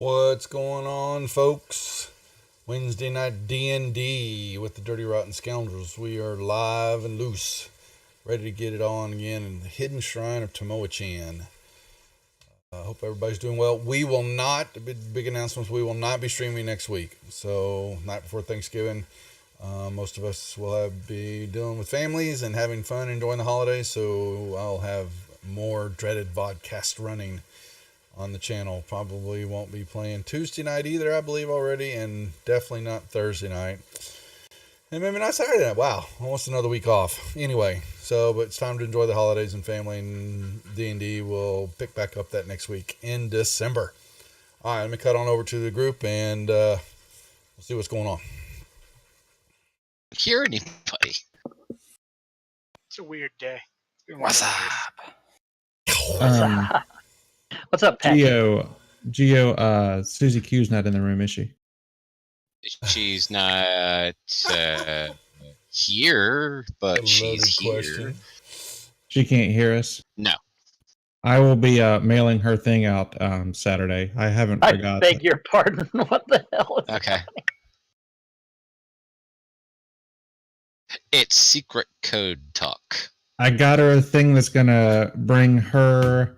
What's going on, folks? Wednesday night D&D with the Dirty Rotten Scoundrels. We are live and loose, ready to get it on again in the hidden shrine of Tamoachan. I hope everybody's doing well. We will not, big announcements, we will not be streaming next week. So, night before Thanksgiving, most of us will be dealing with families and having fun, enjoying the holidays. So, I'll have more dreaded vodcast running on the channel. Probably won't be playing Tuesday night either, I believe already, and definitely not Thursday night. And maybe not Saturday night. Wow, almost another week off. Anyway, but it's time to enjoy the holidays and family, and D&D will pick back up that next week in December. All right, let me cut on over to the group, and we'll see what's going on. Hear anybody? It's a weird day. What's up? What's up, Pat? Geo, Susie Q's not in the room, is she? She's not here, but she's here. She can't hear us? No. I will be mailing her thing out Saturday. I haven't forgot. I beg your pardon. What the hell is Okay. It's secret code talk. I got her a thing that's going to bring her,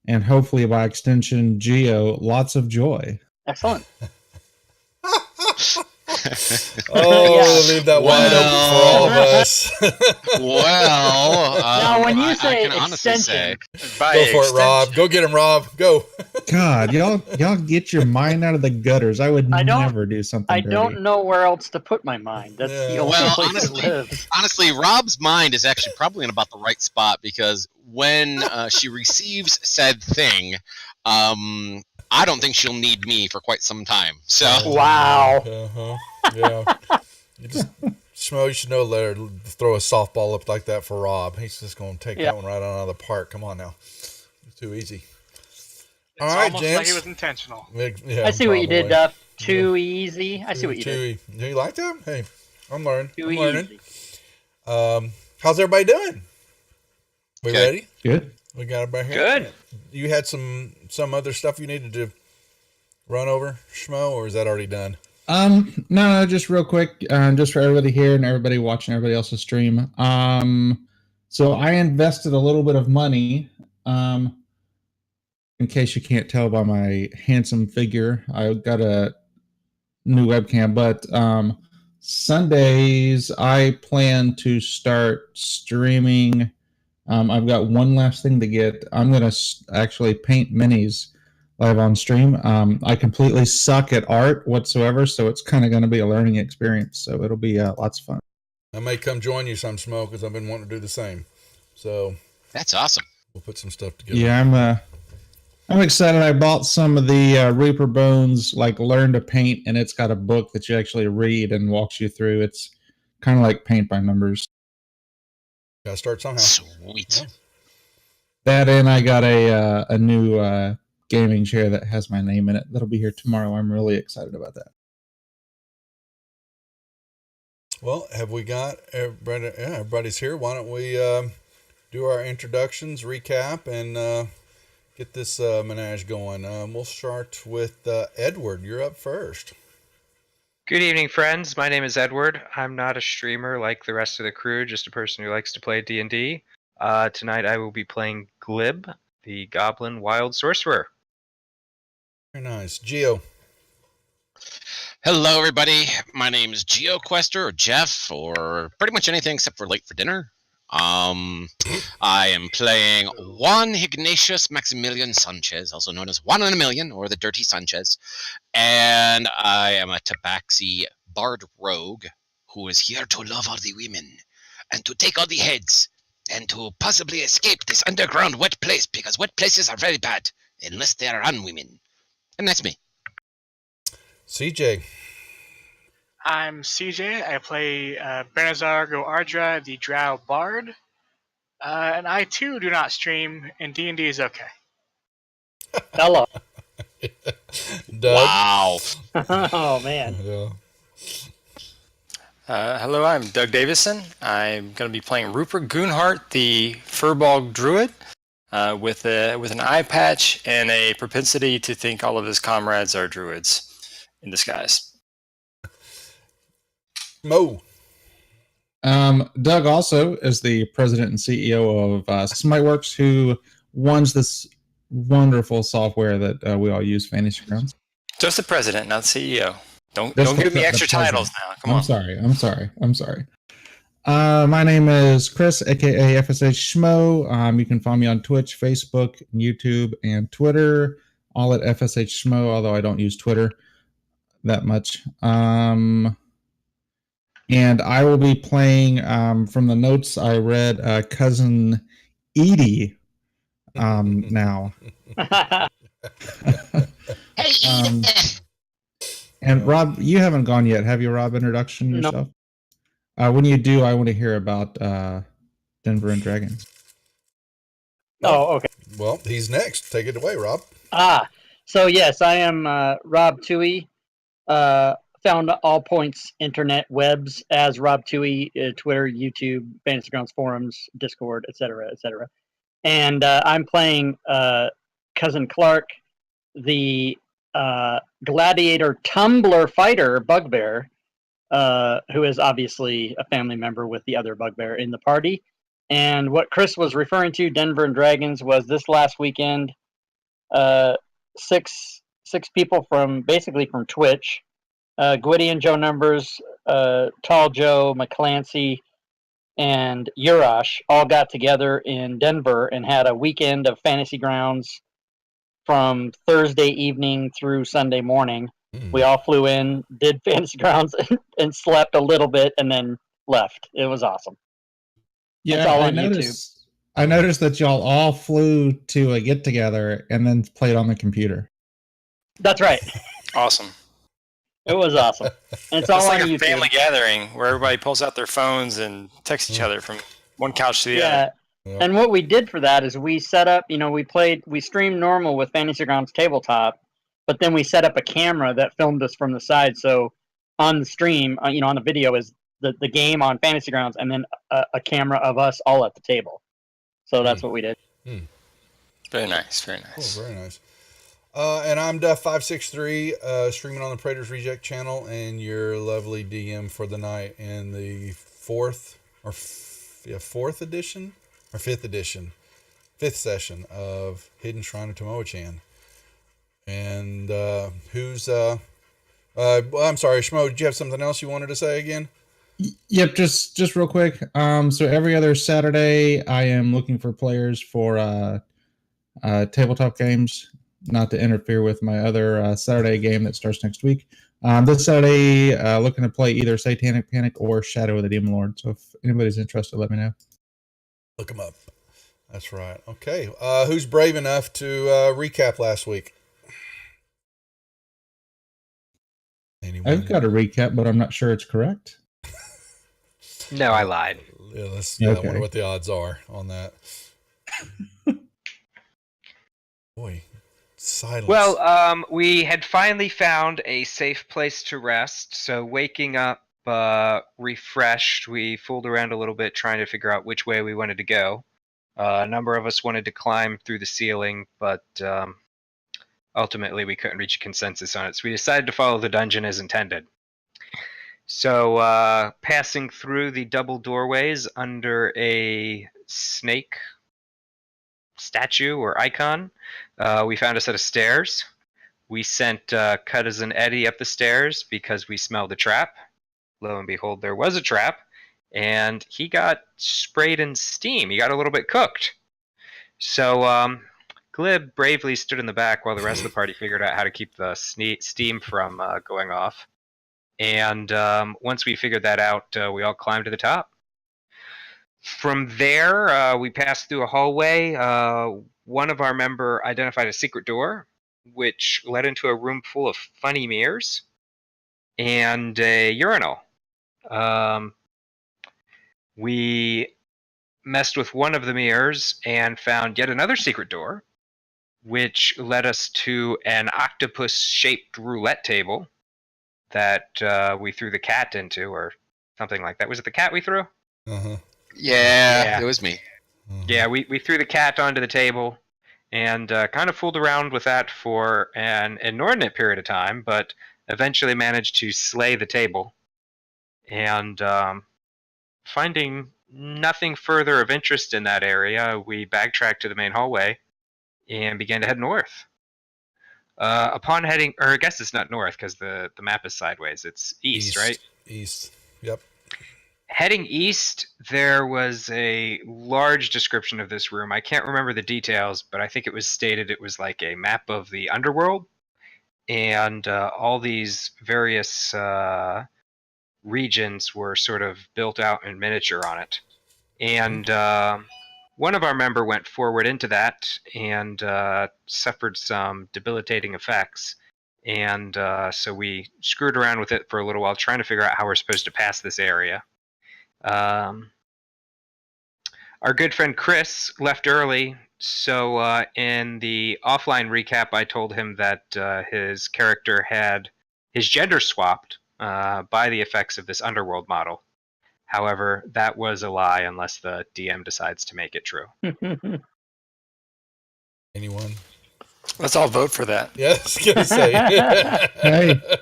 and hopefully by extension, Geo, lots of joy. Excellent. Leave that wide open for all of us. Now, when you say I can honestly say, go for it, Rob. Go get him, Rob. Go. God, y'all get your mind out of the gutters. I would never do something I dirty. don't know where else to put my mind. That's the only place it lives. Honestly, Rob's mind is actually probably in about the right spot, because when she receives said thing, I don't think she'll need me for quite some time. So wow. Yeah. Schmo, you should know, let her throw a softball up like that for Rob. He's just going to take that one right on out of the park. Come on now. It's too easy. All right, almost gents. Like it was intentional. Yeah, I see what you did, Duff. Too easy. I see what you did. Do you like that? Hey, I'm learning. Too easy. How's everybody doing? We ready? Good. We got everybody here? Good. You had some other stuff you needed to run over, Schmo, or is that already done? No, just real quick, just for everybody here and everybody watching everybody else's stream. So I invested a little bit of money, in case you can't tell by my handsome figure. I got a new webcam, but Sundays I plan to start streaming. I've got one last thing to get. I'm going to actually paint minis live on stream. I completely suck at art whatsoever, so it's kind of going to be a learning experience. So it'll be lots of fun. I may come join you some, Schmo, because I've been wanting to do the same. So that's awesome. We'll put some stuff together. Yeah, I'm excited. I bought some of the Reaper Bones, like Learn to Paint, and it's got a book that you actually read and walks you through. It's kind of like paint by numbers. Gotta start somehow. Sweet. Yeah. That, and I got a new gaming chair that has my name in it. That'll be here tomorrow. I'm really excited about that. Well, have we got everybody? Yeah, everybody's here. Why don't we do our introductions, recap, and get this menage going? We'll start with Edward. You're up first. Good evening, friends. My name is Edward. I'm not a streamer like the rest of the crew, just a person who likes to play D&D. Tonight I will be playing Glib, the Goblin Wild Sorcerer. Very nice. Geo. Hello, everybody. My name is GeoQuester, or Jeff, or pretty much anything except for late for dinner. I am playing Juan Ignatius Maximilian Sanchez, also known as Juan in a Million, or the Dirty Sanchez. And I am a Tabaxi bard rogue who is here to love all the women and to take all the heads and to possibly escape this underground wet place, because wet places are very bad unless they are on women. And that's me. CJ. I'm CJ. I play Benazar Goardra, the Drow Bard. And I, too, do not stream, and D&D is okay. Hello. Doug. Wow. Oh, man. Yeah. Hello, I'm Doug Davison. I'm going to be playing Rupert Goonhart, the Furball Druid. with an eye patch and a propensity to think all of his comrades are druids in disguise. Mo. Doug also is the president and CEO of Smiteworks, who runs this wonderful software that we all use, Fantasy Grounds. Just the president, not the CEO. Don't Just give me the extra president. titles now. Come on. I'm sorry. My name is Chris, aka FSH Schmo. You can find me on Twitch, Facebook, YouTube, and Twitter. All at FSH Schmo, although I don't use Twitter that much. And I will be playing, from the notes I read, Cousin Edie now. Hey, And Rob, you haven't gone yet, have you, Rob? Introduction yourself? When you do, I want to hear about Denver and Dragons. Oh, okay. Well, he's next. Take it away, Rob. So yes, I am Rob Tui. Found all points internet webs as Rob Tui, Twitter, YouTube, Fantasy Grounds forums, Discord, etc., etc. And I'm playing Cousin Clark, the gladiator tumbler fighter bugbear, who is obviously a family member with the other bugbear in the party. And what Chris was referring to, Denver and Dragons, was this last weekend. Six people from Twitch, Gwitty and Joe Numbers, Tall Joe, McClancy, and Urash all got together in Denver and had a weekend of Fantasy Grounds from Thursday evening through Sunday morning. We all flew in, did Fantasy Grounds, and slept a little bit, and then left. It was awesome. Yeah, it's all on YouTube. I noticed that y'all all flew to a get together and then played on the computer. That's right. Awesome. It was awesome. And it's all like on a YouTube. family gathering where everybody pulls out their phones and texts each other from one couch to the other. Yeah. And what we did for that is we set up, we streamed normal with Fantasy Grounds Tabletop, but then we set up a camera that filmed us from the side. So on the stream, on the video is the game on Fantasy Grounds, and then a camera of us all at the table. So that's what we did. Very nice, very nice. Oh, very nice. And I'm Duff563, streaming on the Praetors Reject channel, and your lovely DM for the night in the fifth session of Hidden Shrine of Tamoachan. And I'm sorry, Schmo, did you have something else you wanted to say again? Yep, just real quick. So every other Saturday, I am looking for players for tabletop games, not to interfere with my other Saturday game that starts next week. This Saturday, looking to play either Satanic Panic or Shadow of the Demon Lord. So if anybody's interested, let me know. Look them up. That's right. Okay. Who's brave enough to recap last week? Anyone? I've got a recap, but I'm not sure it's correct. No, I lied. Yeah, Okay. I wonder what the odds are on that. Boy, silence. Well, we had finally found a safe place to rest, so waking up refreshed, we fooled around a little bit trying to figure out which way we wanted to go. A number of us wanted to climb through the ceiling, but ultimately we couldn't reach a consensus on it, so we decided to follow the dungeon as intended. So, passing through the double doorways under a snake statue or icon, we found a set of stairs. We sent Cousin Eddie up the stairs because we smelled a trap. Lo and behold, there was a trap, and he got sprayed in steam. He got a little bit cooked. So Glib bravely stood in the back while the rest of the party figured out how to keep the steam from going off. And once we figured that out, we all climbed to the top. From there, we passed through a hallway. One of our members identified a secret door, which led into a room full of funny mirrors and a urinal. We messed with one of the mirrors and found yet another secret door, which led us to an octopus-shaped roulette table that we threw the cat into, or something like that. Was it the cat we threw? Uh-huh. Yeah, it was me. Yeah, we threw the cat onto the table and kind of fooled around with that for an inordinate period of time, but eventually managed to slay the table. And finding nothing further of interest in that area, we backtracked to the main hallway and began to head north. Upon heading, or I guess it's not north because the map is sideways. It's east, right? East. Yep. Heading east, there was a large description of this room. I can't remember the details, but I think it was stated it was like a map of the underworld, and all these various regions were sort of built out in miniature on it. And one of our member went forward into that and suffered some debilitating effects. And so we screwed around with it for a little while, trying to figure out how we're supposed to pass this area. Our good friend Chris left early, so in the offline recap, I told him that his character had his gender swapped by the effects of this underworld model. However, that was a lie unless the DM decides to make it true. Anyone? Let's all vote for that. Yeah, I was gonna say.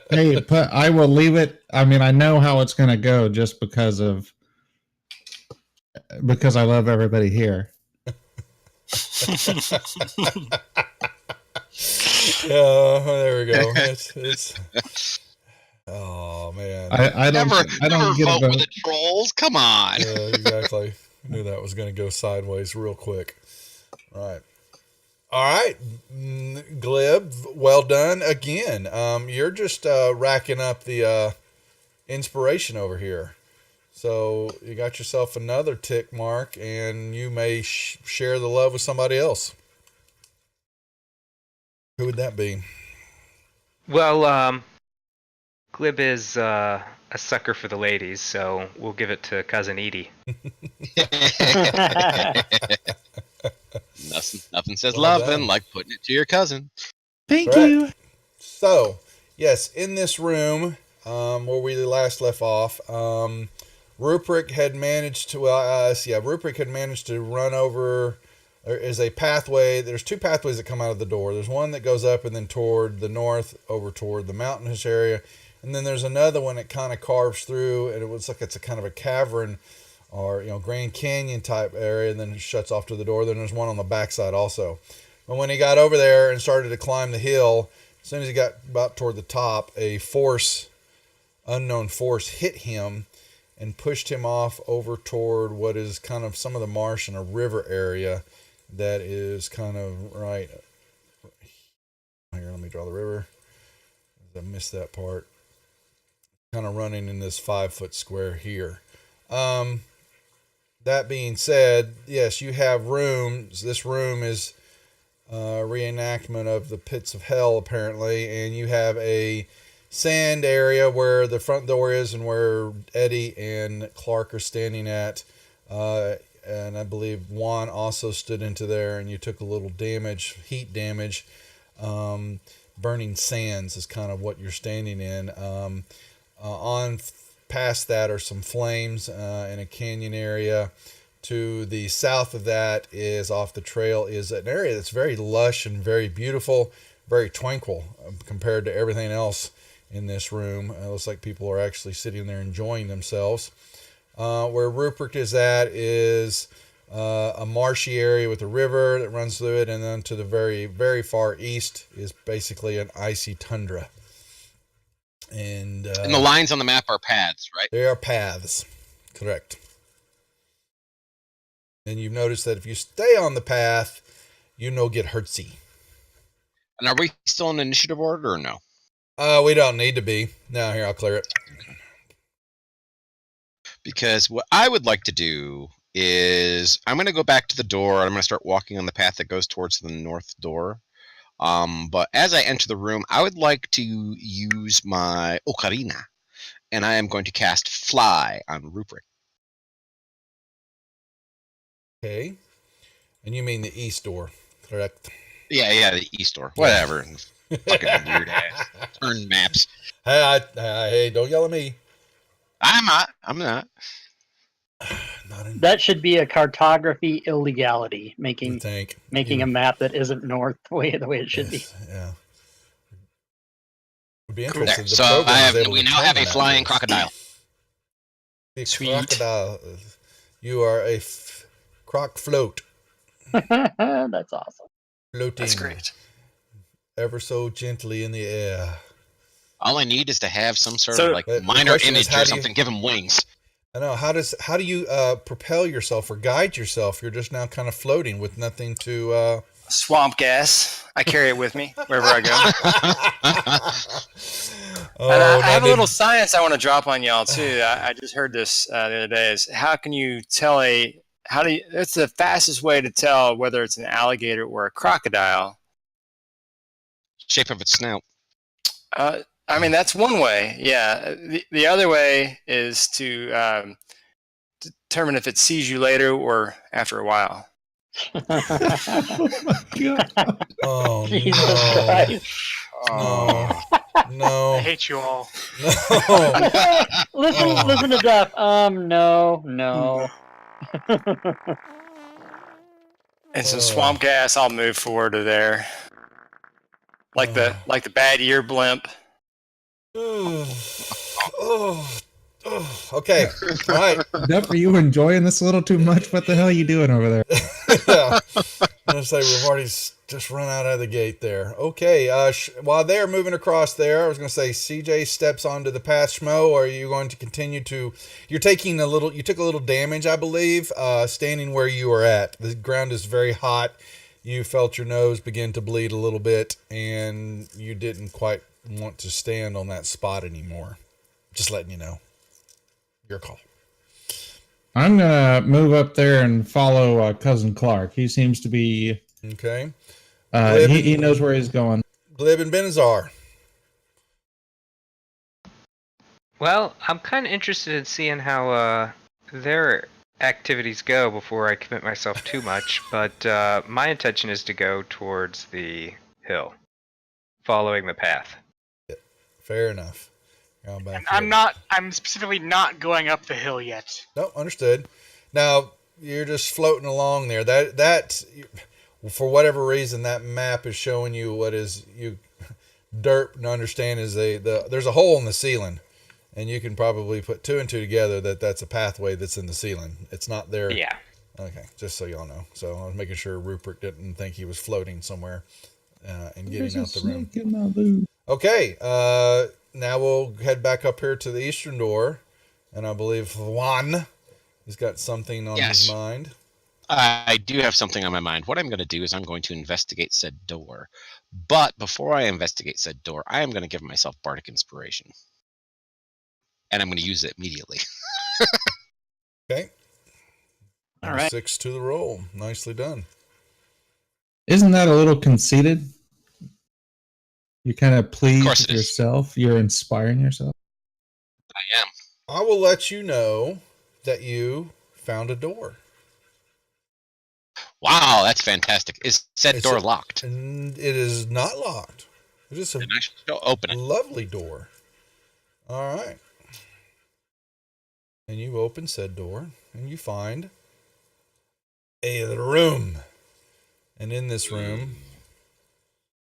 hey, but I will leave it. I mean, I know how it's going to go just because I love everybody here. There we go. It's oh man. I don't Never get a vote with vote. the trolls. Come on. Yeah, exactly. I knew that was going to go sideways real quick. Right. All right, Glib. Well done again. You're just racking up the inspiration over here. So you got yourself another tick mark, and you may share the love with somebody else. Who would that be? Well, Glib is a sucker for the ladies, so we'll give it to Cousin Edie. Nothing says Well loving done. like putting it to your cousin. Thank Correct. you. So, yes, in this room where we last left off, Ruprecht had managed to, Ruprecht had managed to run over. There is a pathway. There's two pathways that come out of the door. There's one that goes up and then toward the north, over toward the mountainous area. And then there's another one that kind of carves through, and it looks like it's a kind of a cavern or, Grand Canyon type area, and then it shuts off to the door. Then there's one on the backside also. But when he got over there and started to climb the hill, as soon as he got about toward the top, a unknown force hit him and pushed him off over toward what is kind of some of the marsh and a river area that is kind of right here. Let me draw the river. I missed that part. Kind of running in this 5-foot square here. That being said, yes, you have rooms. This room is a reenactment of the pits of hell, apparently, and you have a sand area where the front door is and where Eddie and Clark are standing at. And I believe Juan also stood into there, and you took a little damage, heat damage. Burning sands is kind of what you're standing in. On past that are some flames in a canyon area. To the south of that is off the trail is an area that's very lush and very beautiful, very tranquil compared to everything else in this room. It looks like people are actually sitting there enjoying themselves. Where Ruprecht is at is a marshy area with a river that runs through it, and then to the very, very far east is basically an icy tundra. And the lines on the map are paths, right? They are paths, correct. And you've noticed that if you stay on the path, get hurtsy. And are we still in initiative order or no? We don't need to be. No, here, I'll clear it. Because what I would like to do is I'm going to go back to the door and I'm going to start walking on the path that goes towards the north door. But as I enter the room, I would like to use my ocarina, and I am going to cast Fly on Ruprecht. Okay. And you mean the east door, correct? Yeah, the east door. Whatever. Fucking weird ass. Turn maps. Hey, don't yell at me. I'm not. Not That should be a cartography illegality, You making think a map that isn't north the way it should be. Yeah. Would be There. interested. The So program is able we to now tell have the a map flying for us. crocodile. The Sweet. crocodile. You are a croc float. That's awesome. Floating That's great. ever so gently in the air. All I need is to have some sort So- of like The minor question is, image how or do you- something. Give him wings. I know. How do you propel yourself or guide yourself? You're just now kind of floating with nothing to. Swamp gas. I carry it with me wherever I go. Oh, And I now have a did- little science I want to drop on y'all too. I just heard this the other day. Is how can you tell that's the fastest way to tell whether it's an alligator or a crocodile? Shape of its snout. I mean, that's one way. Yeah. The other way is to determine if it sees you later or after a while. Oh my god. Oh Jesus no! Christ. No! I No! hate you all. No! Listen to Duff. No. And some swamp gas, I'll move forward to there. Like the bad year blimp. Okay. All right. Duff, are you enjoying this a little too much? What the hell are you doing over there? Yeah. I'm gonna say we've already just run out of the gate there. Okay. While they're moving across there, I was gonna say CJ steps onto the path. Schmo, or are you going to continue to? You took a little damage, I believe, standing where you were at. The ground is very hot. You felt your nose begin to bleed a little bit, and you didn't quite want to stand on that spot anymore. Just letting you know. Your call. I'm gonna move up there and follow cousin Clark. He seems to be. Okay. He knows where he's going. Glib and Benazar. Well, I'm kind of interested in seeing how their activities go before I commit myself too much, but my intention is to go towards the hill, following the path. Fair enough. I'm specifically not going up the hill yet. No, understood. Now you're just floating along there. That for whatever reason, that map is showing you what is you derp and understand is there's a hole in the ceiling, and you can probably put two and two together that's a pathway that's in the ceiling. It's not there. Yeah. Okay, just so y'all know. So I was making sure Rupert didn't think he was floating somewhere and getting out the room. In my boot. Okay, now we'll head back up here to the eastern door, and I believe Juan has got something on his Yes. mind. I do have something on my mind. What I'm going to do is I'm going to investigate said door. But before I investigate said door, I am going to give myself Bardic Inspiration. And I'm going to use it immediately. Okay. All right. 6 to the roll. Nicely done. Isn't that a little conceited? You're kind of pleased course with it is. yourself. You're inspiring yourself. I am. I will let you know that you found a door. Wow, that's fantastic. Is said It's door a- locked? And it is not locked. It is a Then I should open it. lovely door. All right. And you open said door, and you find a room. And in this room,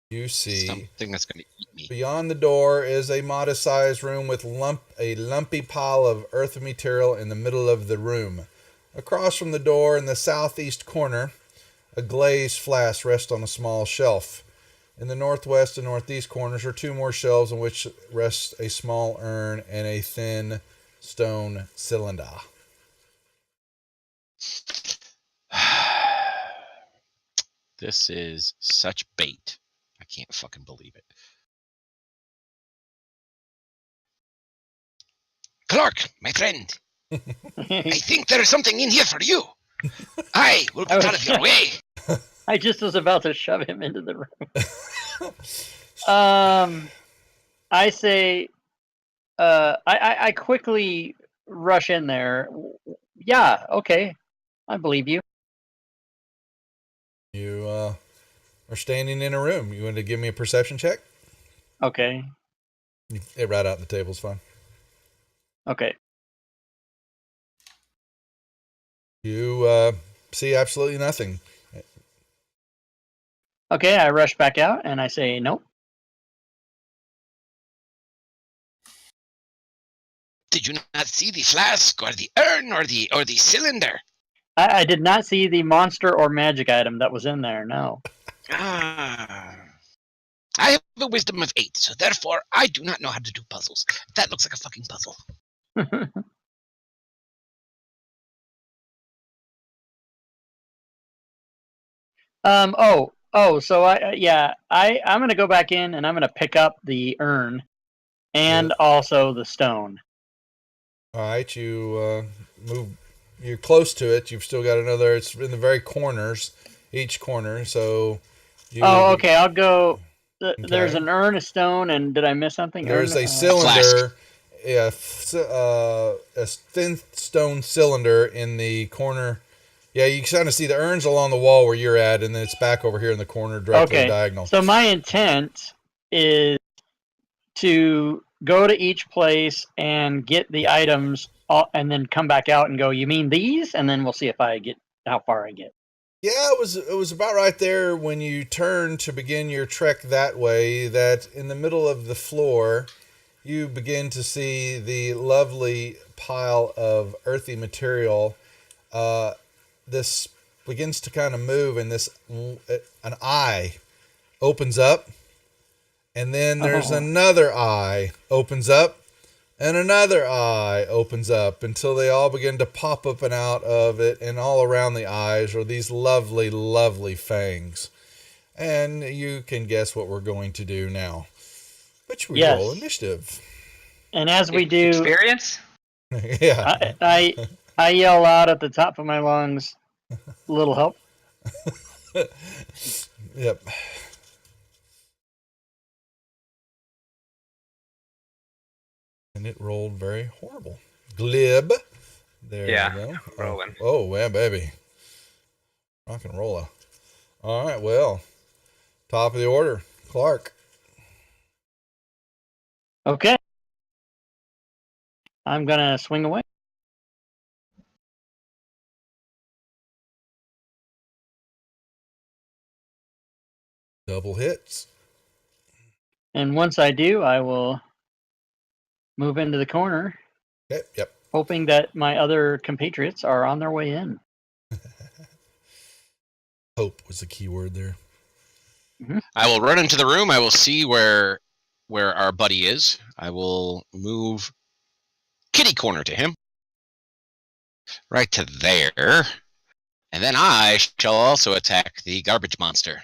you see Something that's going to eat me. beyond the door is a modest-sized room with a lumpy pile of earthy material in the middle of the room. Across from the door in the southeast corner, a glazed flask rests on a small shelf. In the northwest and northeast corners are two more shelves on which rests a small urn and a thin stone cylinder. This is such bait. I can't fucking believe it. Clark, my friend, I think there is something in here for you. I will get out of your way. I just was about to shove him into the room. I say, I quickly rush in there. Yeah, okay, I believe you. You are standing in a room. You want to give me a perception check? Okay, It right out the table's fine. okay. You see absolutely nothing. Okay, I rush back out and I say nope. Did you not see the flask or the urn or the cylinder? I did not see the monster or magic item that was in there. No. Ah. I have a wisdom of 8, so therefore I do not know how to do puzzles. That looks like a fucking puzzle. So I'm gonna go back in and I'm gonna pick up the urn and also the stone. All right, you move. You're close to it. You've still got another. It's in the very corners, each corner. So. Okay. I'll go. There's an urn, a stone, and did I miss something? There's urn, a cylinder. Yeah, a thin stone cylinder in the corner. Yeah, you can kind of see the urns along the wall where you're at, and then it's back over here in the corner, directly diagonal. So my intent is to go to each place and get the items, and then come back out and go, you mean these? And then we'll see if I get how far I get. Yeah, it was about right there when you turn to begin your trek that way, that in the middle of the floor, you begin to see the lovely pile of earthy material. This begins to kind of move, and an eye opens up, and then there's another eye opens up, and another eye opens up, until they all begin to pop up and out of it, and all around the eyes are these lovely, lovely fangs. And you can guess what we're going to do now. Which we roll initiative. And as we do experience, yeah, I yell out at the top of my lungs, "Little help!" Yep. And it rolled very horrible. Glib. There you go. Rolling. Oh, yeah, baby. Rock and roller. All right, well, top of the order, Clark. Okay. I'm going to swing away. Double hits. And once I do, I will move into the corner. Yep. Hoping that my other compatriots are on their way in. Hope was the key word there. Mm-hmm. I will run into the room. I will see where our buddy is. I will move kitty corner to him. Right to there. And then I shall also attack the garbage monster.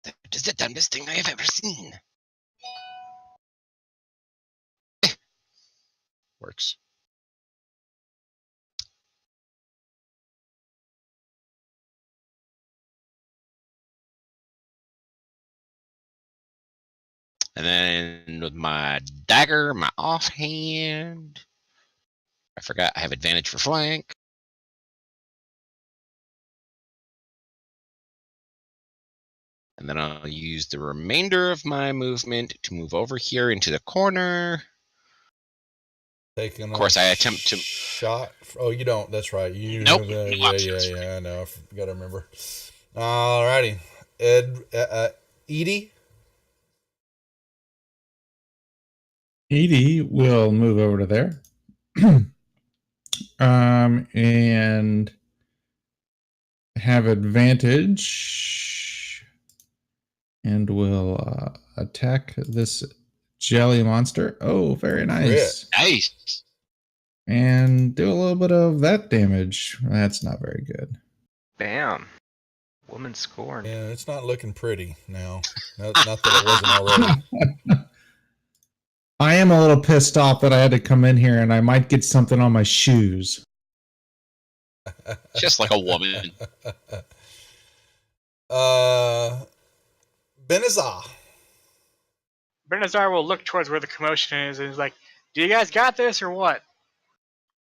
That is the dumbest thing I have ever seen. Works. And then with my dagger, my offhand, I forgot I have advantage for flank. And then I'll use the remainder of my movement to move over here into the corner. Taking of course, I attempt to shot. Oh, you don't. That's right. You nope. Have No yeah. I know. I gotta remember. Alrighty, Edie. Edie will move over to there. And have advantage, and will attack this jelly monster. Oh, very nice. Nice. And do a little bit of that damage. That's not very good. Bam. Woman scorned. Yeah, it's not looking pretty now. Not that it wasn't already. I am a little pissed off that I had to come in here, and I might get something on my shoes. Just like a woman. Benazar. Benazar will look towards where the commotion is and is like, "Do you guys got this or what?"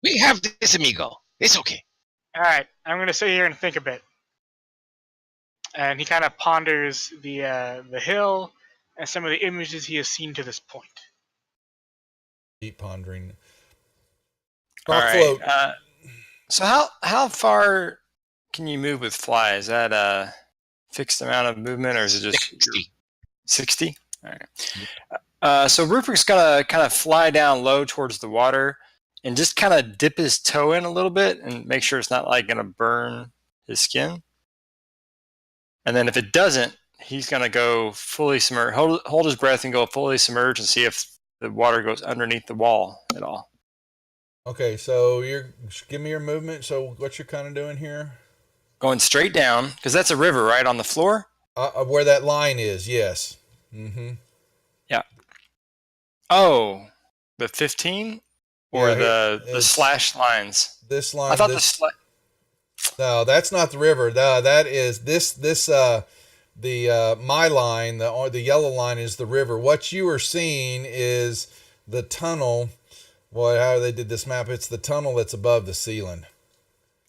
We have this, amigo. It's okay. All right, I'm gonna sit here and think a bit. And he kind of ponders the hill and some of the images he has seen to this point. Keep pondering. All Talk right. float. So how far can you move with fly? Is that a fixed amount of movement, or is it just 60. 60? All right. So Rupert's gonna kind of fly down low towards the water and just kind of dip his toe in a little bit and make sure it's not like gonna burn his skin. And then if it doesn't, he's gonna go fully submerged, hold his breath and go fully submerged and see if the water goes underneath the wall at all. Okay, so give me your movement. So what you're kind of doing here? Going straight down, because that's a river, right, on the floor? Where that line is, yes. Mm-hmm. Yeah. Oh, the 15? Or Yeah, the slash lines? This line. I thought No, that's not the river. No, that is my line, the yellow line is the river. What you are seeing is the tunnel. Well, how they did this map, it's the tunnel that's above the ceiling.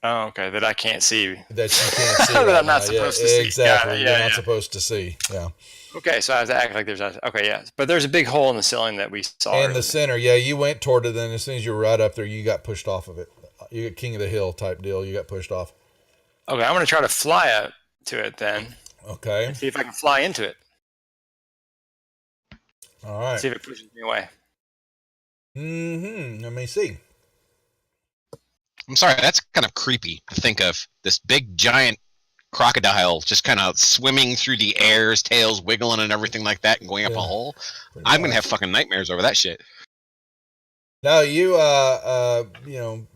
Oh, okay, that I can't see. That you can't see. That right I'm not now. supposed Yeah, to see. Exactly. Yeah, You're not supposed to see. Yeah. Okay, so I have to act like there's a... Okay, yeah. But there's a big hole in the ceiling that we saw In earlier. the center, yeah, you went toward it, then as soon as you were right up there, you got pushed off of it. You got king of the hill type deal. You got pushed off. Okay, I'm going to try to fly up to it then. Okay. And see if I can fly into it. All right. See if it pushes me away. Mm-hmm. Let me see. I'm sorry, that's kind of creepy to think of this big giant crocodile just kind of swimming through the air, his tail's wiggling and everything like that, and going up a hole. I'm gonna have fucking nightmares over that shit. Now you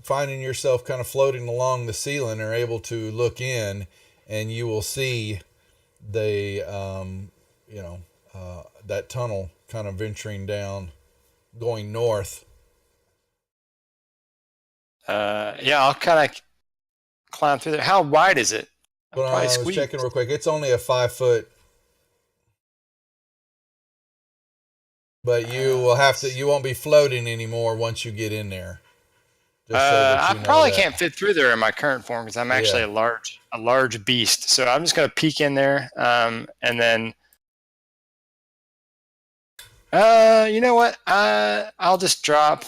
finding yourself kind of floating along the ceiling are able to look in, and you will see the that tunnel kind of venturing down, going north. Yeah, I'll kind of climb through there. How wide is it? But I was checking real quick. It's only a 5 foot. But you will have to. You won't be floating anymore once you get in there. I probably can't fit through there in my current form because I'm actually a large beast. So I'm just gonna peek in there, and then, you know what? I'll just drop.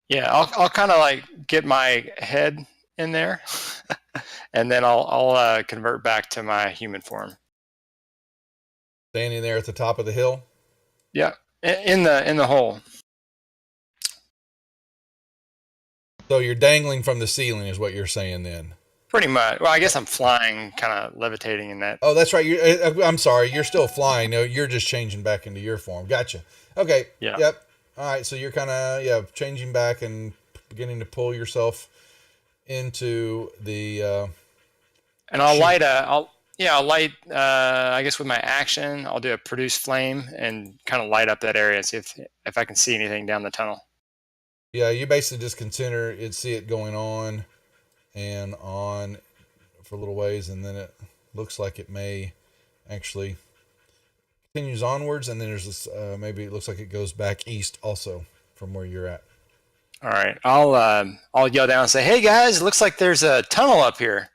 Yeah, I'll kind of like get my head in there, and then I'll convert back to my human form. Standing there at the top of the hill. Yeah, in the hole. So you're dangling from the ceiling, is what you're saying then? Pretty much. Well, I guess I'm flying, kind of levitating in that. Oh, that's right. I'm sorry. You're still flying. No, you're just changing back into your form. Gotcha. Okay. Yeah. Yep. All right. So you're kind of changing back and beginning to pull yourself into the. And I'll light I guess with my action, I'll do a produce flame and kind of light up that area and see if I can see anything down the tunnel. Yeah, you basically just see it going on and on for a little ways, and then it looks like it may actually continues onwards, and then there's this maybe it looks like it goes back east also from where you're at. All right, I'll yell down and say, "Hey guys, it looks like there's a tunnel up here."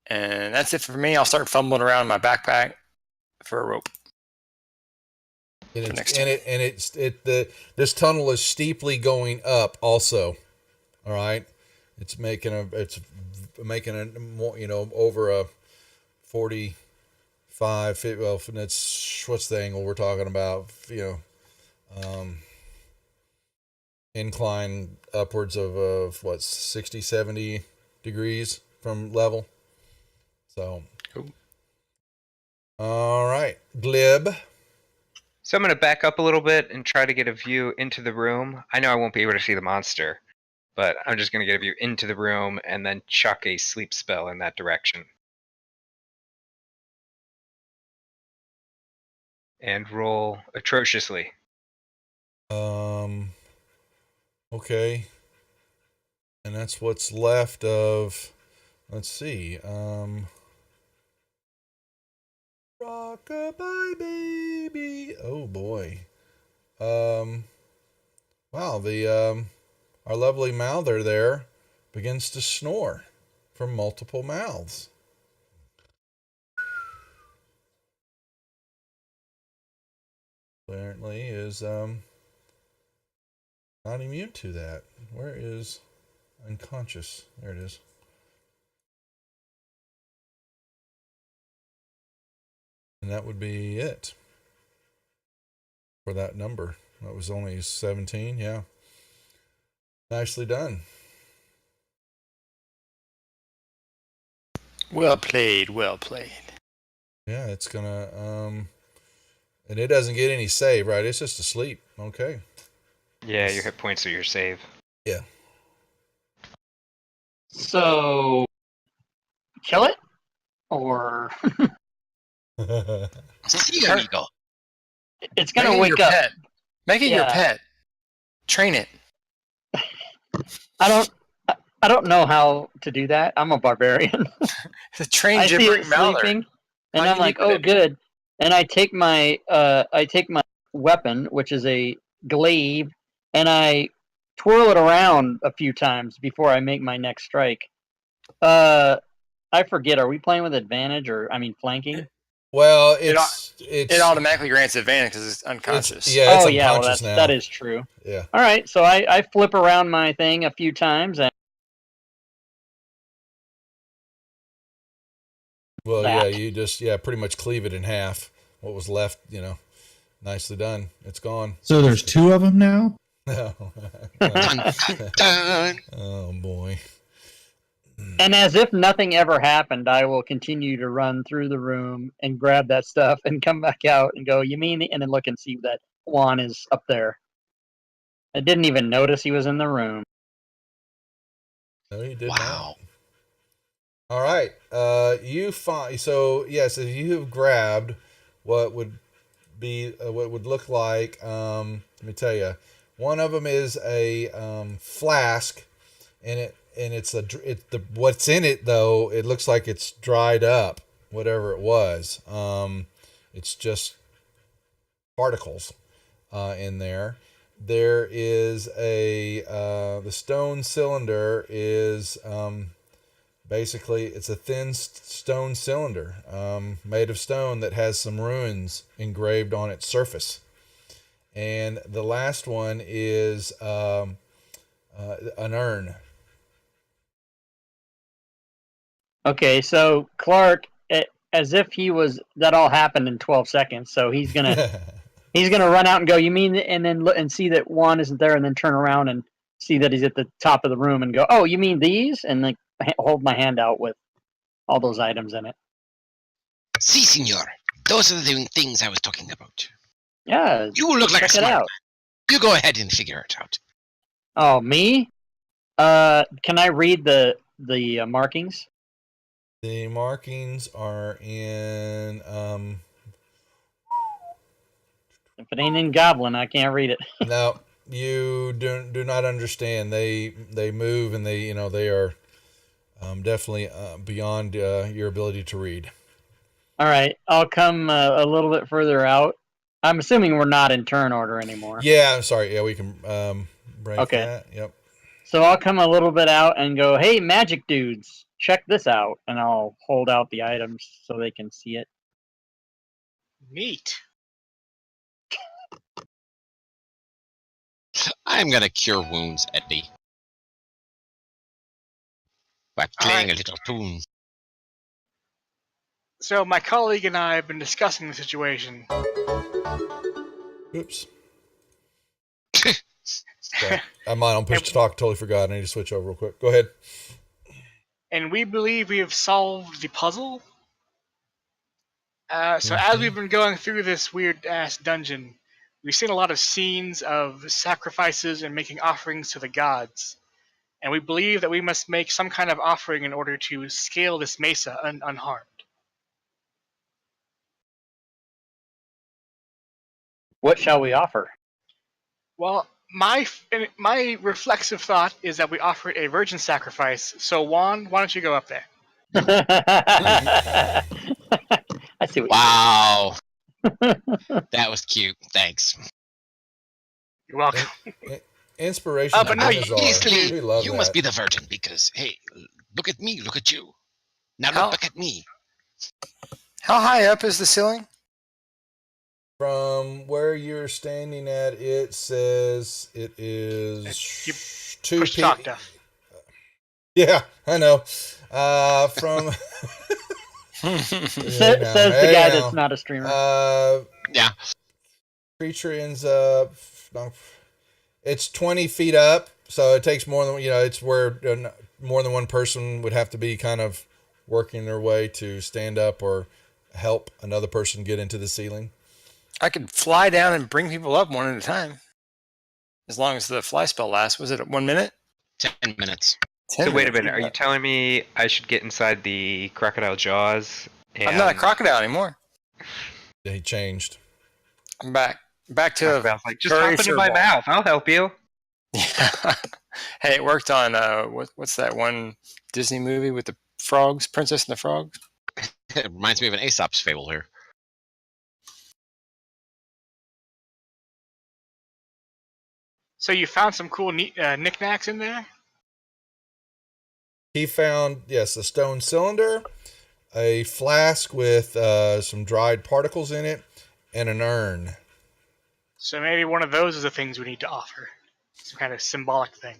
And that's it for me. I'll start fumbling around in my backpack for a rope. And this tunnel is steeply going up also. All right. It's making a more, over a 45, 50, well, that's what's the angle we're talking about, incline upwards of 60, 70 degrees from level. So, cool. All right, Glib. So I'm going to back up a little bit and try to get a view into the room. I know I won't be able to see the monster, but I'm just going to get a view into the room and then chuck a sleep spell in that direction. And roll atrociously. Okay. And that's what's left of, let's see, rockabye baby. Oh boy. Wow, our lovely mouther there begins to snore from multiple mouths. apparently is not immune to that. Where is unconscious? There it is. And that would be it for that number. That was only 17, yeah. Nicely done. Well played, well played. Yeah, it's gonna and it doesn't get any save, right? It's just asleep. Okay. Yeah, your hit points are your save. Yeah. So, kill it? Or See, amigo. it's going Make to it wake your up. pet. Make it your Yeah. pet. Train it. I don't know how to do that. I'm a barbarian. Train I see gibbering it mouthers. sleeping, How and do I'm you like, do oh, that? good. And I take my weapon, which is a glaive, and I twirl it around a few times before I make my next strike. I forget. Are we playing with advantage or flanking? Well, It it's automatically grants advantage because it's unconscious. It's Oh yeah, well unconscious now. that is true. Yeah. All right, so I flip around my thing a few times and Well, that. yeah, you just pretty much cleave it in half. What was left, nicely done. It's gone. So there's 2 of them now? Dun, dun. Oh boy. And as if nothing ever happened, I will continue to run through the room and grab that stuff and come back out and go, you mean? And then look and see that Juan is up there. I didn't even notice he was in the room. No, you did Wow. not. All right. You find so yes, if you have grabbed what would be what would look like. Let me tell you, one of them is a flask, and what's in it though. It looks like it's dried up, whatever it was. It's just particles in there. There is the stone cylinder is basically it's a thin stone cylinder made of stone that has some runes engraved on its surface. And the last one is an urn. Okay, so Clark, as if that all happened in 12 seconds. So he's gonna run out and go, you mean? And then look and see that Juan isn't there, and then turn around and see that he's at the top of the room and go, oh, you mean these? And like hold my hand out with all those items in it. Si, senor. Those are the things I was talking about. Yeah, You look like a check it smart out. man. You go ahead and figure it out. Oh, me? Can I read the markings? The markings are in If it ain't in Goblin, I can't read it. now you do not understand. They move, and they are definitely beyond your ability to read. All right, I'll come a little bit further out. I'm assuming we're not in turn order anymore. Yeah, I'm sorry. Yeah, we can break Okay. that. Yep. So I'll come a little bit out and go, hey, magic dudes, check this out. And I'll hold out the items so they can see it. Neat. I'm gonna cure wounds, Eddie. By playing a little tune. So my colleague and I have been discussing the situation. Oops. Sorry. I'm on push to talk. Totally forgot. I need to switch over real quick. Go ahead. And we believe we have solved the puzzle. So as we've been going through this weird-ass dungeon, we've seen a lot of scenes of sacrifices and making offerings to the gods. And we believe that we must make some kind of offering in order to scale this mesa unharmed. What shall we offer? Well, my reflexive thought is that we offer a virgin sacrifice. So Juan, why don't you go up there? I see what Wow. That was cute. Thanks. You're welcome. Inspiration. But no, Easily, we love you that. must be the virgin because, hey, look at me, look at you. Now How- look back at me. How high up is the ceiling? From where you're standing at, it says it is You 2 push talk down. Yeah, I know. From Says the guy that's not a streamer. Yeah. Creature ends up. No, it's 20 feet up, so it takes more than it's where more than one person would have to be kind of working their way to stand up or help another person get into the ceiling. I could fly down and bring people up one at a time, as long as the fly spell lasts. Was it 1 minute? 10 minutes. So wait a minute. Are you telling me I should get inside the crocodile jaws? And... I'm not a crocodile anymore. He changed. I'm back to crocodile's like, just hop into my mouth. I'll help you. Yeah. Hey, it worked on what's that one Disney movie with the frogs, Princess and the Frogs? It reminds me of an Aesop's fable here. So you found some cool knickknacks in there? He found, yes, a stone cylinder, a flask with some dried particles in it, and an urn. So maybe one of those is the things we need to offer. Some kind of symbolic thing.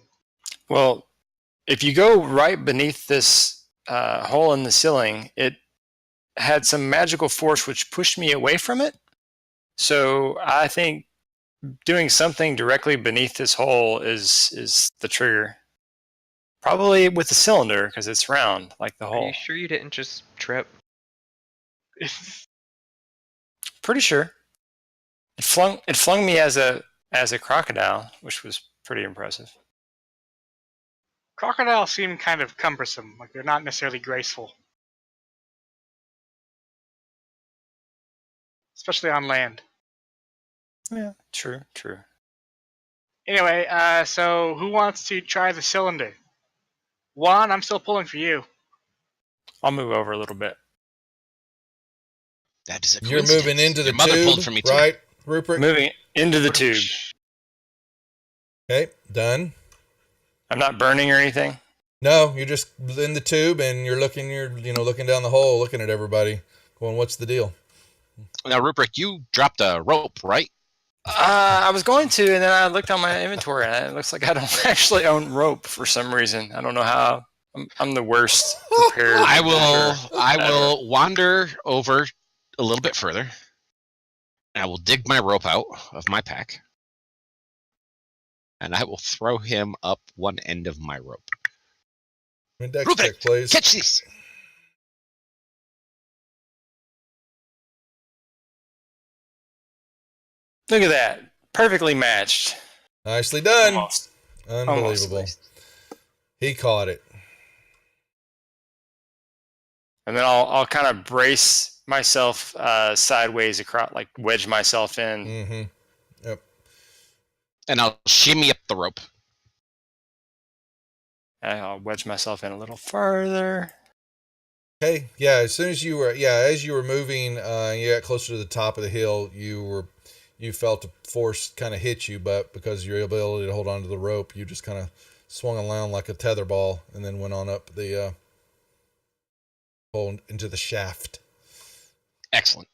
Well, if you go right beneath this hole in the ceiling, it had some magical force which pushed me away from it. So I think doing something directly beneath this hole is the trigger. Probably with the cylinder, because it's round, like the hole. Are you sure you didn't just trip? Pretty sure. It flung me as a crocodile, which was pretty impressive. Crocodiles seem kind of cumbersome, like they're not necessarily graceful. Especially on land. Yeah, true. Anyway, so who wants to try the cylinder? Juan, I'm still pulling for you. I'll move over a little bit. That is a You're coincidence. moving into the Your mother pulled tube, for me too. right, Rupert? Moving into the tube. Okay, done. I'm not burning or anything. No, you're just in the tube and you're looking down the hole, looking at everybody, going, "What's the deal?" Now, Rupert, you dropped a rope, right? I was going to, and then I looked on my inventory, and it looks like I don't actually own rope for some reason. I don't know how. I'm the worst prepared. I will wander over a little bit further. I will dig my rope out of my pack, and I will throw him up one end of my rope. Dex Rupert, check, please. catch this! Look at that. Perfectly matched. Nicely done. Almost. Unbelievable. Almost. He caught it. And then I'll kind of brace myself sideways across, like wedge myself in. Mm-hmm. Yep. And I'll shimmy up the rope. And I'll wedge myself in a little further. Okay. Yeah. As you were moving, you got closer to the top of the hill. You felt a force kind of hit you, but because of your ability to hold onto the rope, you just kind of swung around like a tether ball, and then went on up the hole into the shaft. Excellent.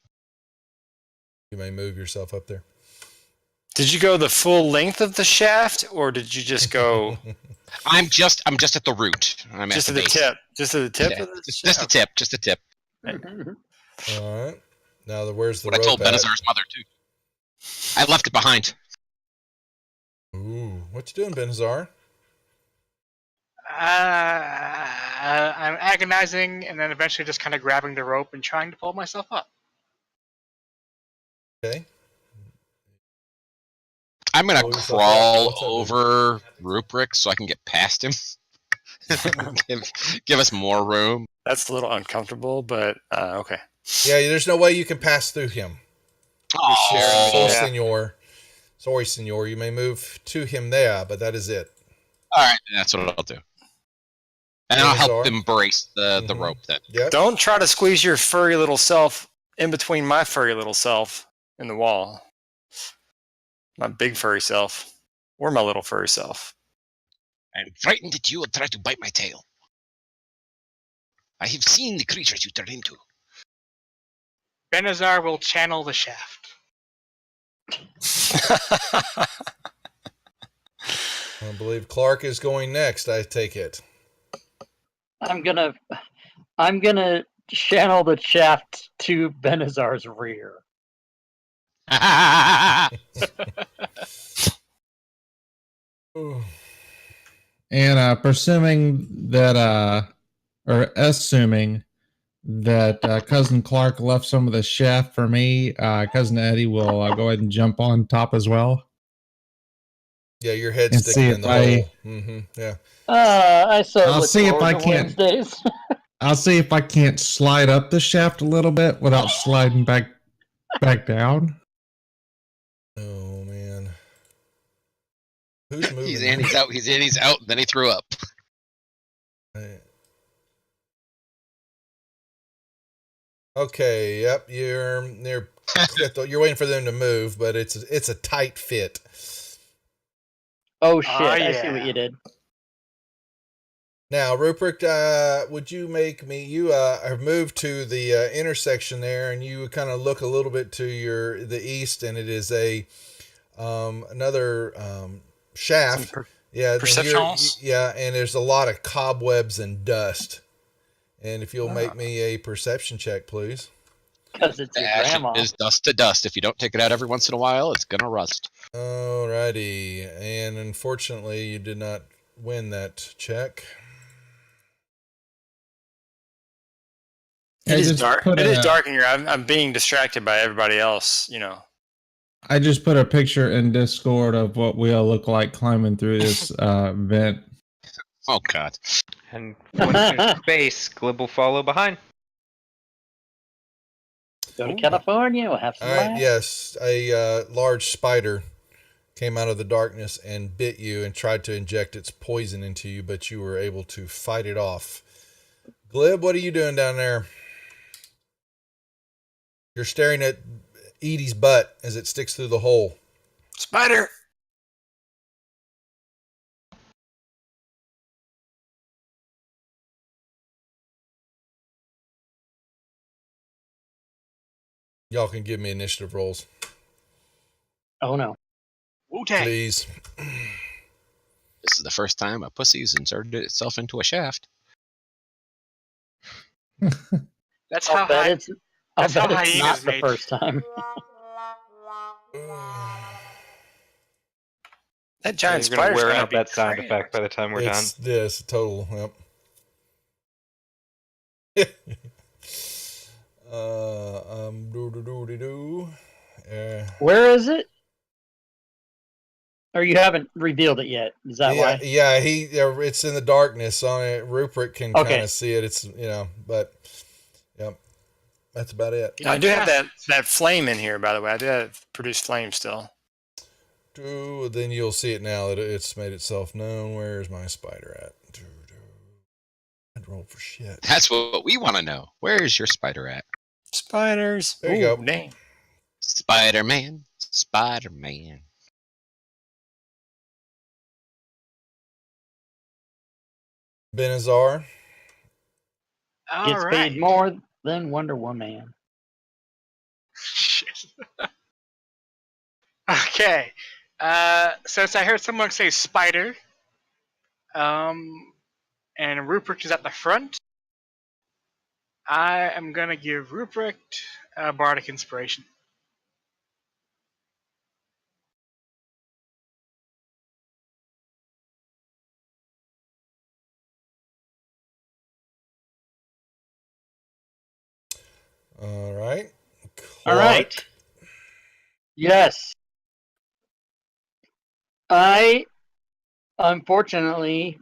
You may move yourself up there. Did you go the full length of the shaft, or did you just go? I'm just at the root. I'm just at the base. tip. Just at the tip. Yeah, Of the just the tip. Just the tip. All right. Now, where's the What I rope told at? Benazar's mother too. I left it behind. Ooh, what you doing, Benazar? I'm agonizing and then eventually just kind of grabbing the rope and trying to pull myself up. Okay. I'm gonna Pull yourself crawl up. What's up, over Rupert so I can get past him. give us more room. That's a little uncomfortable, but okay. Yeah, there's no way you can pass through him. Oh, Sorry, senor. You may move to him there, but that is it. all right, that's what I'll do. And I'll help Benazar? embrace the Mhm. rope then. Yep. Don't try to squeeze your furry little self in between my furry little self in the wall. My big furry self, or my little furry self. I'm frightened that you will try to bite my tail. I have seen the creatures you turn into. Benazar will channel the shaft. I believe Clark is going next. I take it. I'm gonna channel the shaft to Benazar's rear. And presuming that, or assuming that Cousin Clark left some of the shaft for me, Cousin Eddie will go ahead and jump on top as well. Yeah, your head's And sticking see in the if I- hole. Mm-hmm. Yeah. I so I'll look see if forward I to can't- Wednesdays. I'll see if I can't slide up the shaft a little bit without sliding back down. Oh man. Who's moving? He's in, he's out, he's in, he's out, and then he threw up. Okay. Yep. You're waiting for them to move, but it's a tight fit. Oh shit! Ah, I see yeah. what you did. Now, Rupert, would you make me? You have moved to the intersection there, and you kind of look a little bit to the east, and it is another shaft. Yeah, and perceptions? yeah, and there's a lot of cobwebs and dust. And if you'll make me a perception check, please. Because it's The your ash grandma. is dust to dust. If you don't take it out every once in a while, it's gonna rust. Alrighty, and unfortunately, you did not win that check. It I is just dark. put It is a- dark in here. I'm being distracted by everybody else. You know. I just put a picture in Discord of what we all look like climbing through this vent. Oh god. And once there's space, Glib will follow behind. Go to California. We'll have some. All right, laughs. yes, a large spider came out of the darkness and bit you and tried to inject its poison into you, but you were able to fight it off. Glib, what are you doing down there? You're staring at Edie's butt as it sticks through the hole. Spider. Y'all can give me initiative rolls, Oh no. Wu-Tang. please. This is the first time a pussy's inserted itself into a shaft. That's how I'll bet high. it's. I'll that's how bet it's hyenas not the mate. first time. That giant You're gonna spider's wear gonna out be that sound crazy. effect by the time we're done. It's this total. Yep. Do. Where is it? Or you haven't revealed it yet? Is that Yeah, why? it's in the darkness on it. Rupert can Okay. kind of see it. It's but yep, that's about it. I do have that flame in here, by the way. I do have produced flame still. Then you'll see it now that it's made itself known. Where's my spider at? I'd roll for shit. That's what we want to know. Where's your spider at? Spiders. There you Ooh, go. Dang. Spider-Man. Spider-Man. Benazar. All Gets right. paid more than Wonder Woman. Shit. Okay. Since I heard someone say spider, and Rupert is at the front, I am gonna give Rupert a bardic inspiration. All right. All right. Clark. Yes. I unfortunately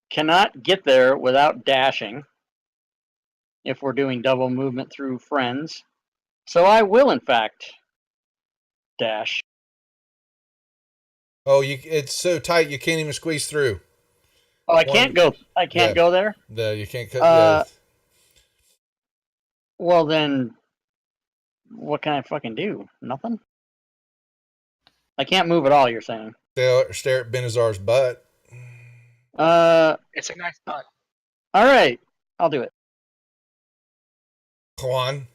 cannot get there without dashing if we're doing double movement through friends. So I will in fact dash. Oh, it's so tight you can't even squeeze through. Oh, I can't go go there? No, you can't cut. Well then what can I fucking do? Nothing? I can't move at all, you're saying. Stare at Benazar's butt. It's a nice spot. All right. I'll do it. Juan.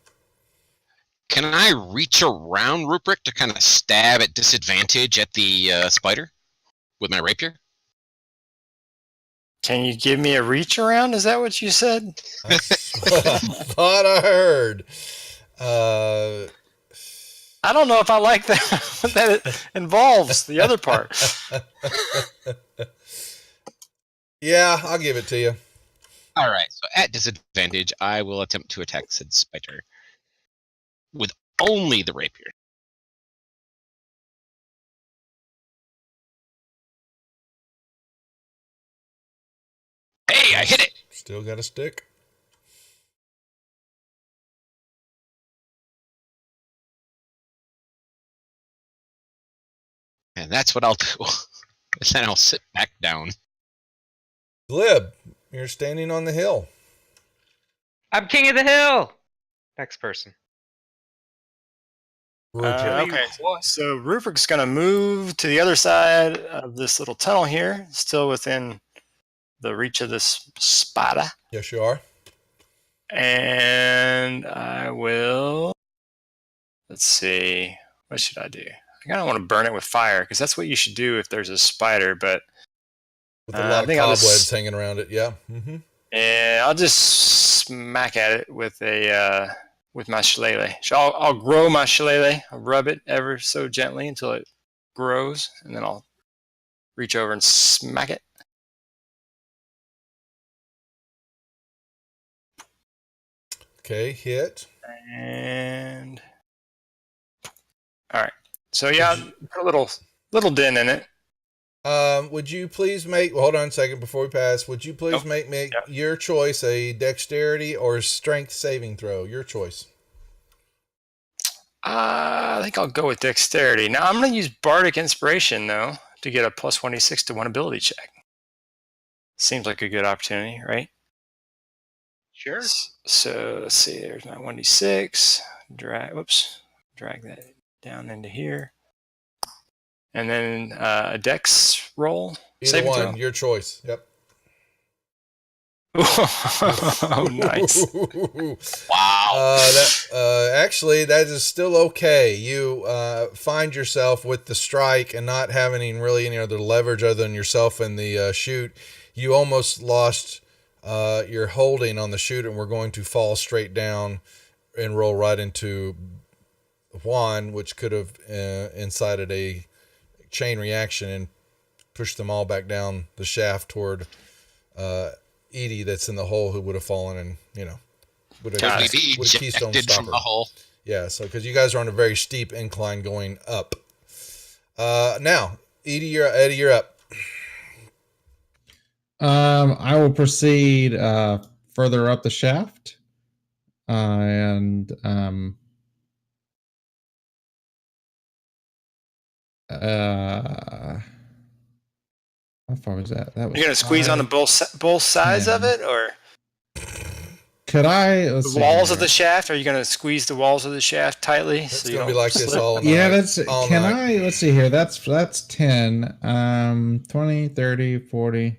Can I reach around Ruprecht to kind of stab at disadvantage at the spider with my rapier? Can you give me a reach around? Is that what you said? That's what I thought I heard. I don't know if I like that. What that involves the other part. Yeah, I'll give it to you. All right. So at disadvantage, I will attempt to attack said spider with only the rapier. Hey, I hit it. Still got a stick. And that's what I'll do. And then I'll sit back down. Glib, you're standing on the hill. I'm king of the hill. Next person. Okay, so Rupert's going to move to the other side of this little tunnel here, still within the reach of this spider. Yes, you are. And I will. Let's see. What should I do? I kind of want to burn it with fire because that's what you should do if there's a spider. But With a lot of cobwebs hanging around it. Yeah. Mm-hmm. And I'll just smack at it with a with my shillelagh. So I'll grow my shillelagh. I'll rub it ever so gently until it grows, and then I'll reach over and smack it. Okay, hit. And all right. So yeah, put a little dent in it. Would you please make? Well, hold on a second before we pass. Would you please make your choice a dexterity or strength saving throw? Your choice. I think I'll go with dexterity. Now I'm going to use bardic inspiration though to get a plus 1d6 to one ability check. Seems like a good opportunity, right? Sure. So let's see. There's my 1d6. Drag that down into here. And then a dex roll. Either one, throw. Your choice. Yep. Oh, nice. Wow. Actually, that is still okay. You find yourself with the strike and not having really any other leverage other than yourself and the shoot. You almost lost your holding on the shoot and we're going to fall straight down and roll right into Juan, which could have incited a chain reaction and push them all back down the shaft toward Edie that's in the hole, who would have fallen and would have keystone stopper from the hole. Yeah, so because you guys are on a very steep incline going up. Now Eddie, you're up. I will proceed further up the shaft and how far was that? That was. You're gonna squeeze on the both sides of it, or could I? The walls of the shaft? Are you gonna squeeze the walls of the shaft tightly? It's gonna be like this all night. Yeah, that's. Can I? Let's see here. That's 10. 20, 30, 40.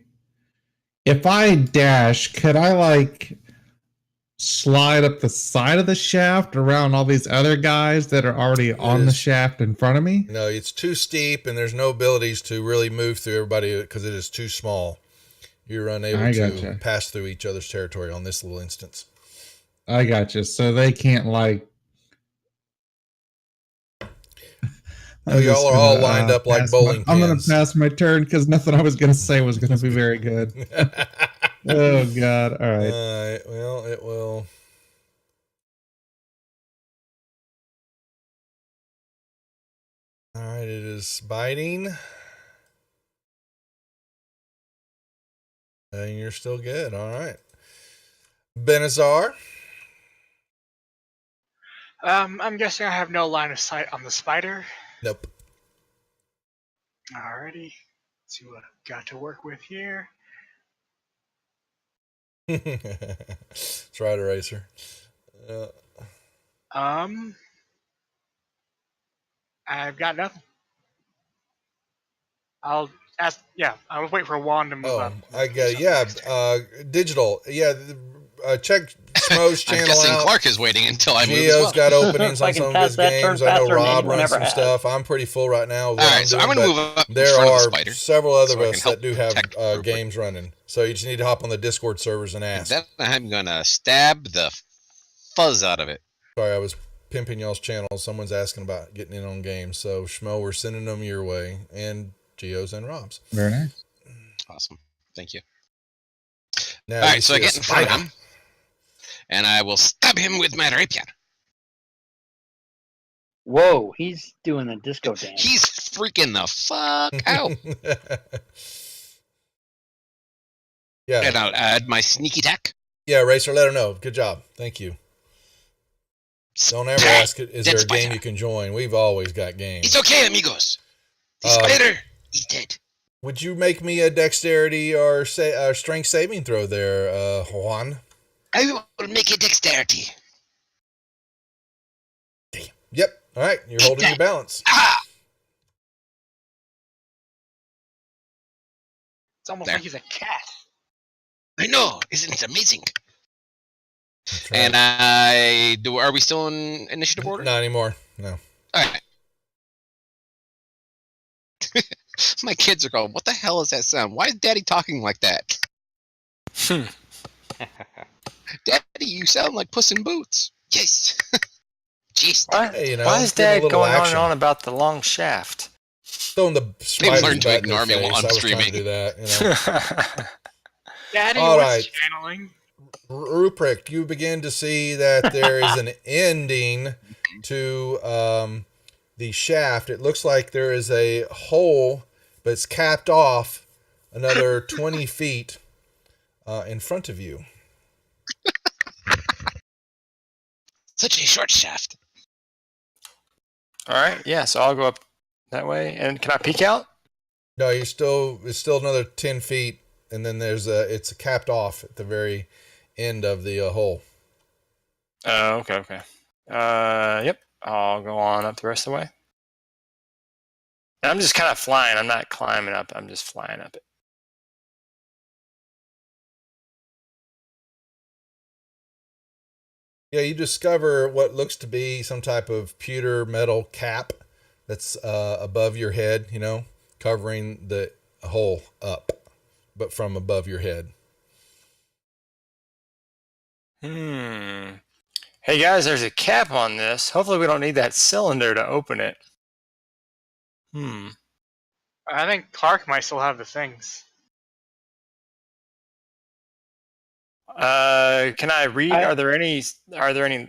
If I dash, could I slide up the side of the shaft around all these other guys that are already on the shaft in front of me? No, it's too steep and there's no abilities to really move through everybody because it is too small. You're unable to pass through each other's territory on this little instance. I gotcha. So they can't No, y'all are all lined up like bowling pins. I'm going to pass my turn because nothing I was going to say was going to be very good. Oh, God. All right. Well, it will. All right, it is biting. And you're still good. All right. Benazar. I'm guessing I have no line of sight on the spider. Nope. Alrighty. Let's see what I've got to work with here. Try to eraser. I've got nothing. I'll ask. Yeah, I was waiting for a wand to move up. I got digital. Yeah, check Schmo's I'm channel guessing out. Clark is waiting until I move as Gio's well. got openings I on can some of pass his that turn games. I know faster than Rob anyone runs ever some has. stuff. I'm pretty full right now with what All I'm right, so doing, I'm going to but move up in there front of the are spider. several other so of I us can help that do have protect Rupert. games running. So you just need to hop on the Discord servers and And ask. then I'm going to stab the fuzz out of it. Sorry, I was pimping y'all's channel. Someone's asking about getting in on games. So Schmo, we're sending them your way, and Gio's and Rob's. Very nice. Awesome. Thank you. Now All you right, so I see a get in front of spider. him, and I will stab him with my rapier. Whoa, he's doing the disco dance. He's freaking the fuck out. Yeah, And I'll add my sneak attack. yeah, Racer, let her know. Good job. Thank you. Don't ever ask, is there a game spider. you can join? We've always got games. It's okay, amigos. The Um, spider is dead. Would you make me a dexterity or strength saving throw there, Juan? I will make a dexterity. Yep. All right. You're holding your balance. Ah! It's almost There. like he's a cat. I know. Isn't it amazing? That's right. And I do. Are we still in initiative order? Not anymore. No. All right. My kids are going, what the hell is that sound? Why is Daddy talking like that? Daddy, you sound like Puss in Boots. Yes. Jeez. Why, Hey, you know, why is give 'em a Dad little going on action. and on about the long shaft? Throwing the spiders learned to back in ignore their me face. while I'm I was trying to streaming. do that. You know. Daddy All was right. channeling. Ruprecht, you begin to see that there is an ending to the shaft. It looks like there is a hole, but it's capped off another 20 feet in front of you. Such a short shaft. All right, yeah, so I'll go up that way. And can I peek out? No, it's still another 10 feet, and then it's capped off at the very end of the hole. Oh, okay. Yep, I'll go on up the rest of the way. And I'm just kind of flying. I'm not climbing up. I'm just flying up it. Yeah, you discover what looks to be some type of pewter metal cap that's above your head, you know, covering the hole up, but from above your head. Hey guys, there's a cap on this. Hopefully we don't need that cylinder to open it. I think Clark might still have the things. Can I read? Are there any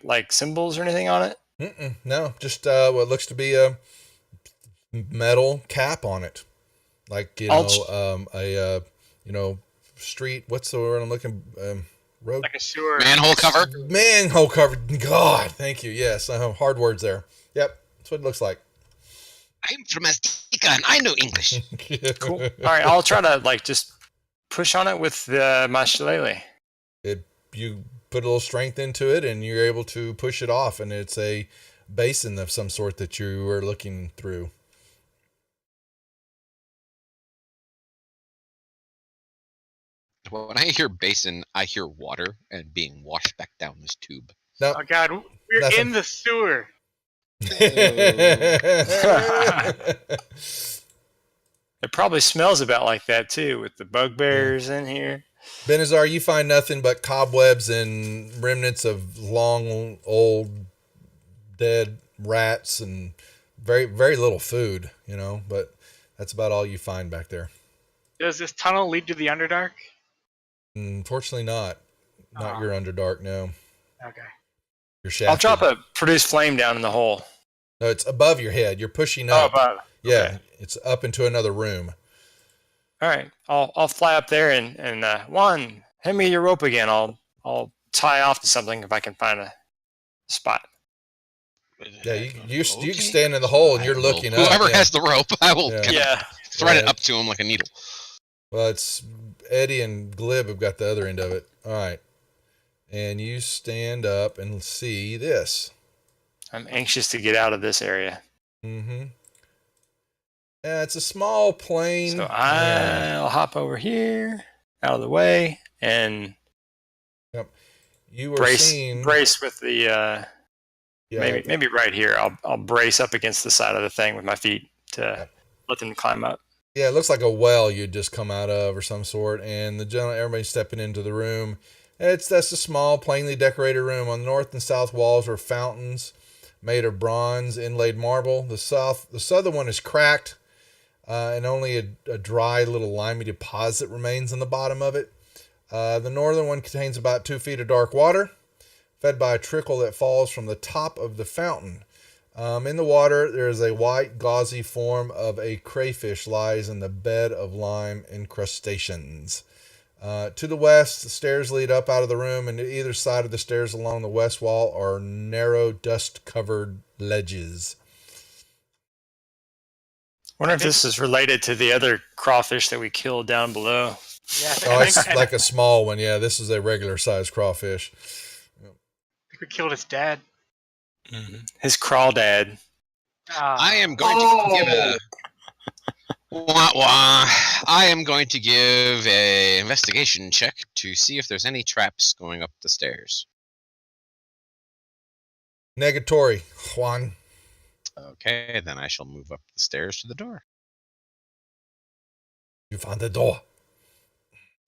like symbols or anything on it? No, just what looks to be a metal cap on it, like a street. What's the word I'm looking? Road. Like a sewer. Manhole cover? Manhole cover. God, thank you. Yes, hard words there. Yep, that's what it looks like. I'm from Azteca and I know English. Cool. All right, I'll try to like just push on it with my shillelagh. You put a little strength into it, and you're able to push it off, and it's a basin of some sort that you are looking through. When I hear basin, I hear water and being washed back down this tube. No, Oh God, we're Nothing. in the sewer. It probably smells about like that too, with the bugbears in here. Benazar, you find nothing but cobwebs and remnants of long, old, dead rats and very, very little food, you know, but that's about all you find back there. Does this tunnel lead to the Underdark? Unfortunately not. Not your Underdark, no. Okay. Your shaft. I'll drop a produce flame down in the hole. No, it's above your head. You're pushing Oh, up. above. Yeah, Okay. it's up into another room. All right, I'll fly up there and Juan, hand me your rope again. I'll tie off to something if I can find a spot. Yeah, you can stand in the hole and you're looking up. Whoever Yeah. has the rope, I will kind of Yeah. thread it Yeah. up to him like a needle. Well, it's Eddie and Glib have got the other end of it. All right. And you stand up and see this. I'm anxious to get out of this area. Mm-hmm. Yeah, it's a small plane. So I'll hop over here, out of the way, and You are brace seen. brace with the Yeah, maybe right here. I'll brace up against the side of the thing with my feet to let them climb up. Yeah, it looks like a well you'd just come out of or some sort. And everybody's stepping into the room. That's a small, plainly decorated room. On the north and south walls are fountains made of bronze inlaid marble. The southern one is cracked, and only a dry little limey deposit remains on the bottom of it. The northern one contains about 2 feet of dark water, fed by a trickle that falls from the top of the fountain. In the water, there is a white, gauzy form of a crayfish lies in the bed of lime incrustations. To the west, the stairs lead up out of the room, and to either side of the stairs along the west wall are narrow, dust-covered ledges. Wonder if this is related to the other crawfish that we killed down below. Yeah, Oh, it's like a small one. Yeah, this is a regular-sized crawfish. I think we killed his dad. His crawdad. I am going to give a I am going to give a investigation check to see if there's any traps going up the stairs. Negatory, Juan. Okay, then I shall move up the stairs to the door. You found the door.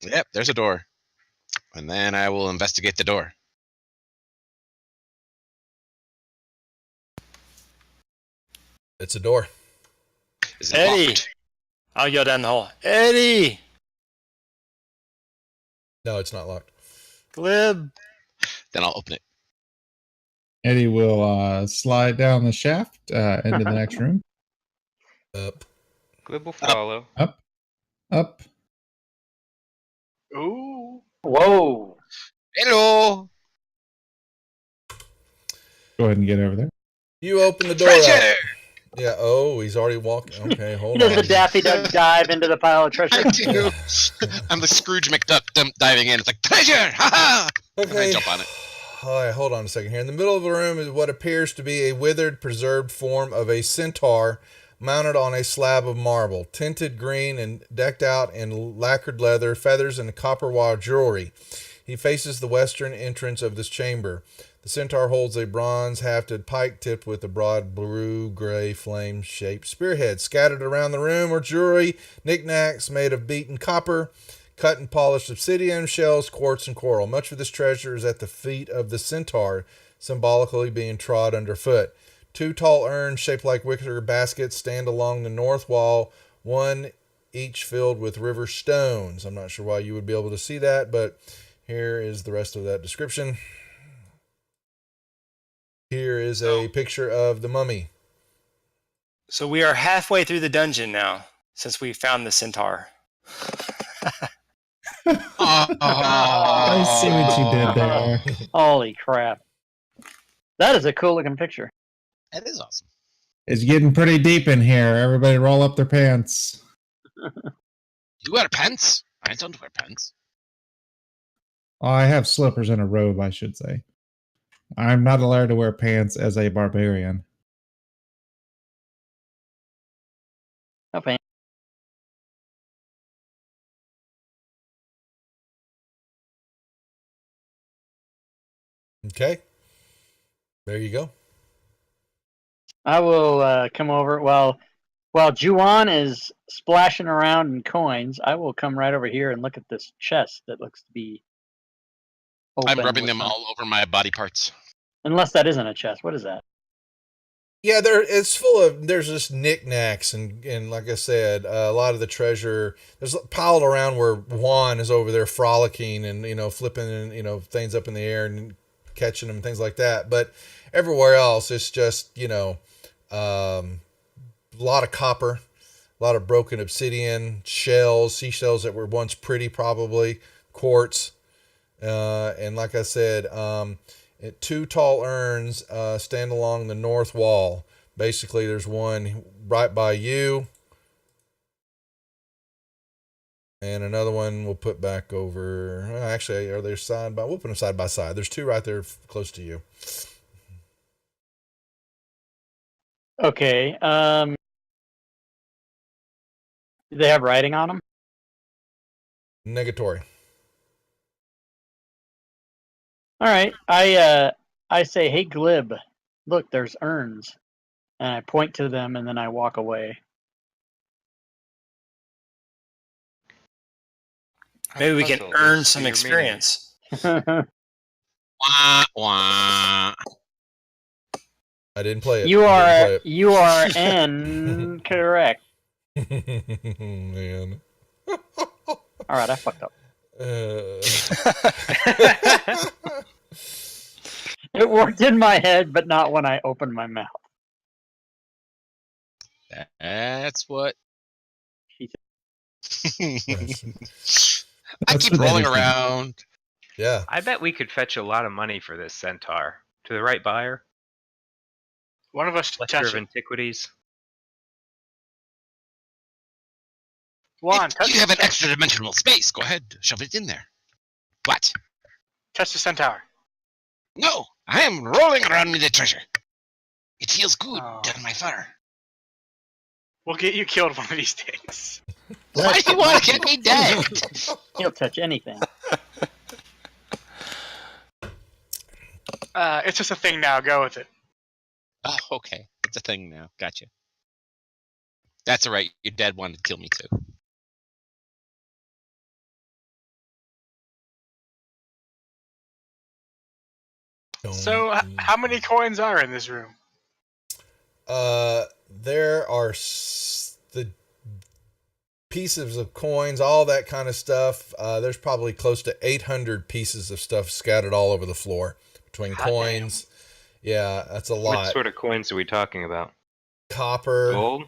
Yep, there's a door. And then I will investigate the door. It's a door. Is it Eddie! locked? I'll yell down the hall. Eddie! No, it's not locked. Glib! Then I'll open it. Eddie will slide down the shaft into the next room. Up. Glib will follow. Up. Ooh. Whoa. Hello! Go ahead and get over there. You open the door up. Yeah, oh, he's already walking. Okay, He hold does on. the Daffy Duck dive into the pile of treasure. I do. I'm the Scrooge McDuck diving in. It's like, treasure! Ha ha! And I Okay. jump on it. All right, hold on a second here. In the middle of the room is what appears to be a withered, preserved form of a centaur mounted on a slab of marble, tinted green and decked out in lacquered leather, feathers, and copper wire jewelry. He faces the western entrance of this chamber. The centaur holds a bronze-hafted pike tipped with a broad blue-gray flame-shaped spearhead. Scattered around the room are jewelry, knickknacks made of beaten copper, cut and polished obsidian, shells, quartz, and coral. Much of this treasure is at the feet of the centaur, symbolically being trod underfoot. 2 tall urns shaped like wicker baskets stand along the north wall, one each filled with river stones. I'm not sure why you would be able to see that, but here is the rest of that description. Here is a picture of the mummy. So we are halfway through the dungeon now, since we found the centaur. I see what you did there. Holy crap. That is a cool looking picture. That is awesome. It's getting pretty deep in here. Everybody roll up their pants. You wear pants? I don't wear pants. Oh, I have slippers and a robe, I should say. I'm not allowed to wear pants as a barbarian. Okay. Okay. There you go. I will come over while Juwan is splashing around in coins. I will come right over here and look at this chest that looks to be open. I'm rubbing with them some- all over my body parts. Unless that isn't a chest. What is that? Yeah, it's full of, there's just knickknacks and like I said, a lot of the treasure there's piled around where Juan is over there frolicking and, flipping and, things up in the air and catching them and things like that. But everywhere else, it's just, a lot of copper, a lot of broken obsidian, shells, seashells that were once pretty, probably quartz. And like I said, 2 tall urns stand along the north wall. Basically, there's one right by you, and another one we'll put back over. Actually, are they side by? We'll put them side by side. There's 2 right there close to you. Okay. Do they have writing on them? Negatory. All right. I say, hey, Glib, look, there's urns, and I point to them, and then I walk away. Maybe we can Puzzled earn as to some your experience. Wah, wah. I didn't play it. you I are incorrect. didn't play it. Man. All right, I fucked up. It worked in my head, but not when I opened my mouth. That's what. I That's keep what that rolling is. around. Yeah. I bet we could fetch a lot of money for this centaur. To the right buyer, One of us should collector touch of it. antiquities. Juan, If touch you have an the extra dimensional space, go ahead, shove it in there. What? touch the centaur. No, I am rolling around with the treasure. It feels good Oh. down my fur. We'll get you killed one of these days. Why do you want to get me dead? He'll touch anything. It's just a thing now. Go with it. Oh, okay. It's a thing now. Gotcha. That's alright. Your dad wanted to kill me too. So, how many coins are in this room? There are the pieces of coins, all that kind of stuff. There's probably close to 800 pieces of stuff scattered all over the floor between God coins. Yeah, that's a lot. What sort of coins are we talking about? Copper. Gold?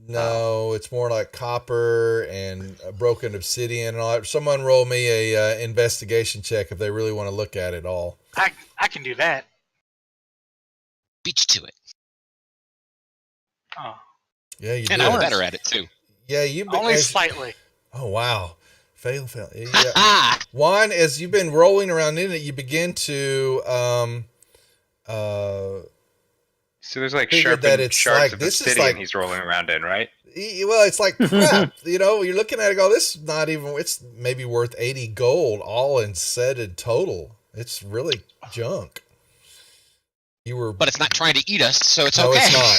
No, it's more like copper and broken obsidian and all that. Someone roll me a investigation check if they really want to look at it all. I can do that. Beat you to it. Oh, Yeah, you And did. I'm better at it too. Yeah, you only slightly. Oh wow, fail. Yeah. Ah! Juan, as you've been rolling around in it, you begin to So there's like figure that sharpened it's shards like- of this is obsidian like- he's rolling around in, right? well, it's like crap. You know, you're looking at it, go, this is not even. It's maybe worth 80 gold, all in said in total. It's really junk. You were, But it's not trying to eat us, so it's no, okay. it's not.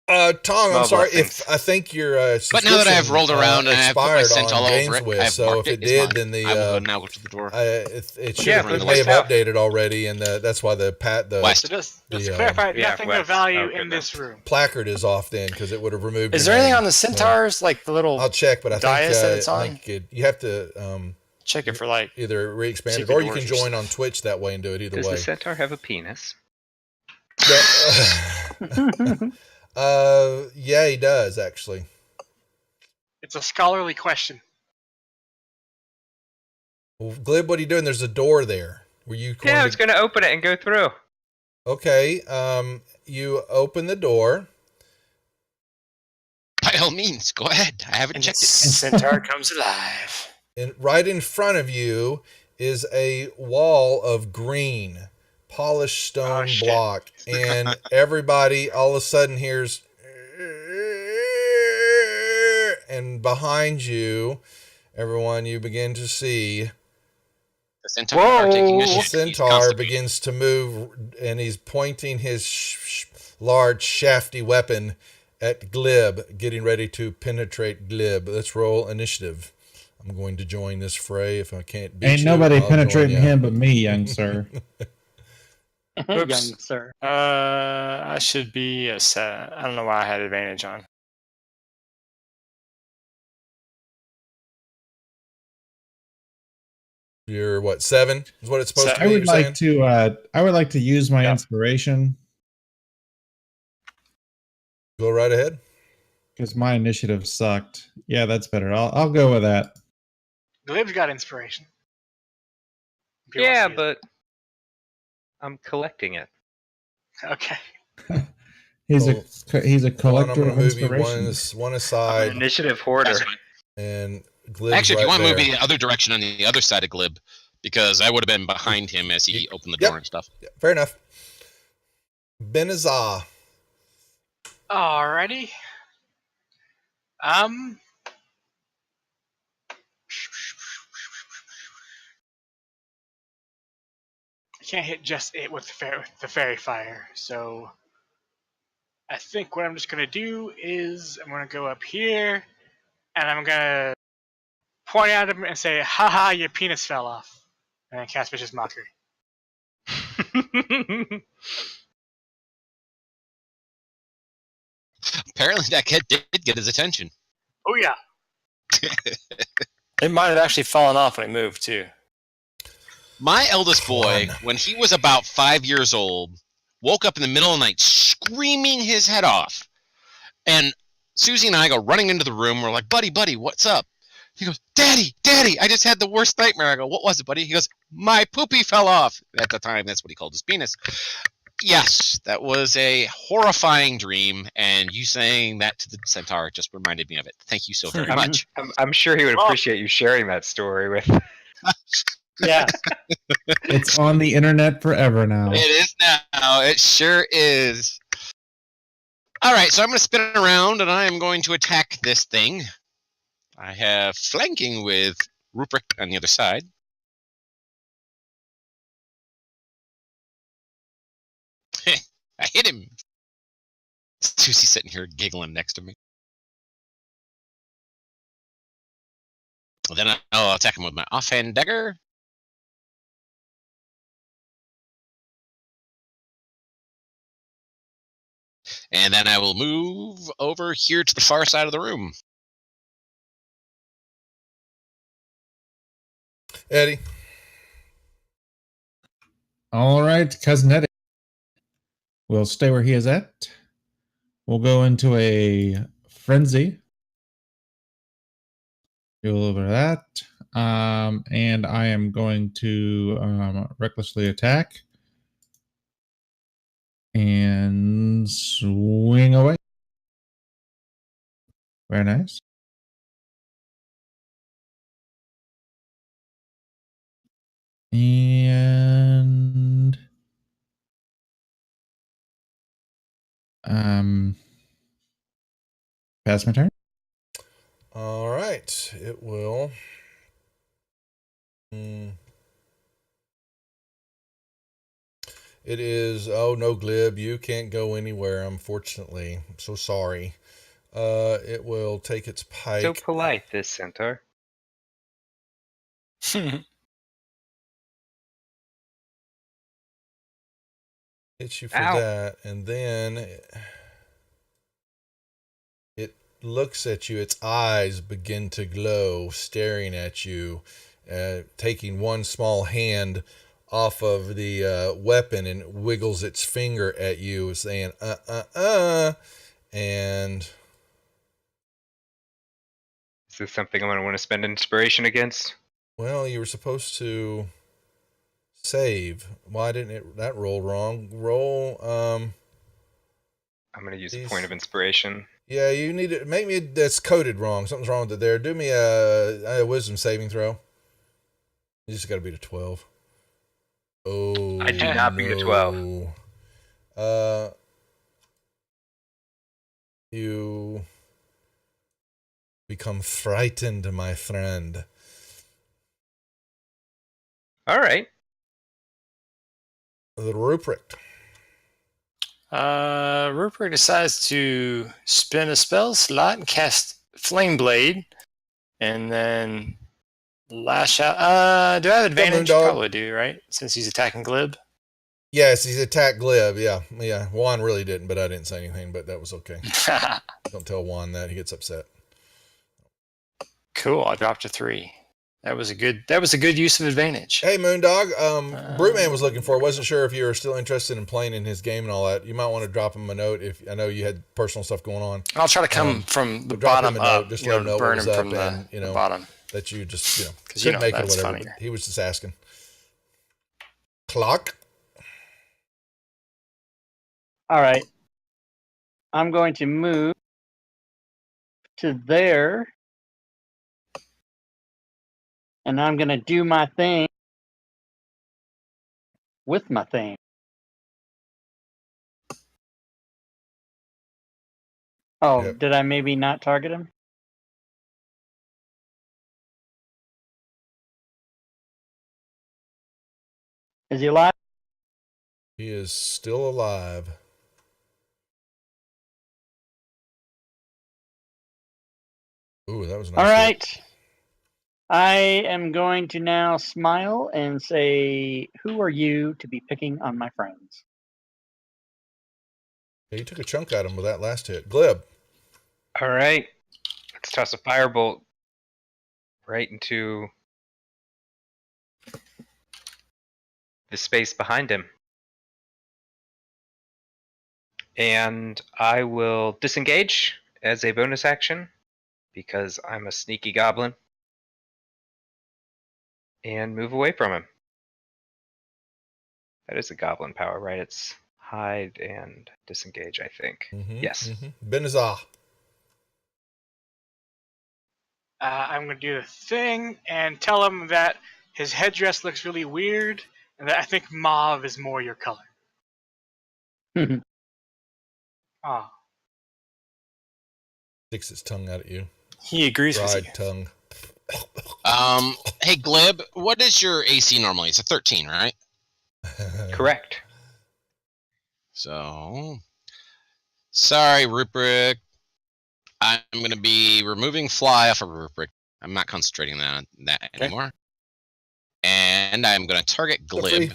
Tom, I'm Small sorry blessings. if I think your But now that I've subscription, rolled around and I've put my expired scent on all over it, GamesWith, I've so marked if it it's did, mine. then I will the now go to the door. it should Yeah, have, put it the may have west out. updated already, and that's why the West. So just The, to clarify, yeah, nothing west. of value Okay, in this room. placard is off then because it would have removed. Is your there anything name. on the centaurs, like the little I'll check, but I think, dais that it's I on? think you have to Check it for like. either re-expand it Secret or you can doors or join on stuff. Twitch that way and do it either Does way. the centaur have a penis? Yeah, he does actually. It's a scholarly question. Well, Glib, what are you doing? There's a door there. Were you going Yeah, I to... was going to open it and go through. Okay, you open the door. By all means, go ahead. I haven't And the checked it. centaur comes alive. And right in front of you is a wall of green, polished stone Oh, shit. block. And everybody all of a sudden hears... And behind you, everyone, you begin to see... The centaur taking a Whoa. The shit. He's centaur constipated. begins to move, and he's pointing his large, shafty weapon at Glib, getting ready to penetrate Glib. Let's roll initiative. I'm going to join this fray. If I can't beat Ain't you, nobody I'll join penetrating ya. him but me, young sir. Young Oops. sir. I should be a set. I don't know why I had advantage on. You're what, 7 is what it's supposed to I be? I would you're like saying? to. I would like to use my Yeah. inspiration Go right ahead. because my initiative sucked. Yeah, that's better. I'll go with that. Glib's got inspiration. If you Yeah, want to but I'm collecting it. use it. Okay. He's Cool. he's a Hold on, I'm collector going to of move you inspiration. one I'm an aside, initiative hoarder. That's fine. and Glib's Actually, if you right want to move there. me the other direction on the other side of Glib, because I would have been behind him as he opened the Yep. door and stuff. Yeah, fair enough. Benazah. Alrighty. Um. I can't hit just it with the fairy fire. So I think what I'm just gonna do is I'm gonna go up here and I'm gonna point at him and say, "Haha, your penis fell off," and then cast Vicious Mockery. Apparently, that kid did get his attention. Oh yeah. It might have actually fallen off when it moved too. My eldest boy, Fun. when he was about 5 years old, woke up in the middle of the night screaming his head off. And Susie and I go running into the room. We're like, buddy, what's up? He goes, Daddy, I just had the worst nightmare. I go, what was it, buddy? He goes, my poopy fell off. At the time, that's what he called his penis. Yes, that was a horrifying dream, and you saying that to the centaur just reminded me of it. Thank you so very much. I'm sure he would appreciate you sharing that story with. Yeah. It's on the internet forever now. It is now. It sure is. All right, so I'm going to spin it around, and I am going to attack this thing. I have flanking with Rupert on the other side. I hit him. Susie's sitting here giggling next to me. Then I'll attack him with my offhand dagger. And then I will move over here to the far side of the room. Eddie. All right, Cousin Eddie. We'll stay where he is at. We'll go into a frenzy. Do a little bit of that. And I am going to recklessly attack. And swing away. Very nice. And pass my turn. All right. It will. It is. Oh no, Glib, you can't go anywhere. Unfortunately, I'm so sorry. It will take its pike. So polite, this centaur. Hits you for Ow. that, and then it looks at you. Its eyes begin to glow, staring at you, taking one small hand off of the weapon and wiggles its finger at you, saying, and Is this something I'm going to want to spend inspiration against? well, you were supposed to save. Why didn't that roll wrong? Roll, I'm going to use a point of inspiration. yeah, you need to make me that's coded wrong. Something's wrong with it there. Do me a wisdom saving throw. You just got to beat a 12. Oh, I do not beat a 12. You become frightened, my friend. All right. The Ruprecht. Rupert decides to spin a spell slot and cast Flame Blade, and then lash out. Do I have advantage? Moondog. Probably do, right? Since he's attacking Glib. Yes, he's attacked Glib. Yeah. Juan really didn't, but I didn't say anything. But that was okay. Don't tell Juan that; he gets upset. Cool. I dropped a 3. That was a good use of advantage. Hey, Moondog. Bruteman was looking for. Wasn't sure if you were still interested in playing in his game and all that. You might want to drop him a note if I know you had personal stuff going on. I'll try to come from the drop bottom him a note, up. just let him know burn what him was from up, and the bottom. that you just Because couldn't make it or that's whatever. funnier. But he was just asking. Clock. All right. I'm going to move to there. And I'm going to do my thing with my thing. Oh, Yep. Did I maybe not target him? Is he alive? He is still alive. Ooh, that was nice. All right. I am going to now smile and say, who are you to be picking on my friends? Yeah, you took a chunk out of him with that last hit. Glib. All right. Let's toss a firebolt right into the space behind him. And I will disengage as a bonus action because I'm a sneaky goblin and move away from him. That is a goblin power, right? It's hide and disengage, I think. Yes. Benazah. I'm going to do the thing and tell him that his headdress looks really weird and that I think mauve is more your color. Oh. Sticks its tongue out at you. He agrees with Fried you. tongue. Hey Glib, what is your AC normally? It's a 13, right? Correct. So, sorry, Ruprecht. I'm going to be removing fly off of Ruprecht. I'm not concentrating on that anymore. And I'm going to target Glib.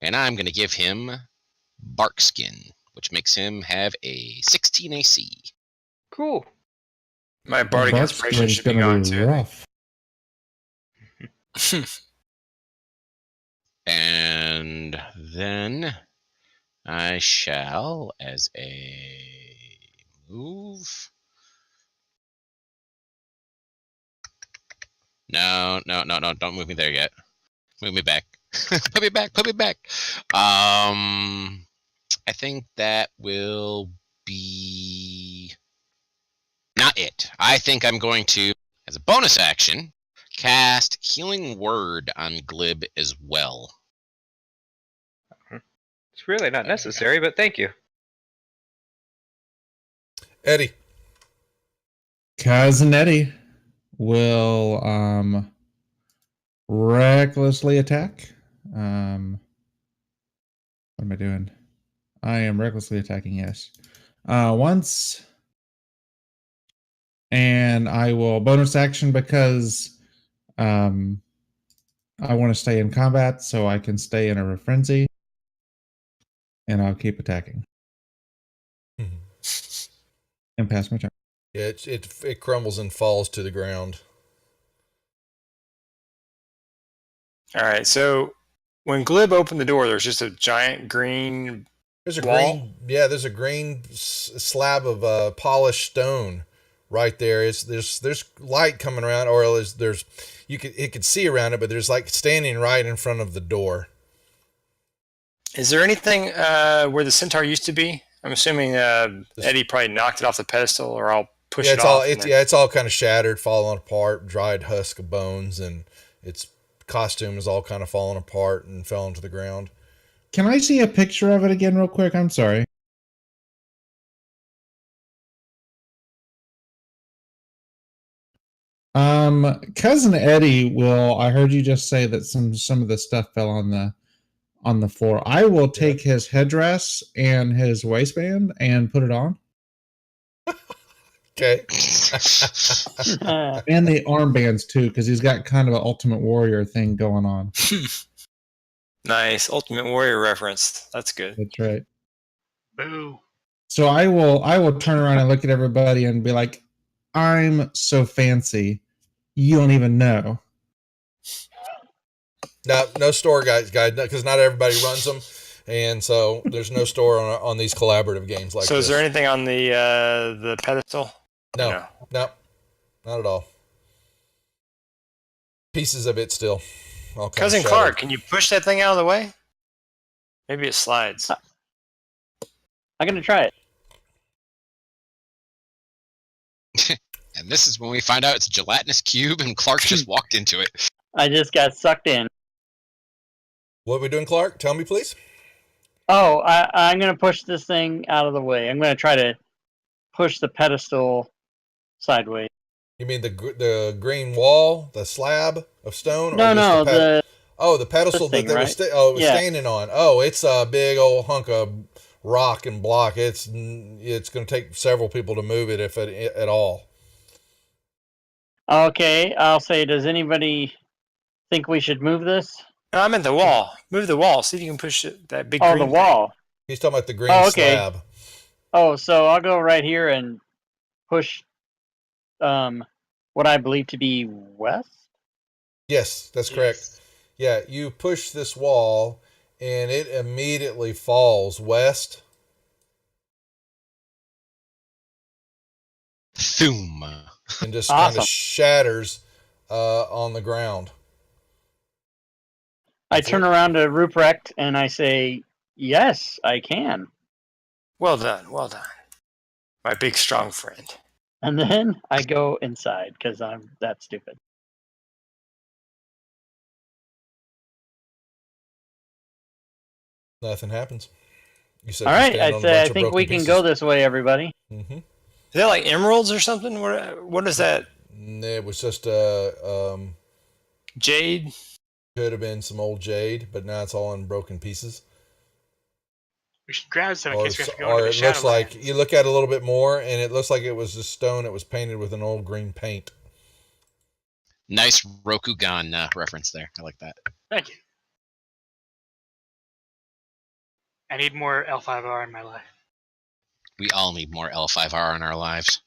And I'm going to give him Bark Skin, which makes him have a 16 AC. Cool. My bardic inspiration should be gone too. Rough. And then I shall, as a move. No, don't move me there yet. Move me back. Put me back. I think that will be not it. I think I'm going to, as a bonus action, cast Healing Word on Glib as well. It's really not necessary, but thank you. Eddie. Cousin Eddie will recklessly attack. What am I doing? I am recklessly attacking, yes. Once. And I will bonus action because I want to stay in combat so I can stay in a frenzy. And I'll keep attacking. And pass my turn. Yeah, it crumbles and falls to the ground. All right, so when Glib opened the door, there's just a giant green There's a wall? there's a green slab of polished stone right there. There's light coming around, or it could see around it, but there's like standing right in front of the door. Is there anything where the centaur used to be? I'm assuming Eddie probably knocked it off the pedestal, or I'll push it off. It's all kind of shattered, falling apart, dried husk of bones, and its costume is all kind of falling apart and fell into the ground. Can I see a picture of it again real quick? I'm sorry. Cousin Eddie will, I heard you just say that some of the stuff fell on the floor. I will take his headdress and his waistband and put it on. Okay. And the armbands too, because he's got kind of an Ultimate Warrior thing going on. Nice. Ultimate Warrior reference. That's good. That's right. Boo. So I will turn around and look at everybody and be like, I'm so fancy. You don't even know. No store guys, because not everybody runs them, and so there's no store on these collaborative games like So this. is there anything on the pedestal? No, not at all. Pieces of it still. All kinds Cousin of Clark, shattered. can you push that thing out of the way? Maybe it slides. I'm going to try it. And this is when we find out it's a gelatinous cube and Clark just walked into it. I just got sucked in. What are we doing, Clark? Tell me, please. Oh, I'm going to push this thing out of the way. I'm going to try to push the pedestal sideways. You mean the green wall, the slab of stone? No, or just no, Oh, the pedestal This thing, that right? it was Yeah. standing on. Oh, it's a big old hunk of rock and block. It's going to take several people to move it, if at all. Okay, I'll say, does anybody think we should move this? No, I'm at the wall. Move the wall. See if you can push that big Oh, green the wall. He's talking about the green Oh, okay. slab. Oh, so I'll go right here and push what I believe to be west. Yes, that's correct. Yes. Yeah, you push this wall, and it immediately falls west. Thoom. And just kind Awesome. of shatters on the ground. I turn around to Ruprecht and I say, yes, I can. Well done. Well done. My big, strong friend. And then I go inside because I'm that stupid. Nothing happens. You said All you right, stand I on a say, bunch I of think broken we can pieces. go this way, everybody. Mm-hmm. Is that like emeralds or something? What is that? It was just Jade? could have been some old jade, but now it's all in broken pieces. We should grab some in Or, case we have to go or into the it looks shadow like lands. you look at it a little bit more, and it looks like it was just stone that was painted with an old green paint. Nice Rokugan reference there. I like that. Thank you. I need more L5R in my life. We all need more L5R in our lives.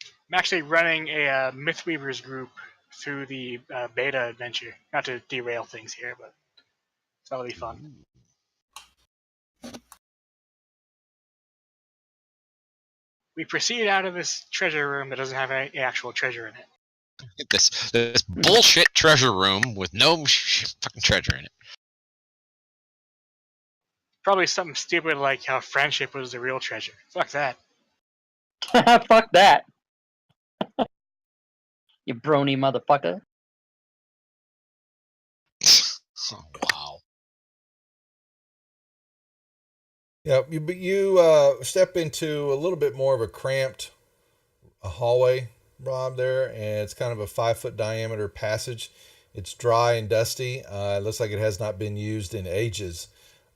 I'm actually running a Mythweavers group through the beta adventure. Not to derail things here, but that'll be fun. We proceed out of this treasure room that doesn't have any actual treasure in it. This bullshit treasure room with no fucking treasure in it. Probably something stupid like how friendship was the real treasure. Fuck that. Fuck that. You brony motherfucker. Oh, wow. Yeah, you step into a little bit more of a cramped hallway, Rob, there, and it's kind of a 5-foot diameter passage. It's dry and dusty. It looks like it has not been used in ages.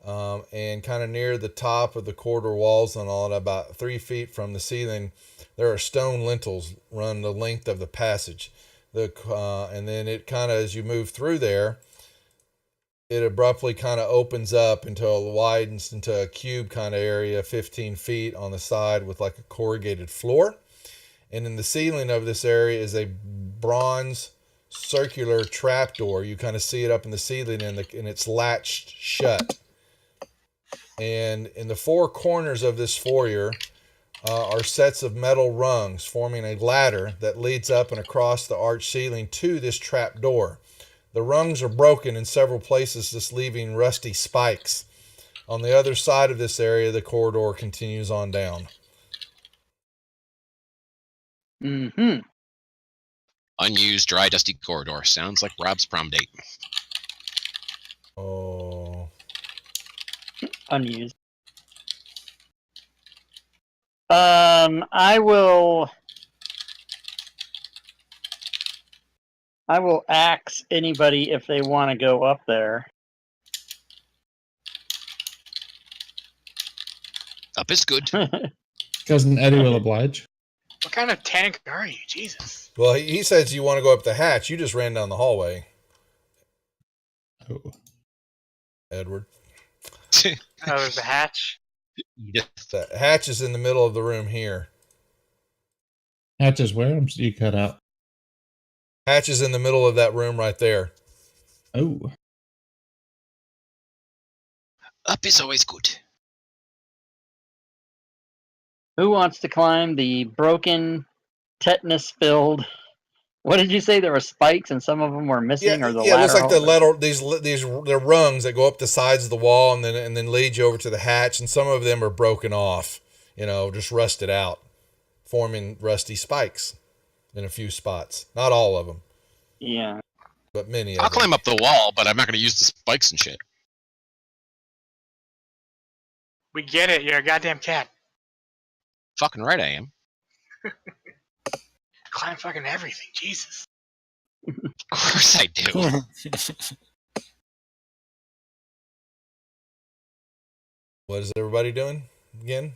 And kind of near the top of the corridor walls and all, about 3 feet from the ceiling, there are stone lintels run the length of the passage. And then it kind of, as you move through there, it abruptly kind of opens up widens into a cube kind of area, 15 feet on the side with like a corrugated floor. And in the ceiling of this area is a bronze circular trapdoor. You kind of see it up in the ceiling, and it's latched shut. And in the 4 corners of this foyer are sets of metal rungs forming a ladder that leads up and across the arched ceiling to this trapdoor. The rungs are broken in several places, just leaving rusty spikes. On the other side of this area, the corridor continues on down. Mm-hmm. Unused, dry, dusty corridor. Sounds like Rob's prom date. Oh. Unused. I will ask anybody if they want to go up there. Up is good. Cousin Eddie will oblige. What kind of tank are you? Jesus. Well, he says you want to go up the hatch. You just ran down the hallway, Oh. Edward. Oh, there's the hatch. The hatch is in the middle of the room here. Hatch is where? You cut out. Hatch is in the middle of that room right there. Oh. Up is always good. Who wants to climb the broken, tetanus-filled? What did you say? There were spikes and some of them were missing, or the it looks ladder? like the letter. These they're rungs that go up the sides of the wall and then lead you over to the hatch. And some of them are broken off, just rusted out, forming rusty spikes in a few spots. Not all of them, Yeah. but many of I'll them. climb up the wall, but I'm not going to use the spikes and shit. We get it. You're a goddamn cat. Fucking right I am. Climb fucking everything. Jesus. Of course I do. What is everybody doing again?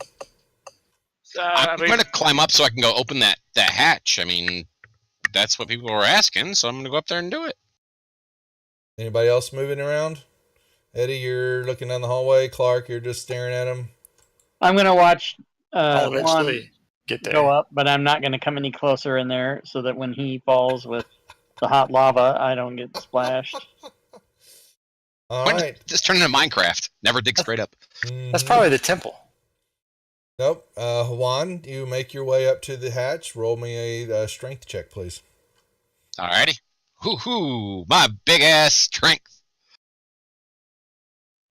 I I'm believe- going to climb up so I can go open that hatch. I mean, that's what people were asking, so I'm going to go up there and do it. Anybody else moving around? Eddie, you're looking down the hallway. Clark, you're just staring at him. I'm gonna watch I'll Juan eventually get there. go up, but I'm not gonna come any closer in there so that when he falls with the hot lava, I don't get splashed. All Why not right. just turn into Minecraft. Never dig straight up. That's Mhm. probably the temple. Nope. Juan, you make your way up to the hatch. Roll me a strength check, please. Alrighty. Hoo-hoo! My big-ass strength.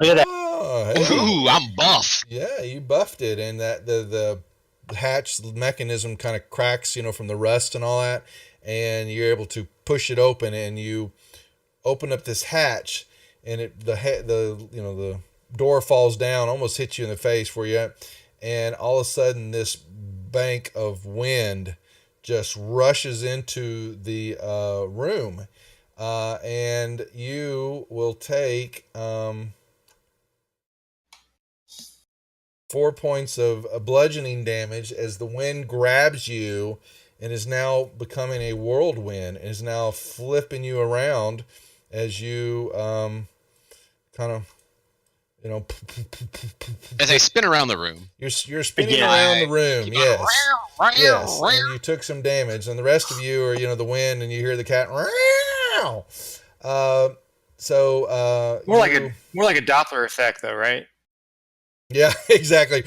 Look at that. Oh, hey. Ooh, I'm buff. Yeah, you buffed it, and that the hatch mechanism kind of cracks, from the rust and all that, and you're able to push it open, and you open up this hatch, and the door falls down, almost hits you in the face where you're at, and all of a sudden this bank of wind just rushes into the room, and you will take 4 points of bludgeoning damage as the wind grabs you and is now becoming a whirlwind and is now flipping you around as you kind of, As I spin around the room. you're spinning Yeah. around the room. Keep Yes. on- Yes, and you took some damage, and the rest of you are, the wind, and you hear the cat. More like a Doppler effect, though, right? Yeah, exactly.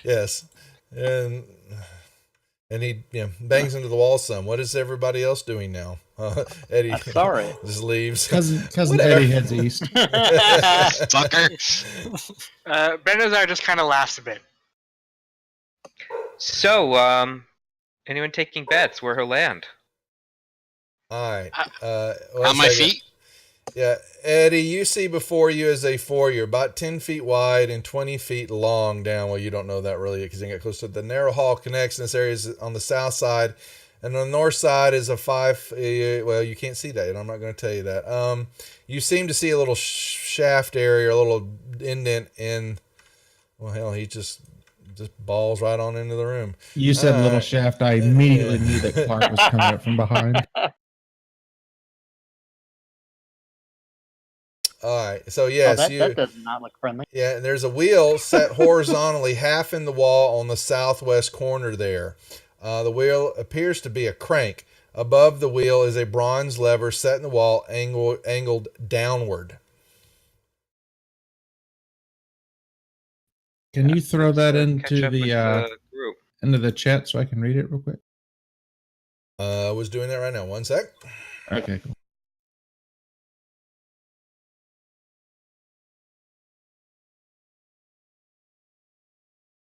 Yes, and he bangs into the wall some. What is everybody else doing now? Eddie I'm sorry. just leaves. Cousin Whatever. Eddie heads east. Fucker. Benazar just kind of laughs a bit. So, anyone taking bets where he'll land? All right. On my feet? Yeah, Eddie, you see before you as a 4. You're about 10 feet wide and 20 feet long down. Well, you don't know that really because you get close to the narrow hall connects. And this area is on the south side, and on the north side is a 5. Well, you can't see that, and I'm not going to tell you that. You seem to see a little shaft area, a little indent in. Well, hell, he just balls right on into the room. You said All little right. shaft. I immediately knew that Clark was coming up from behind. All right, so yes, that does not look friendly. Yeah, and there's a wheel set horizontally half in the wall on the southwest corner there. The wheel appears to be a crank. Above the wheel is a bronze lever set in the wall, angled downward. Can you throw that Catch into up with the group. into the chat so I can read it real quick? I was doing that right now. One sec. Okay, cool.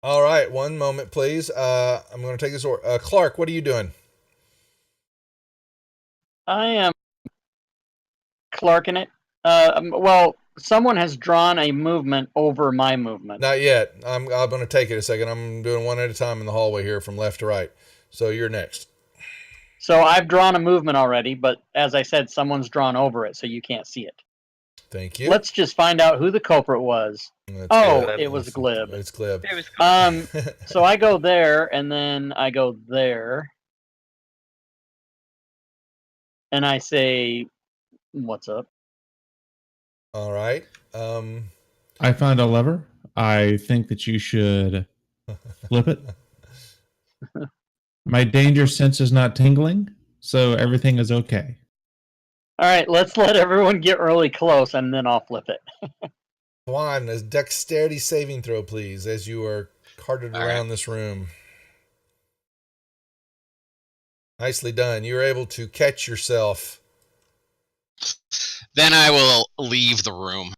All right, one moment, please. I'm going to take this order. Clark, what are you doing? I am Clarking it. Well, someone has drawn a movement over my movement. Not yet. I'm going to take it a second. I'm doing one at a time in the hallway here from left to right. So you're next. So I've drawn a movement already, but as I said, someone's drawn over it, so you can't see it. Thank you. Let's just find out who the culprit was. That's Oh, good. it was Glib. It's Glib. It was cool. So I go there, and then I go there, and I say, "What's up?" All right. I found a lever. I think that you should flip it. My danger sense is not tingling, so everything is okay. All right, let's let everyone get really close, and then I'll flip it. Juan, a dexterity saving throw, please, as you are carted All around this room. Nicely done. You're able to catch yourself. Then I will leave the room.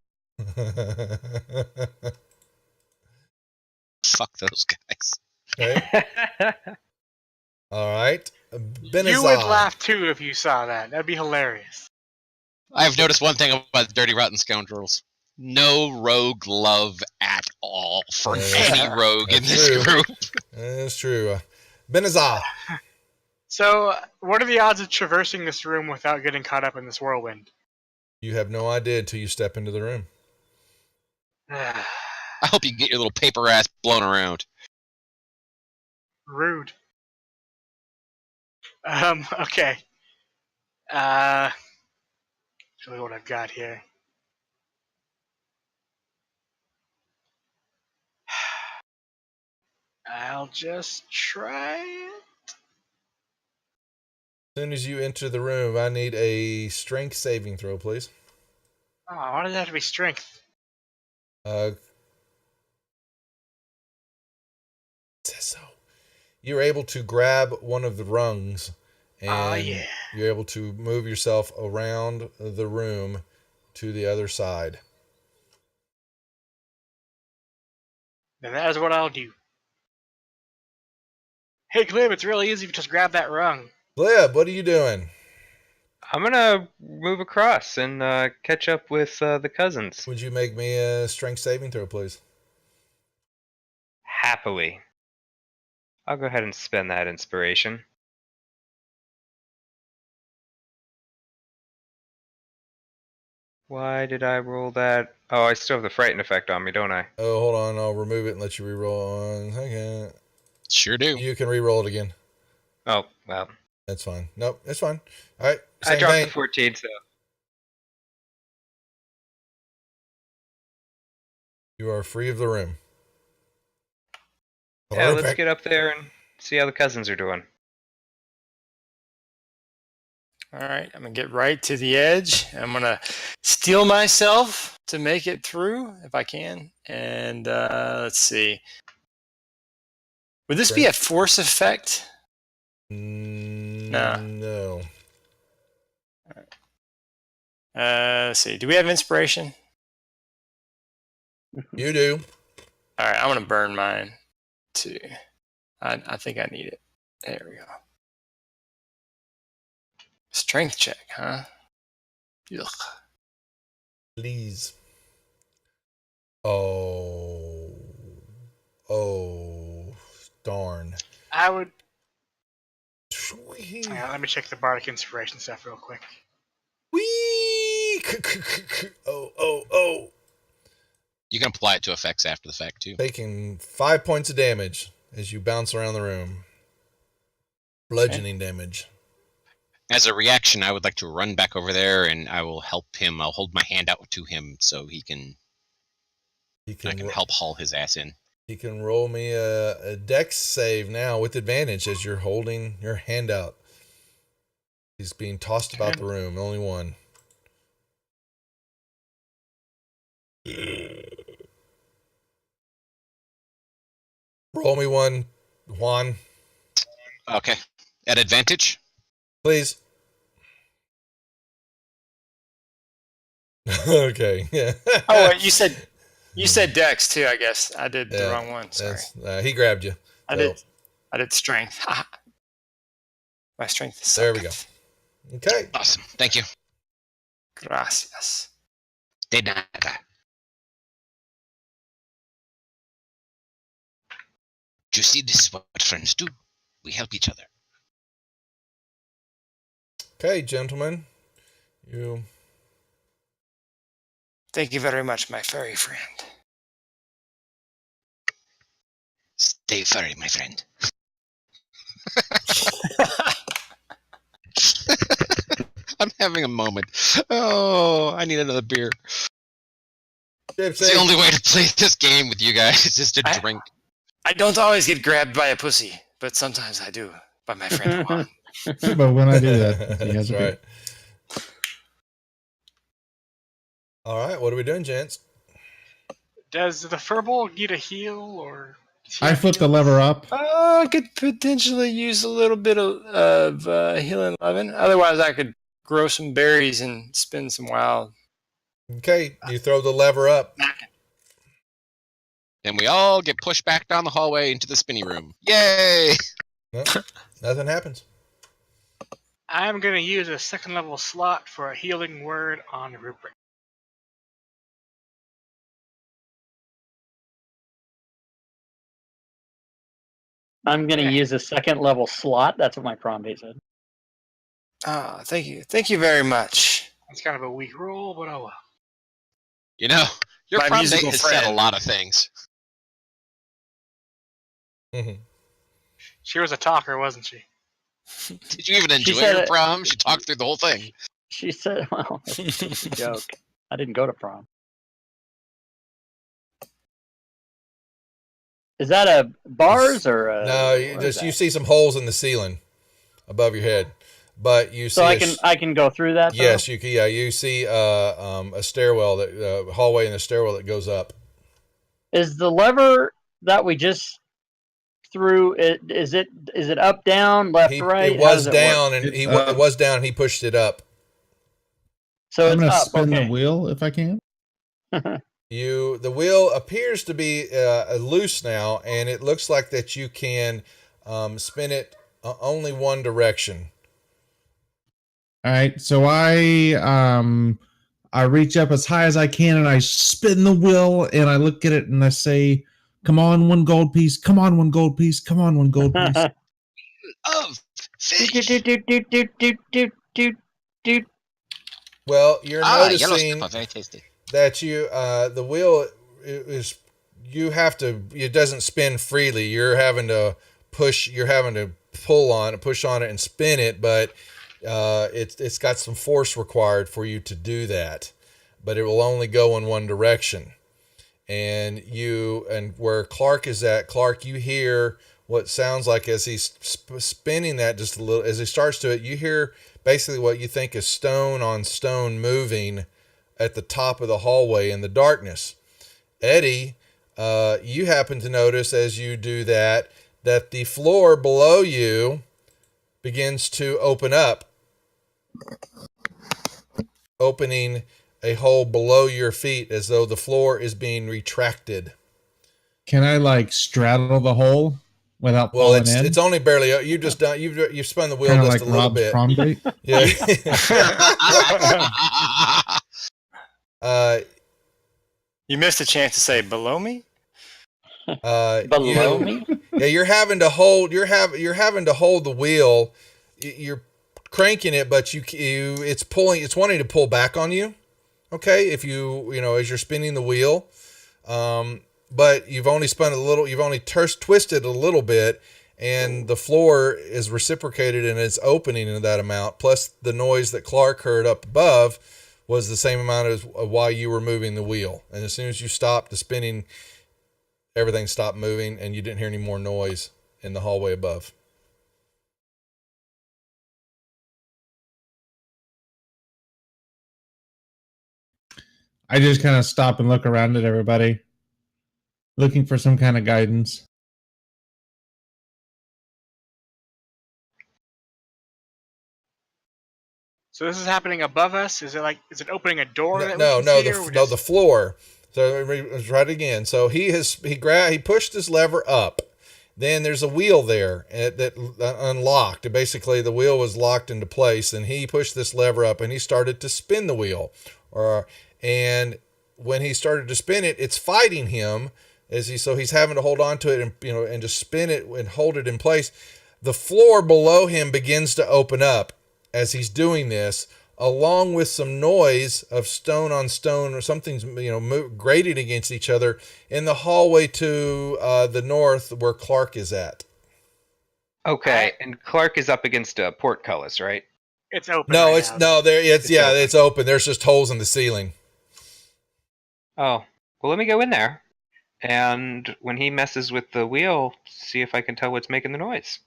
Fuck those guys. Okay. All right. Benazar. You would laugh too if you saw that. That'd be hilarious. I've noticed one thing about the Dirty Rotten Scoundrels. no rogue love at all for Yeah, any rogue in that's this true. group. That's true. Benazah. So, what are the odds of traversing this room without getting caught up in this whirlwind? You have no idea until you step into the room. I hope you get your little paper ass blown around. Rude. Okay. Show me what I've got here. I'll just try it. As soon as you enter the room, I need a strength saving throw, please. Oh, why does it have to be strength? It says so. You're able to grab one of the rungs, and yeah. you're able to move yourself around the room to the other side. Then that is what I'll do. Hey, Glib, it's really easy if you just grab that rung. Glib, what are you doing? I'm gonna move across and catch up with the cousins. Would you make me a strength saving throw, please? Happily. I'll go ahead and spend that inspiration. Why did I roll that? Oh, I still have the frighten effect on me, don't I? Oh, hold on. I'll remove it and let you reroll. 1 second. Sure do. You can reroll it again. Oh, well. That's fine. Nope, it's fine. All right. I Same dropped thing. the 14, so. You are free of the room. Yeah, let's get up there and see how the cousins are doing. All right, I'm going to get right to the edge. I'm going to steel myself to make it through if I can. And let's see. Would this be a force effect? No. Let's see. Do we have inspiration? You do. All right, I'm going to burn mine too. I think I need it. There we go. Strength check, huh? Ugh. Please. Oh, darn. I would. Whee! Hang on, let me check the bardic inspiration stuff real quick. Oh. You can apply it to effects after the fact, too. Taking 5 points of damage as you bounce around the room. Bludgeoning damage. As a reaction, I would like to run back over there, and I will help him. I'll hold my hand out to him so I can help haul his ass in. He can roll me a dex save now with advantage as you're holding your hand out. He's being tossed about the room. Only one. Roll me one, Juan. Okay. At advantage? Please. Okay. Yeah. Oh, wait, you said dex too, I guess. I did the wrong one. Sorry. He grabbed you. I did strength. My strength is there we go. Okay. Awesome. Thank you. Gracias. De nada. Do you see this is what friends do? We help each other. Okay, gentlemen. Thank you very much, my furry friend. Stay furry, my friend. I'm having a moment. Oh, I need another beer. It's the only way to play this game with you guys is just to drink. I don't always get grabbed by a pussy, but sometimes I do by my friend Juan. But when I do that, that's right. All right, what are we doing, gents? Does the furball need a heal or? I flipped the lever up. I could potentially use a little bit of healing 11. Otherwise, I could grow some berries and spin some wild. Okay, you throw the lever up. And we all get pushed back down the hallway into the spinny room. Yay! No, nothing happens. I'm going to use a second level slot for a healing word on Rupert. I'm going to use a second level slot. That's what my prom date said. Thank you. Thank you very much. It's kind of a weak roll, but oh well. You know, your My prom date musical has said a friend. lot of things. She was a talker, wasn't she? Did you even enjoy said your it- prom? She talked through the whole thing. She said, well, that's a joke. I didn't go to prom. Is that a bars or a, No, you see some holes in the ceiling above your head, but you see. So I can go through that. Though? Yes, you can. Yeah, you see a stairwell that hallway in the stairwell that goes up. Is the lever that we just threw it? Is it up, down, left, right? It was How does down, work? and it was down, and he pushed it up. So I'm it's gonna up. spin Okay. the wheel if I can. The wheel appears to be loose now, and it looks like that you can spin it only one direction. All right, so I reach up as high as I can and I spin the wheel and I look at it and I say, "Come on, one gold piece! Come on, one gold piece! Come on, one gold piece!" Of fish. Well, you're Yellow noticing snapper, very tasty. that the wheel is it doesn't spin freely. You're having to push. You're having to push on it, and spin it, but it's got some force required for you to do that. But it will only go in one direction. And where Clark is at, Clark, you hear what sounds like as he's spinning that just a little. As he starts to it, you hear basically what you think is stone on stone moving at the top of the hallway in the darkness. Eddie, you happen to notice as you do that the floor below you begins to open up, opening a hole below your feet as though the floor is being retracted. Can I straddle the hole without Well, falling in? it's only barely. You've spun the wheel Kind of just like a little Rob's bit. prom date. Yeah. You missed a chance to say below me. Below me? Yeah, you're having to hold the wheel. You're cranking it, but it's wanting to pull back on you. Okay, if as you're spinning the wheel, but you've only spun a little. You've only twisted a little bit, and the floor is reciprocated and it's opening in that amount. Plus the noise that Clark heard up above was the same amount as while you were moving the wheel. And as soon as you stopped the spinning, everything stopped moving, and you didn't hear any more noise in the hallway above. I just kind of stop and look around at everybody, looking for some kind of guidance. So this is happening above us. Is it opening a door that we No, can no, see, or the floor. So let's try it again. So he pushed his lever up. Then there's a wheel there that unlocked. Basically, the wheel was locked into place, and he pushed this lever up, and he started to spin the wheel. And when he started to spin it, it's fighting him so he's having to hold on to it and just spin it and hold it in place. The floor below him begins to open up as he's doing this, along with some noise of stone on stone or something's grated against each other in the hallway to the north where Clark is at. Okay, and Clark is up against a portcullis, right? It's open. No, right it's now. no there. It's open. it's open. There's just holes in the ceiling. Oh, well, let me go in there. And when he messes with the wheel, see if I can tell what's making the noise.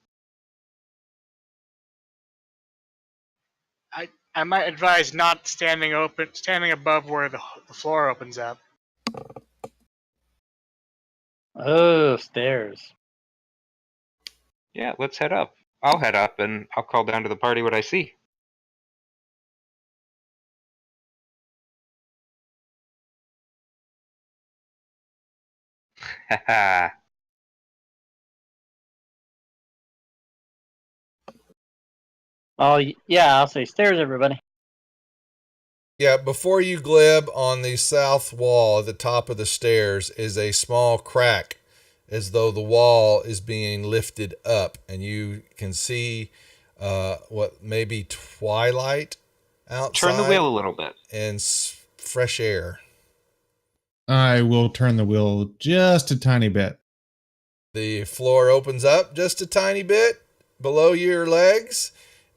I might advise not standing above where the floor opens up. Oh, stairs. Yeah, let's head up. I'll head up and I'll call down to the party what I see. Haha. Oh, yeah, I'll say stairs, everybody. Yeah, before you glib, on the south wall at the top of the stairs is a small crack as though the wall is being lifted up, and you can see what may be twilight outside. Turn the wheel a little bit. And fresh air. I will turn the wheel just a tiny bit. The floor opens up just a tiny bit below your legs,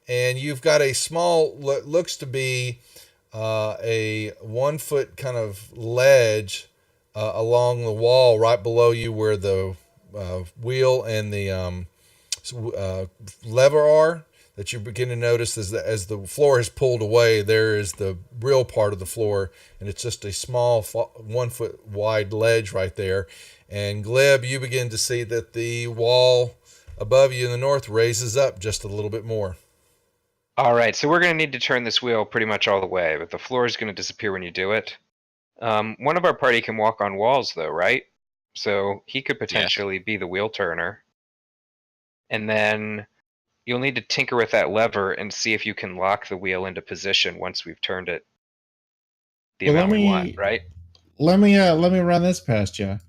and you've got a small, what looks to be a 1 foot kind of ledge along the wall right below you, where the wheel and the lever are. That you begin to notice as the floor is pulled away, there is the real part of the floor, and it's just a small 1 foot wide ledge right there. And Glib, you begin to see that the wall above you in the north raises up just a little bit more. All right, so we're going to need to turn this wheel pretty much all the way, but the floor is going to disappear when you do it. One of our party can walk on walls, though, right? So he could potentially be the wheel turner. And then you'll need to tinker with that lever and see if you can lock the wheel into position once we've turned it the amount we want, right? Let me run this past you.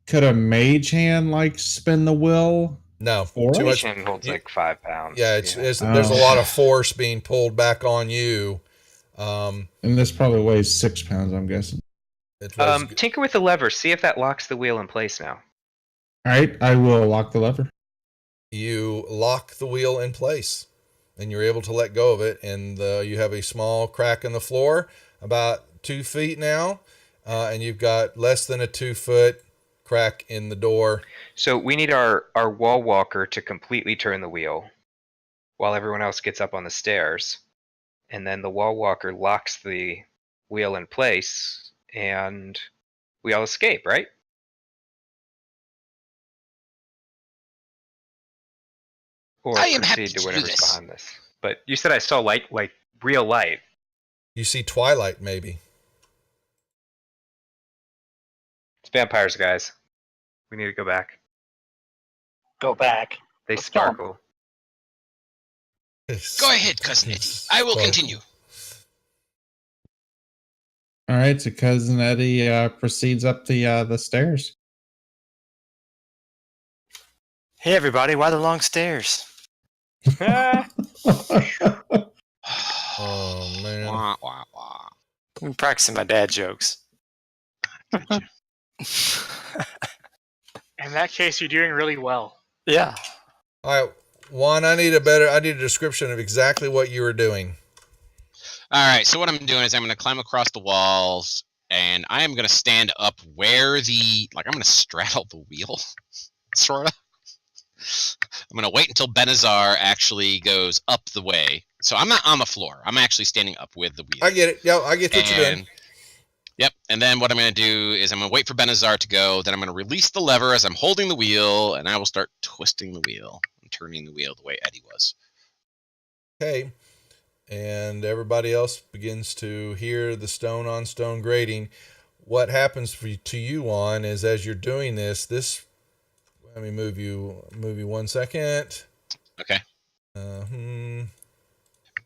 Could a mage hand spin the wheel? No, too much. Hand holds like 5 pounds. Yeah, there's a lot of force being pulled back on you. And this probably weighs 6 pounds, I'm guessing. Tinker with the lever. See if that locks the wheel in place now. All right, I will lock the lever. You lock the wheel in place, and you're able to let go of it, and you have a small crack in the floor, about 2 feet now, and you've got less than a 2 foot crack in the door. So we need our wall walker to completely turn the wheel while everyone else gets up on the stairs, and then the wall walker locks the wheel in place, and we all escape, right? Or I am happy proceed to to do whatever's this. behind this. But you said I saw light, like real light. You see twilight, maybe. It's vampires, guys. We need to go back. Go back. They Let's kill 'em. sparkle. Go ahead, Cousin Eddie. I will continue. All right, so Cousin Eddie proceeds up the stairs. Hey, everybody, why the long stairs? Oh, man. Wah, wah, wah. I've been practicing my dad jokes. In that case, you're doing really well. Yeah. All right, Juan, I need a description of exactly what you were doing. All right, so what I'm doing is I'm going to climb across the walls, and I am going to stand up where I'm going to straddle the wheel, sort of. I'm going to wait until Benazar actually goes up the way. So I'm not on the floor. I'm actually standing up with the wheel. I get it. Yeah, I get what you're doing. Yep, and then what I'm going to do is I'm going to wait for Benazar to go, then I'm going to release the lever as I'm holding the wheel, and I will start twisting the wheel and turning the wheel the way Eddie was. Okay. And everybody else begins to hear the stone on stone grating. What happens to you, Juan, is as you're doing this, let me move you 1 second. Okay.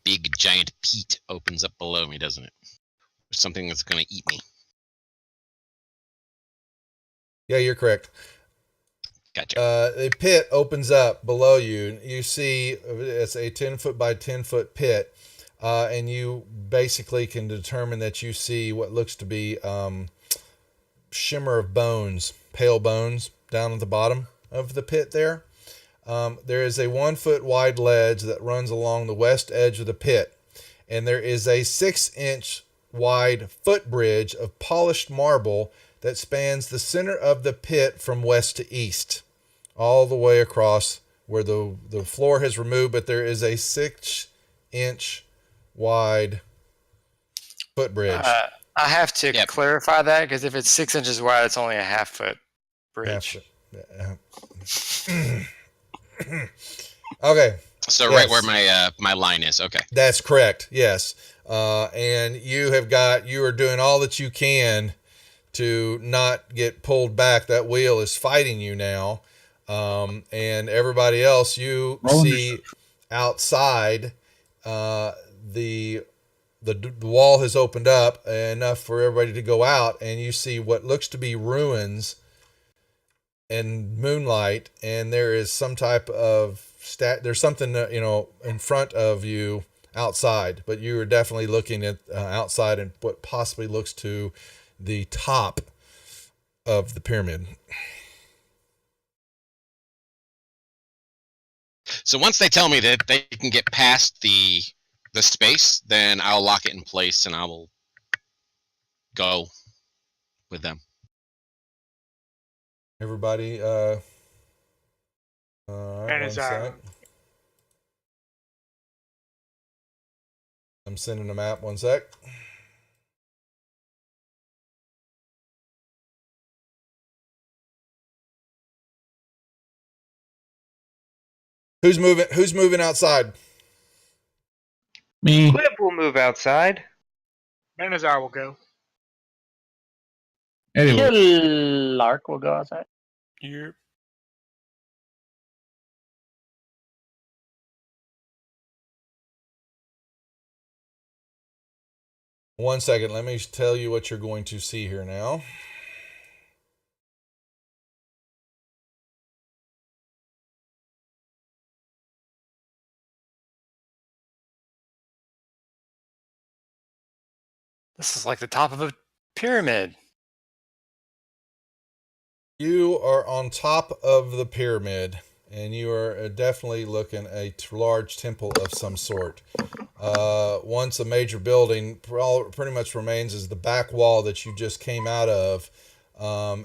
Big giant peat opens up below me, doesn't it? There's something that's going to eat me. Yeah, you're correct. Gotcha. A pit opens up below you. You see it's a 10 foot by 10 foot pit. And you basically can determine that you see what looks to be shimmer of bones, pale bones down at the bottom of the pit there. There is a 1 foot wide ledge that runs along the west edge of the pit. And there is a 6-inch wide footbridge of polished marble that spans the center of the pit from west to east, all the way across where the floor has removed, but there is a 6-inch wide footbridge. I have to clarify that, because if it's 6 inches wide, it's only a half-foot bridge. Okay. So right where my line is. Okay. That's correct. Yes. And you are doing all that you can to not get pulled back. That wheel is fighting you now. And everybody else, you see outside, the wall has opened up enough for everybody to go out, and you see what looks to be ruins and moonlight, and there is some type of there's something in front of you outside, but you are definitely looking at outside and what possibly looks to the top of the pyramid. So once they tell me that they can get past the space, then I'll lock it in place and I will go with them. Everybody, all right, one sec. I'm sending a map. One sec. Who's moving outside? Me. Glib will move outside. Manazar will go. Anyway, Lark will go outside. Yep. One second. Let me tell you what you're going to see here now. This is like the top of a pyramid. You are on top of the pyramid, and you are definitely looking at a large temple of some sort. Once a major building, pretty much remains is the back wall that you just came out of,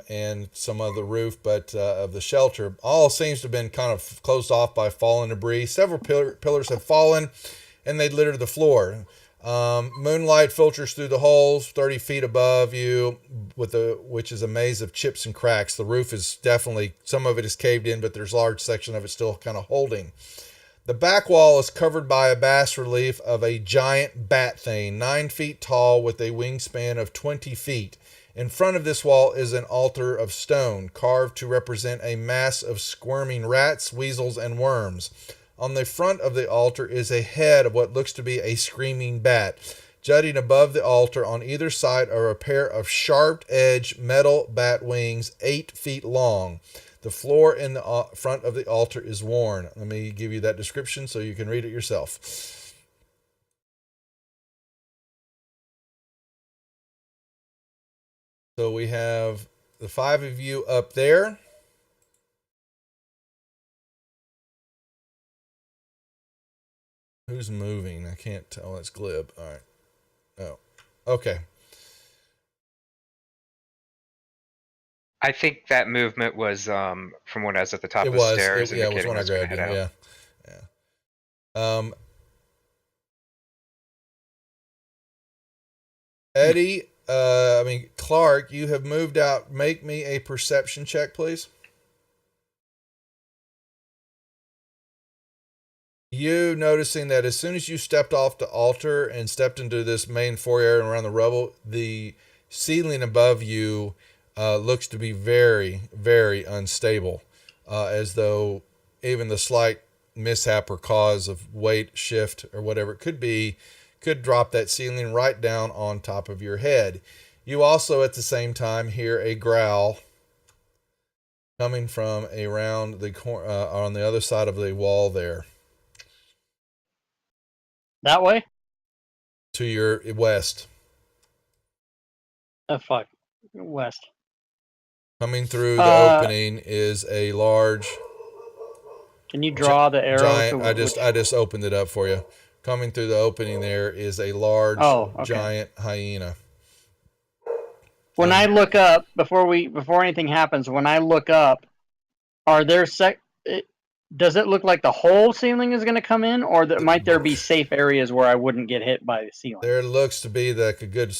and some of the roof, but of the shelter. All seems to have been kind of closed off by fallen debris. Several pillars have fallen, and they litter the floor. Moonlight filters through the holes 30 feet above you, which is a maze of chips and cracks. The roof is definitely, some of it is caved in, but there's a large section of it still kind of holding. The back wall is covered by a bas relief of a giant bat thing, 9 feet tall with a wingspan of 20 feet. In front of this wall is an altar of stone, carved to represent a mass of squirming rats, weasels, and worms. On the front of the altar is a head of what looks to be a screaming bat. Jutting above the altar on either side are a pair of sharp-edged metal bat wings 8 feet long. The floor in the front of the altar is worn. Let me give you that description so you can read it yourself. So we have the 5 of you up there. Who's moving? I can't tell. It's Glib. All right. Oh, okay. I think that movement was from when I was at the top It of the was. stairs. It was when I grabbed you. Yeah. Yeah. Eddie, Clark, you have moved out. Make me a perception check, please. You noticing that as soon as you stepped off the altar and stepped into this main foyer and around the rubble, the ceiling above you looks to be very, very unstable, as though even the slight mishap or cause of weight shift or whatever it could be could drop that ceiling right down on top of your head. You also at the same time hear a growl coming from around the corner on the other side of the wall there. That way? To your west. Oh, fuck. West. Coming through the opening is a large. Can you draw the arrow? Giant. I just opened it up for you. Coming through the opening there is a large, giant hyena. When I look up, before anything happens, when I look up, are there does it look like the whole ceiling is going to come in, or might there be safe areas where I wouldn't get hit by the ceiling? There looks to be like a good.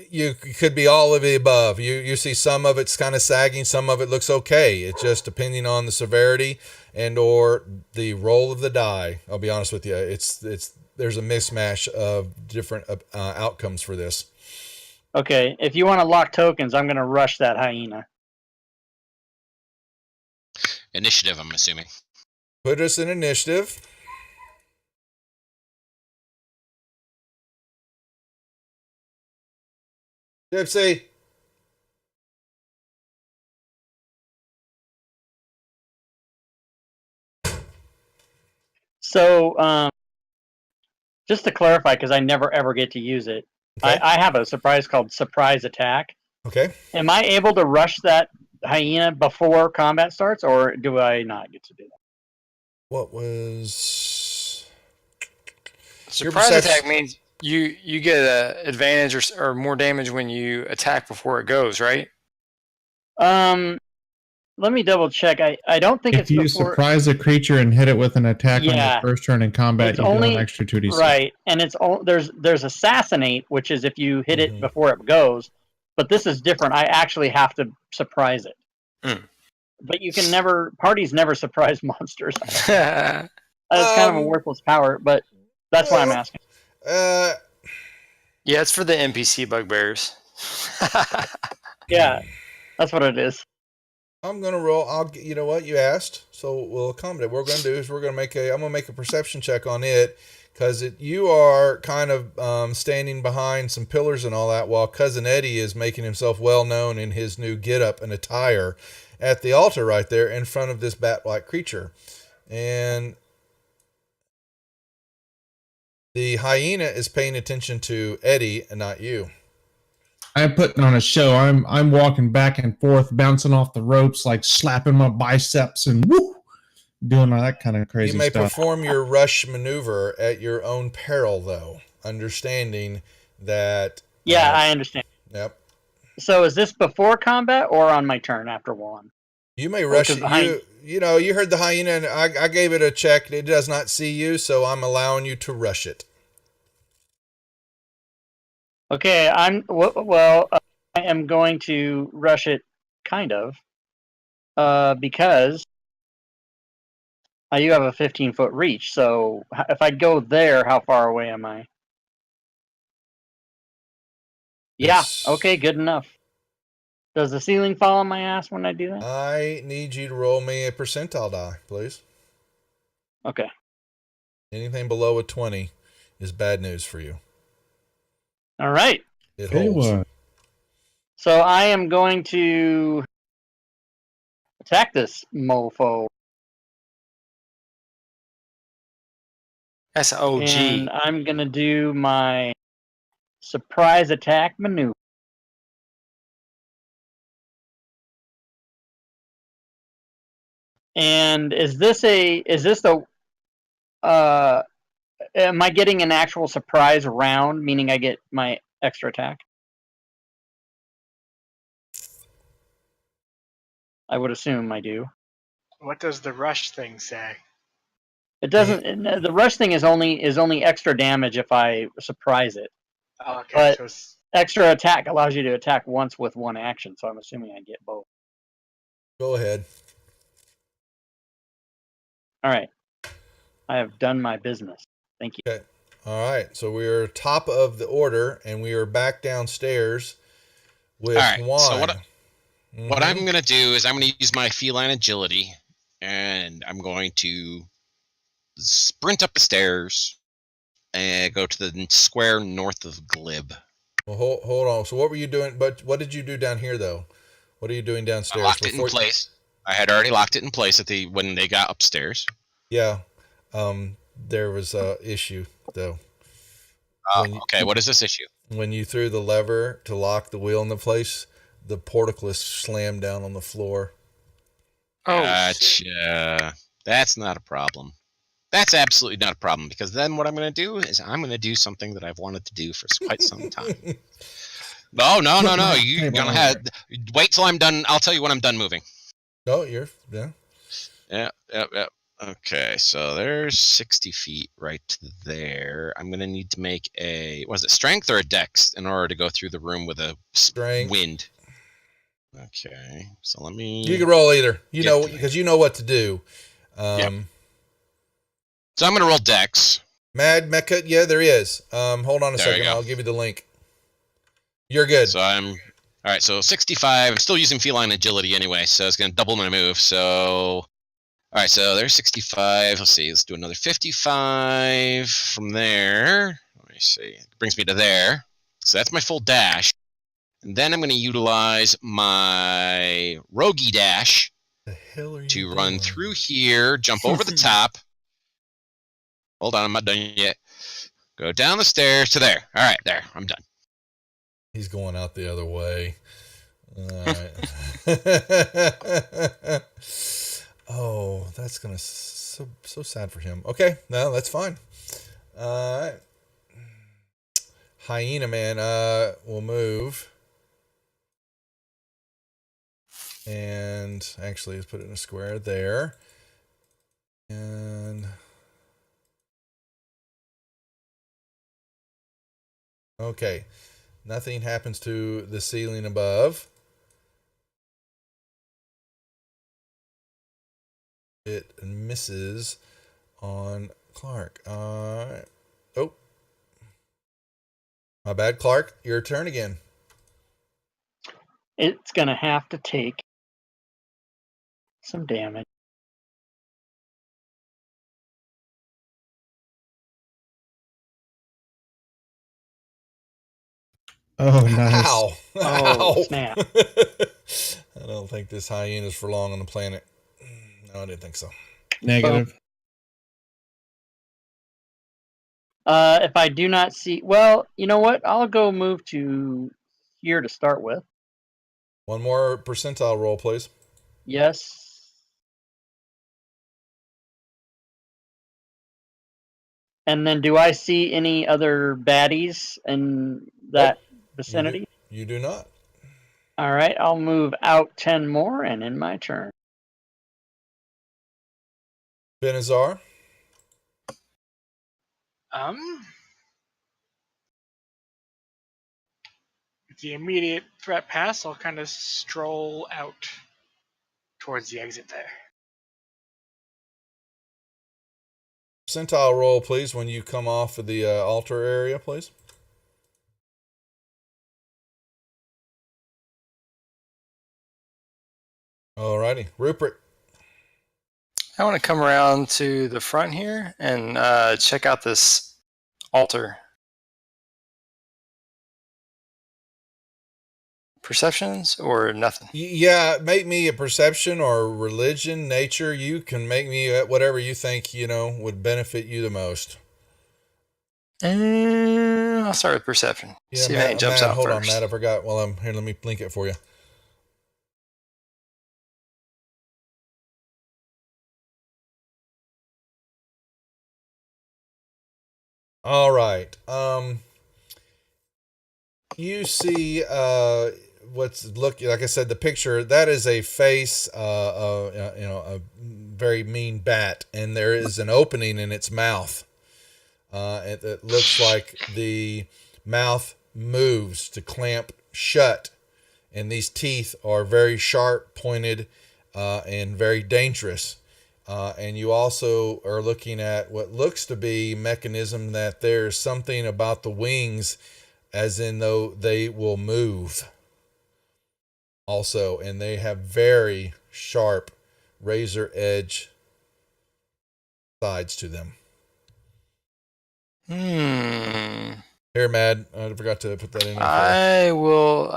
You could be all of the above. You see some of it's kind of sagging, some of it looks okay. It's just depending on the severity and or the roll of the die. I'll be honest with you. There's a mismatch of different outcomes for this. Okay, if you want to lock tokens, I'm going to rush that hyena. Initiative, I'm assuming. Put us in initiative. Gypsy. So, just to clarify, because I never ever get to use it, Okay. I have a surprise called Surprise Attack. Okay. Am I able to rush that hyena before combat starts, or do I not get to do that? What was Surprise perception- attack means you get an advantage or more damage when you attack before it goes, right? Let me double check. I don't think If it's you before. surprise a creature and hit it with an attack on Yeah. your first turn in combat, It's you only- do an extra 2d6. Right, and there's Assassinate, which is if you hit it Mhm. before it goes, but this is different. I actually have to surprise it. Hmm. But you can never parties never surprise monsters. Yeah, That's kind of a Um, worthless power, but that's why I'm asking. it's for the NPC bugbears. Yeah, that's what it is. I'm gonna roll. You know what you asked, so we'll accommodate. What we're gonna do is I'm gonna make a perception check on it, because you are kind of standing behind some pillars and all that, while Cousin Eddie is making himself well known in his new getup and attire at the altar right there in front of this bat-like creature, and the hyena is paying attention to Eddie and not you. I'm putting on a show. I'm walking back and forth, bouncing off the ropes, like slapping my biceps and woo, doing all that kind of crazy You may stuff. perform your rush maneuver at your own peril, though, understanding that. Yeah, I understand. Yep. So is this before combat or on my turn after one? You may rush 'cause it. You heard the hyena, and I gave it a check. It does not see you, so I'm allowing you to rush it. Okay, I am going to rush it, kind of, because I do have a 15-foot reach. So if I go there, how far away am I? Yeah. It's- Okay. Good enough. Does the ceiling fall on my ass when I do that? I need you to roll me a percentile die, please. Okay. Anything below a 20 is bad news for you. All right. It Okay, holds. what? So I am going to attack this mofo. That's OG. And I'm going to do my surprise attack maneuver. And is this the am I getting an actual surprise round, meaning I get my extra attack? I would assume I do. What does the rush thing say? It doesn't. The rush thing is only extra damage if I surprise it. Oh, okay, But- so it's, Extra attack allows you to attack once with one action, so I'm assuming I get both. Go ahead. All right. I have done my business. Thank you. Okay. All right. So we are top of the order, and we are back downstairs with All right, wine. so what Mhm. I'm going to do is I'm going to use my feline agility, and I'm going to sprint up the stairs and go to the square north of Glib. Well, hold on. So what were you doing? But what did you do down here, though? What are you doing I downstairs? locked it in place. I had already locked it in place when they got upstairs. Yeah. There was a issue, though. When you- Okay, what is this issue? When you threw the lever to lock the wheel into place, the portcullis slammed down on the floor. oh, Gotcha. That's not a problem. That's absolutely not a problem, because then what I'm going to do is I'm going to do something that I've wanted to do for quite some time. No. You're going to have... Wait till I'm done. I'll tell you when I'm done moving. No, yeah. Yeah. Okay, so there's 60 feet right there. I'm going to need to make strength or a dex in order to go through the room with a Strength. wind? Okay, so let me... You can roll either. You Get know, to it. because you know what to do. Yep. So I'm going to roll dex. Mad Mecha, yeah, there is. Hold on a There you second. go. I'll give you the link. You're good. So I'm... All right, so 65. I'm still using feline agility anyway, so it's going to double my move. So... All right, so there's 65. Let's see. Let's do another 55 from there. Let me see. It brings me to there. So that's my full dash. And then I'm going to utilize my roguey dash The hell are you to run doing? through here, jump over the top, Hold on, I'm not done yet. Go down the stairs to there. All right, there. I'm done. He's going out the other way. All right. Oh, that's gonna so sad for him. Okay, no, that's fine. All right. Hyena Man will move. And actually, let's put it in a square there. And okay, nothing happens to the ceiling above. It misses on Clark. Oh, my bad, Clark. Your turn again. It's going to have to take some damage. Oh, nice. Ow. Oh, Ow. snap. I don't think this hyena's for long on the planet. No, I didn't think so. Negative. If I do not see... Well, you know what? I'll go move to here to start with. One more percentile roll, please. Yes. And then do I see any other baddies in that vicinity? You do not. All right, I'll move out 10 more and end my turn. Benazar. With the immediate threat pass, I'll kind of stroll out towards the exit there. Percentile roll, please, when you come off of the altar area, please. Alrighty. Rupert. I want to come around to the front here and check out this altar. Perceptions or nothing? Yeah, make me a perception or religion, nature. You can make me whatever you think, would benefit you the most. I'll start with perception. Yeah, see if Matt, anything jumps out hold first. on, Matt. I forgot. Well, I'm here. Let me blink it for you. All right. You see what's looking like I said, the picture that is a face, a very mean bat, and there is an opening in its mouth. It looks like the mouth moves to clamp shut, and these teeth are very sharp, pointed, and very dangerous. And you also are looking at what looks to be mechanism that there's something about the wings, as in though they will move also, and they have very sharp razor edge sides to them. Here, Mad, I forgot to put that in there. I will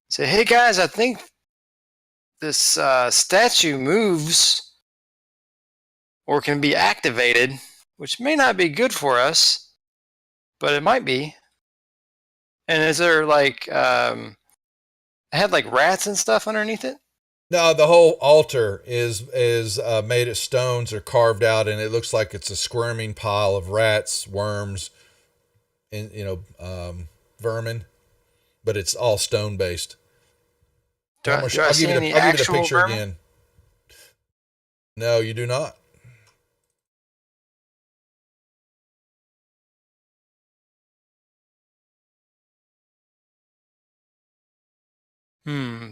say, hey guys, I think this statue moves or can be activated, which may not be good for us, but it might be. And is there like, I had like rats and stuff underneath it? No, the whole altar is made of stones or carved out, and it looks like it's a squirming pile of rats, worms, and vermin, but it's all stone based. Do I see any I'll give you the actual picture vermin? again. No, you do not.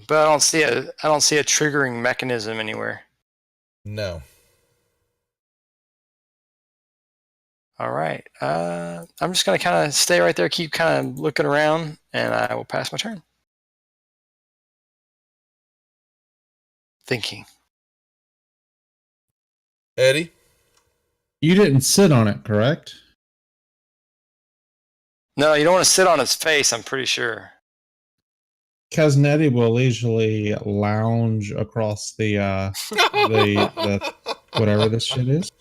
But I don't see a triggering mechanism anywhere. No. All right. I'm just gonna kind of stay right there, keep kind of looking around, and I will pass my turn. Thinking. Eddie? You didn't sit on it, correct? No, you don't want to sit on its face, I'm pretty sure. Cousin Eddie will leisurely lounge across the whatever this shit is.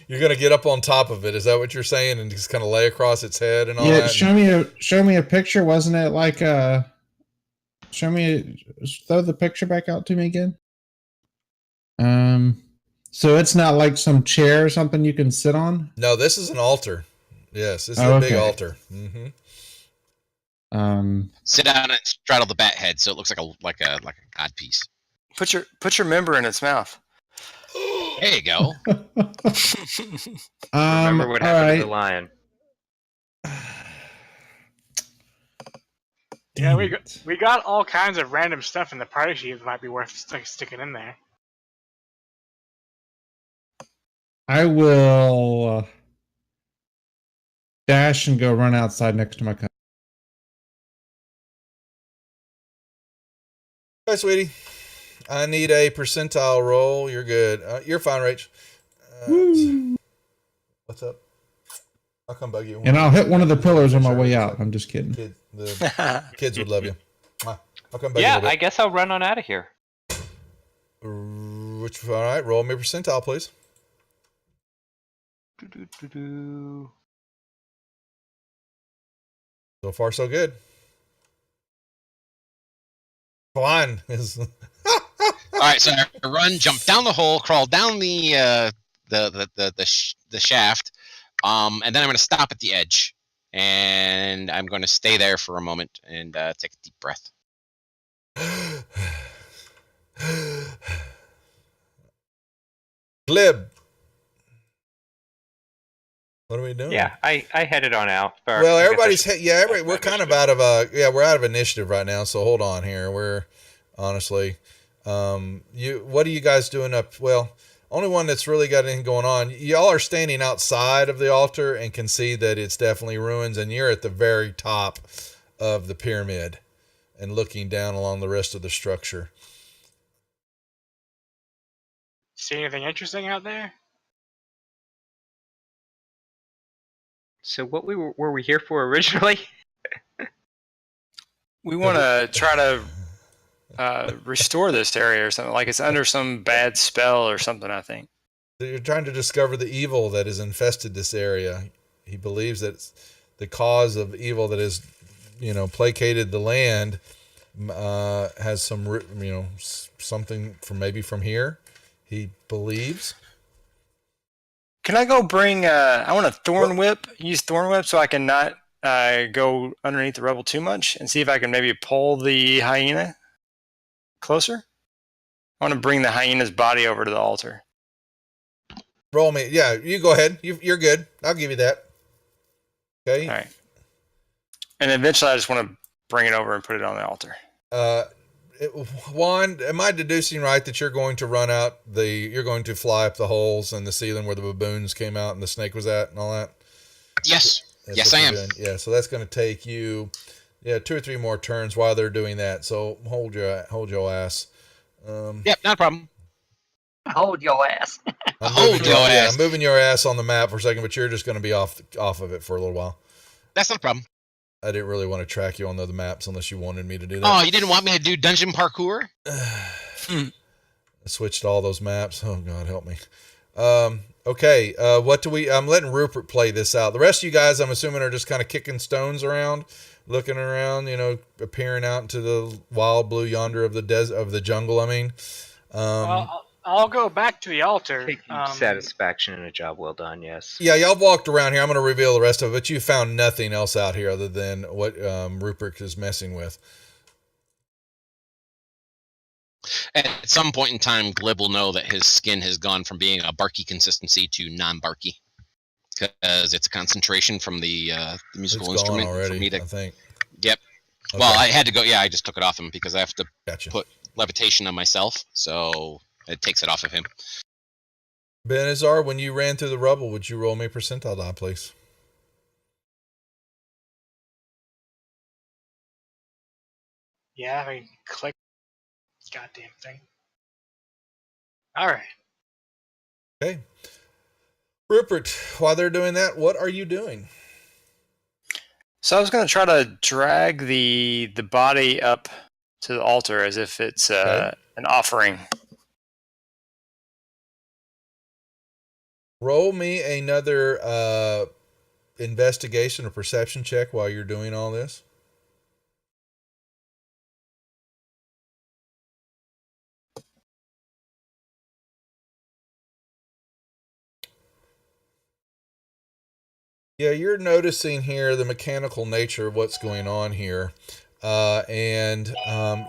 You're gonna get up on top of it. Is that what you're saying? And just kind of lay across its head and all Yeah, that? show me a picture. Wasn't it like throw the picture back out to me again? So it's not like some chair or something you can sit on? No, this is an altar. Yes, this is a big altar. Mm-hmm. Sit down and straddle the bat head, so it looks like a god piece. Put your member in its mouth. There you go. Remember what happened to the lion. Yeah, we got all kinds of random stuff in the party sheet that might be worth sticking in there. I will dash and go run outside next to my cousin. Hi, sweetie. I need a percentile roll. You're good. You're fine, Rach. What's up? I'll come bug you. And I'll hit one of the pillars on my way out. I'm just kidding. The kids would love you. I'll come bug you. Yeah, I guess I'll run on out of here. All right, roll me a percentile, please. So far, so good. Fine. All right, so I run, jump down the hole, crawl down the shaft, and then I'm going to stop at the edge, and I'm going to stay there for a moment and take a deep breath. Glib. What are we doing? Yeah, I headed on out. Well, everybody's we're kind of out of we're out of initiative right now. So hold on here. We're honestly, what are you guys doing up? Well, only one that's really got anything going on. Y'all are standing outside of the altar and can see that it's definitely ruins, and you're at the very top of the pyramid and looking down along the rest of the structure. See anything interesting out there? So what were we here for originally? We want to try to restore this area or something. Like it's under some bad spell or something, I think. You're trying to discover the evil that has infested this area. He believes that it's the cause of evil that has, placated the land has some, something from here. He believes. Can I go bring? I want a thorn whip. Use thorn whip so I can not go underneath the rubble too much, and see if I can maybe pull the hyena closer. I want to bring the hyena's body over to the altar. Roll me. Yeah, you go ahead. You're good. I'll give you that. Okay. All right. And eventually, I just want to bring it over and put it on the altar. Juan, am I deducing right that you're going to you're going to fly up the holes in the ceiling where the baboons came out and the snake was at and all that? Yes. That's yes, I am. Doing. Yeah, so that's going to take you, 2 or 3 more turns while they're doing that. So hold your ass. Yep, not a problem. Hold your ass. I'm moving your ass on the map for a second, but you're just going to be off of it for a little while. That's not a problem. I didn't really want to track you on the other maps unless you wanted me to do that. Oh, you didn't want me to do dungeon parkour? I switched all those maps. Oh, God, help me. Okay, what do we... I'm letting Rupert play this out. The rest of you guys, I'm assuming, are just kind of kicking stones around, looking around, appearing out into the wild blue yonder of the jungle, I mean. I'll go back to the altar. Take satisfaction in a job well done, yes. Yeah, y'all walked around here. I'm going to reveal the rest of it, but you found nothing else out here other than what Rupert is messing with. At some point in time, Glib will know that his skin has gone from being a barky consistency to non-barky. Because it's a concentration from the musical instrument. Already, I think. Yep. Okay. Well, I had to go. Yeah, I just took it off him because I have to put levitation on myself. So... it takes it off of him. Benazar, when you ran through the rubble, would you roll me a percentile die, please? Yeah, I mean, click. Goddamn thing. All right. Okay. Rupert, while they're doing that, what are you doing? So I was going to try to drag the body up to the altar as if it's an offering. Roll me another investigation or perception check while you're doing all this. Yeah, you're noticing here the mechanical nature of what's going on here. And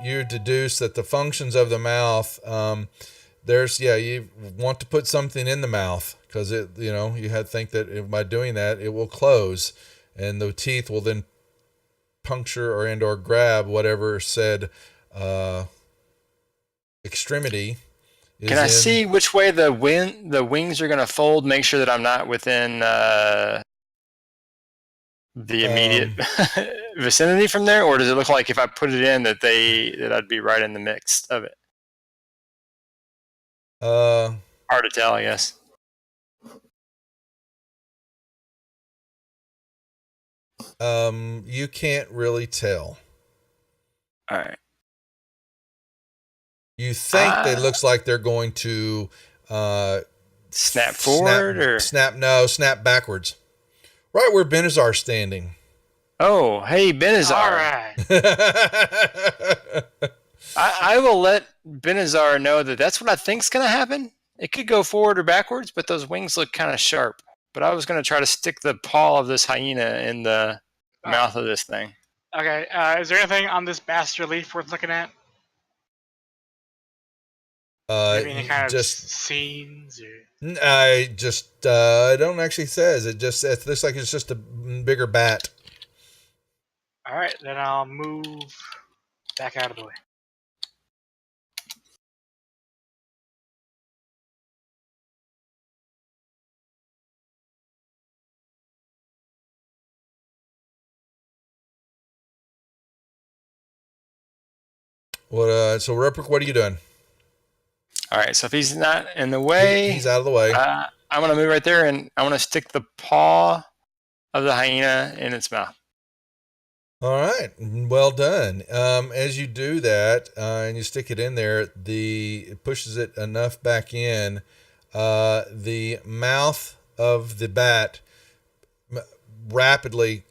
you deduce that the functions of the mouth, you want to put something in the mouth because you had to think that by doing that, it will close and the teeth will then puncture or grab whatever said extremity. Can I see which way the wings are going to fold? Make sure that I'm not within the immediate vicinity from there, or does it look like if I put it in that I'd be right in the mix of it? Hard to tell, I guess. You can't really tell. All right. You think it looks like they're going to snap forward snap backwards. Right where Benazar's standing. Oh, hey, Benazar. All right. I will let Benazar know that's what I think's going to happen. It could go forward or backwards, but those wings look kind of sharp. But I was going to try to stick the paw of this hyena in the mouth of this thing. Okay. Is there anything on this bas relief worth looking at? Maybe any kind of scenes? I just don't actually says. It looks like it's just a bigger bat. All right, then I'll move back out of the way. What? So Rupert, what are you doing? All right, so if he's not in the way, he's out of the way. I'm going to move right there, and I want to stick the paw of the hyena in its mouth. All right, well done. As you do that, and you stick it in there, it pushes it enough back in. The mouth of the bat rapidly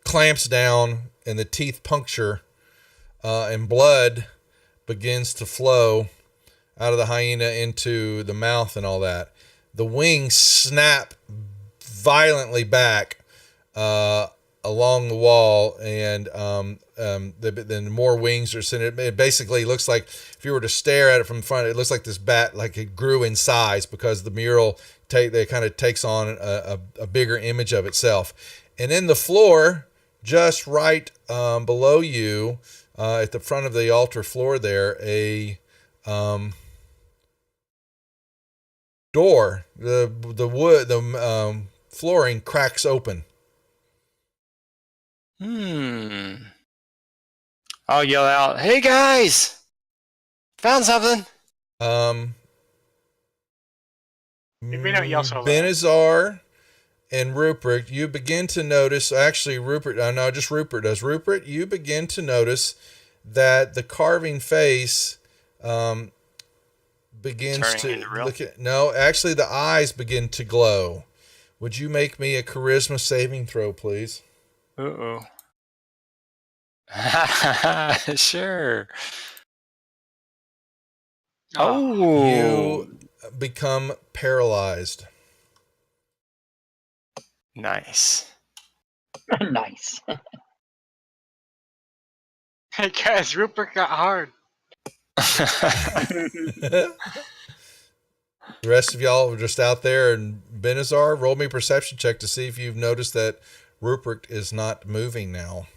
clamps down, and the teeth puncture, and blood begins to flow out of the hyena into the mouth and all that. The wings snap violently back along the wall, and then more wings are sent. It basically looks like, if you were to stare at it from the front, it looks like this bat, like it grew in size because the mural kind of takes on a bigger image of itself. And in the floor, just right below you, at the front of the altar floor there, a door, the wood, the flooring cracks open. I'll yell out, "Hey guys, found something." Maybe not yell so loud. Benazar and Rupert, you begin to notice. Actually, Rupert, no, just Rupert does. Rupert, you begin to notice that the carving face begins to look at. No, actually, the eyes begin to glow. Would you make me a charisma saving throw, please? Uh-oh. Sure. Oh. You become paralyzed. Nice. Nice. Hey guys, Rupert got hard. The rest of y'all are just out there, and Benazar, roll me a perception check to see if you've noticed that Rupert is not moving now.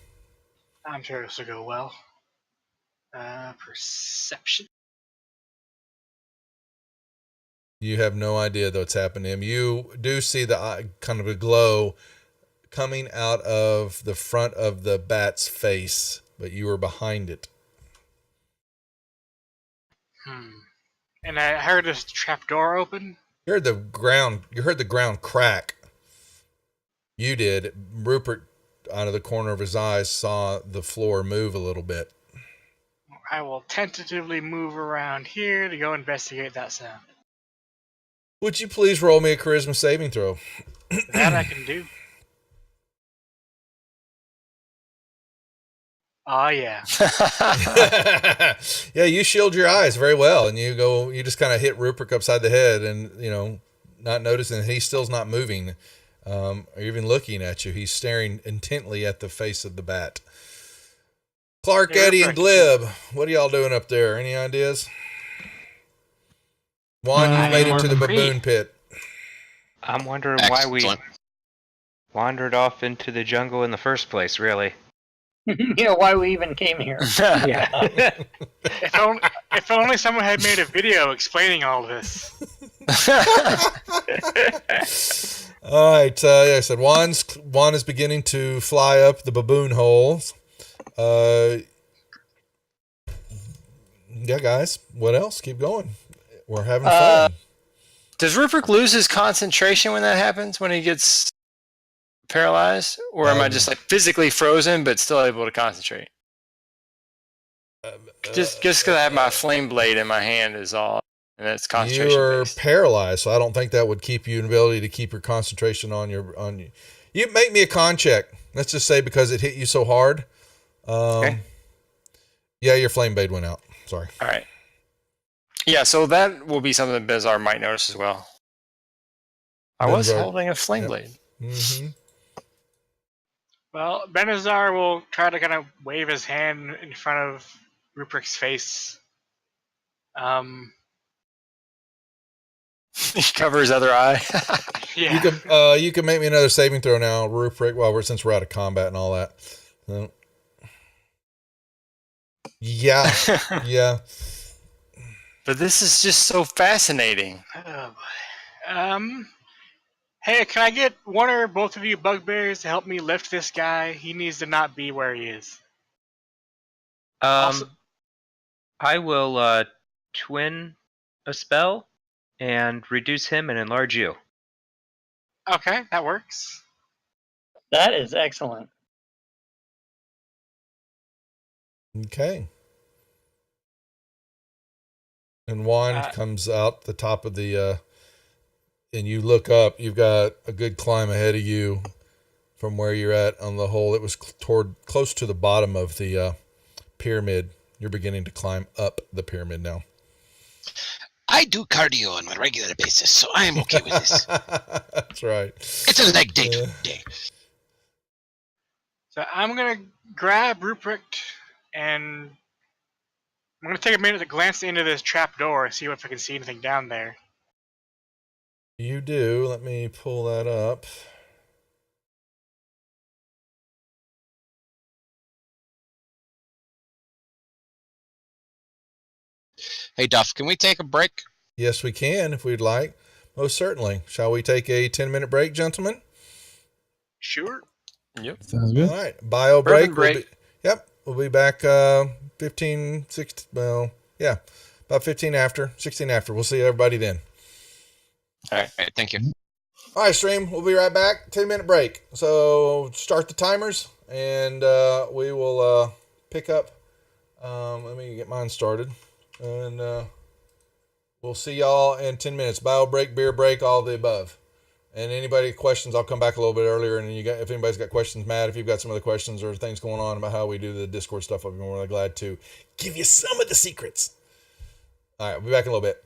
I'm sure this will go well. Perception. You have no idea what's happened to him. You do see the kind of a glow coming out of the front of the bat's face, but you were behind it. And I heard this trap door open. You heard the ground crack. You did. Rupert, out of the corner of his eyes, saw the floor move a little bit. I will tentatively move around here to go investigate that sound. Would you please roll me a charisma saving throw? That I can do. Oh yeah. Yeah, you shield your eyes very well, and you just kind of hit Rupert upside the head, and not noticing he's still's not moving, or even looking at you. He's staring intently at the face of the bat. Clark, Yeah, Eddie, and Rupert. Glib, what are y'all doing up there? Any ideas? Juan, you've made it to the baboon pit. I'm wondering why we Excellent. wandered off into the jungle in the first place, really. Why we even came here. Yeah. If only someone had made a video explaining all this. All right, yeah, I said Juan is beginning to fly up the baboon holes. Yeah, guys, what else? Keep going. We're having fun. Does Rupert lose his concentration when that happens, when he gets paralyzed? Or am I just like physically frozen but still able to concentrate? Just because I have my flame blade in my hand is all, and it's concentration You're based. paralyzed, so I don't think that would keep you an ability to keep your concentration on you. You make me a con check. Let's just say because it hit you so hard. Okay. Yeah, your flame blade went out. Sorry. All right. Yeah, so that will be something that Bizarre might notice as well. I was Bizarre. holding a flame Yep. blade. Mm-hmm. Well, Benazar will try to kind of wave his hand in front of Rupert's face. He covers his other eye. Yeah. You can make me another saving throw now, Rupert. Since we're out of combat and all that. Yeah, yeah. But this is just so fascinating. Oh, boy. Hey, can I get one or both of you bugbears to help me lift this guy? He needs to not be where he is. Also- I will twin a spell and reduce him and enlarge you. Okay, that works. That is excellent. Okay. And Juan comes out the top of the, and you look up. You've got a good climb ahead of you from where you're at on the hole. It was close to the bottom of the pyramid. You're beginning to climb up the pyramid now. I do cardio on a regular basis, so I am okay with this. That's right. It's a leg day today. So I'm going to grab Rupert and I'm going to take a minute to glance into this trap door and see if I can see anything down there. You do. Let me pull that up. Hey, Duff, can we take a break? Yes, we can if we'd like. Most certainly. Shall we take a 10-minute break, gentlemen? Sure. Yep. Sounds good. All right. Bio break. break. We'll be back 15, 16, well, yeah, about 15 after, 16 after. We'll see everybody then. All right, thank you. All right, stream. We'll be right back. 10-minute break. So start the timers, and we will pick up. Let me get mine started, and we'll see y'all in 10 minutes. Bio break, beer break, all of the above. And anybody questions, I'll come back a little bit earlier. And if anybody's got questions, Matt, if you've got some other questions or things going on about how we do the Discord stuff, I'll be more than glad to give you some of the secrets. All right, we'll be back in a little bit.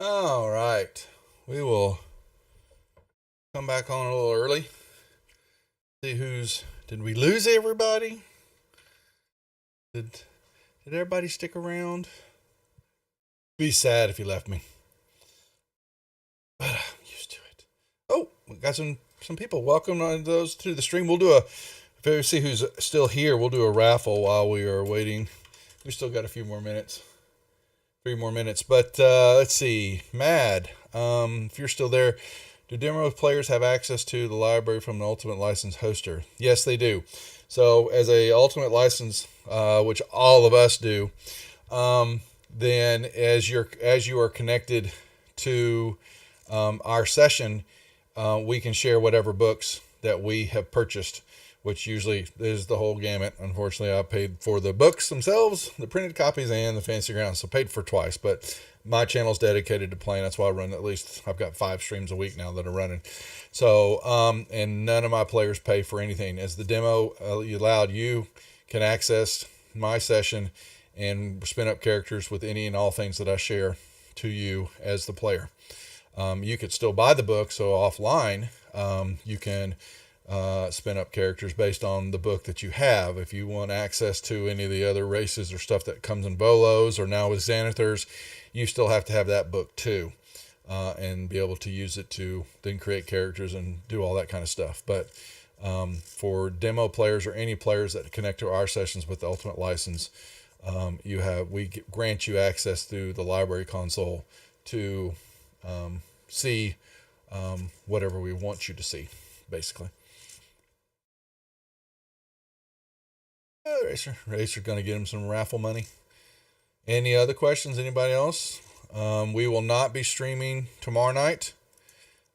All right. We will come back on a little early. See did we lose everybody? Did everybody stick around? Be sad if you left me. But I'm used to it. Oh, we got some people. Welcome on those to the stream. We'll do if you see who's still here, we'll do a raffle while we are waiting. We still got a few more minutes. 3 more minutes. But let's see. Mad, if you're still there, do demo players have access to the library from the Ultimate License hoster? Yes, they do. So as a Ultimate License, which all of us do, then as you are connected to our session, we can share whatever books that we have purchased, which usually is the whole gamut. Unfortunately, I paid for the books themselves, the printed copies, and the Fantasy Grounds, so paid for twice. But my channel's dedicated to playing. That's why I run I've got 5 streams a week now that are running. So, and none of my players pay for anything. As the demo allowed, you can access my session and spin up characters with any and all things that I share to you as the player. You could still buy the book, so offline, you can spin up characters based on the book that you have. If you want access to any of the other races or stuff that comes in Bolos or now with Xanathars, you still have to have that book too, and be able to use it to then create characters and do all that kind of stuff. But for demo players or any players that connect to our sessions with the Ultimate License, we grant you access through the library console to see whatever we want you to see, basically. Racer going to get him some raffle money. Any other questions? Anybody else? We will not be streaming tomorrow night.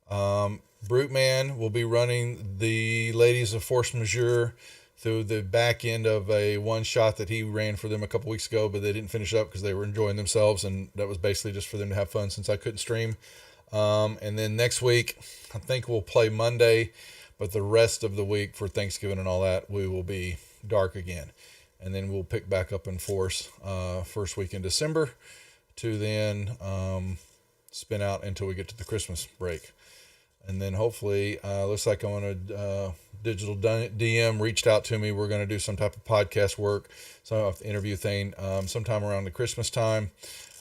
Brute Man will be running the Ladies of Force Majeure through the back end of a one-shot that he ran for them a couple weeks ago, but they didn't finish up because they were enjoying themselves, and that was basically just for them to have fun since I couldn't stream. And then next week, I think we'll play Monday, but the rest of the week for Thanksgiving and all that, we will be dark again. And then we'll pick back up in force first week in December to then spin out until we get to the Christmas break. And then hopefully, looks like I'm on a digital DM reached out to me. We're going to do some type of podcast work, some type of interview thing sometime around the Christmas time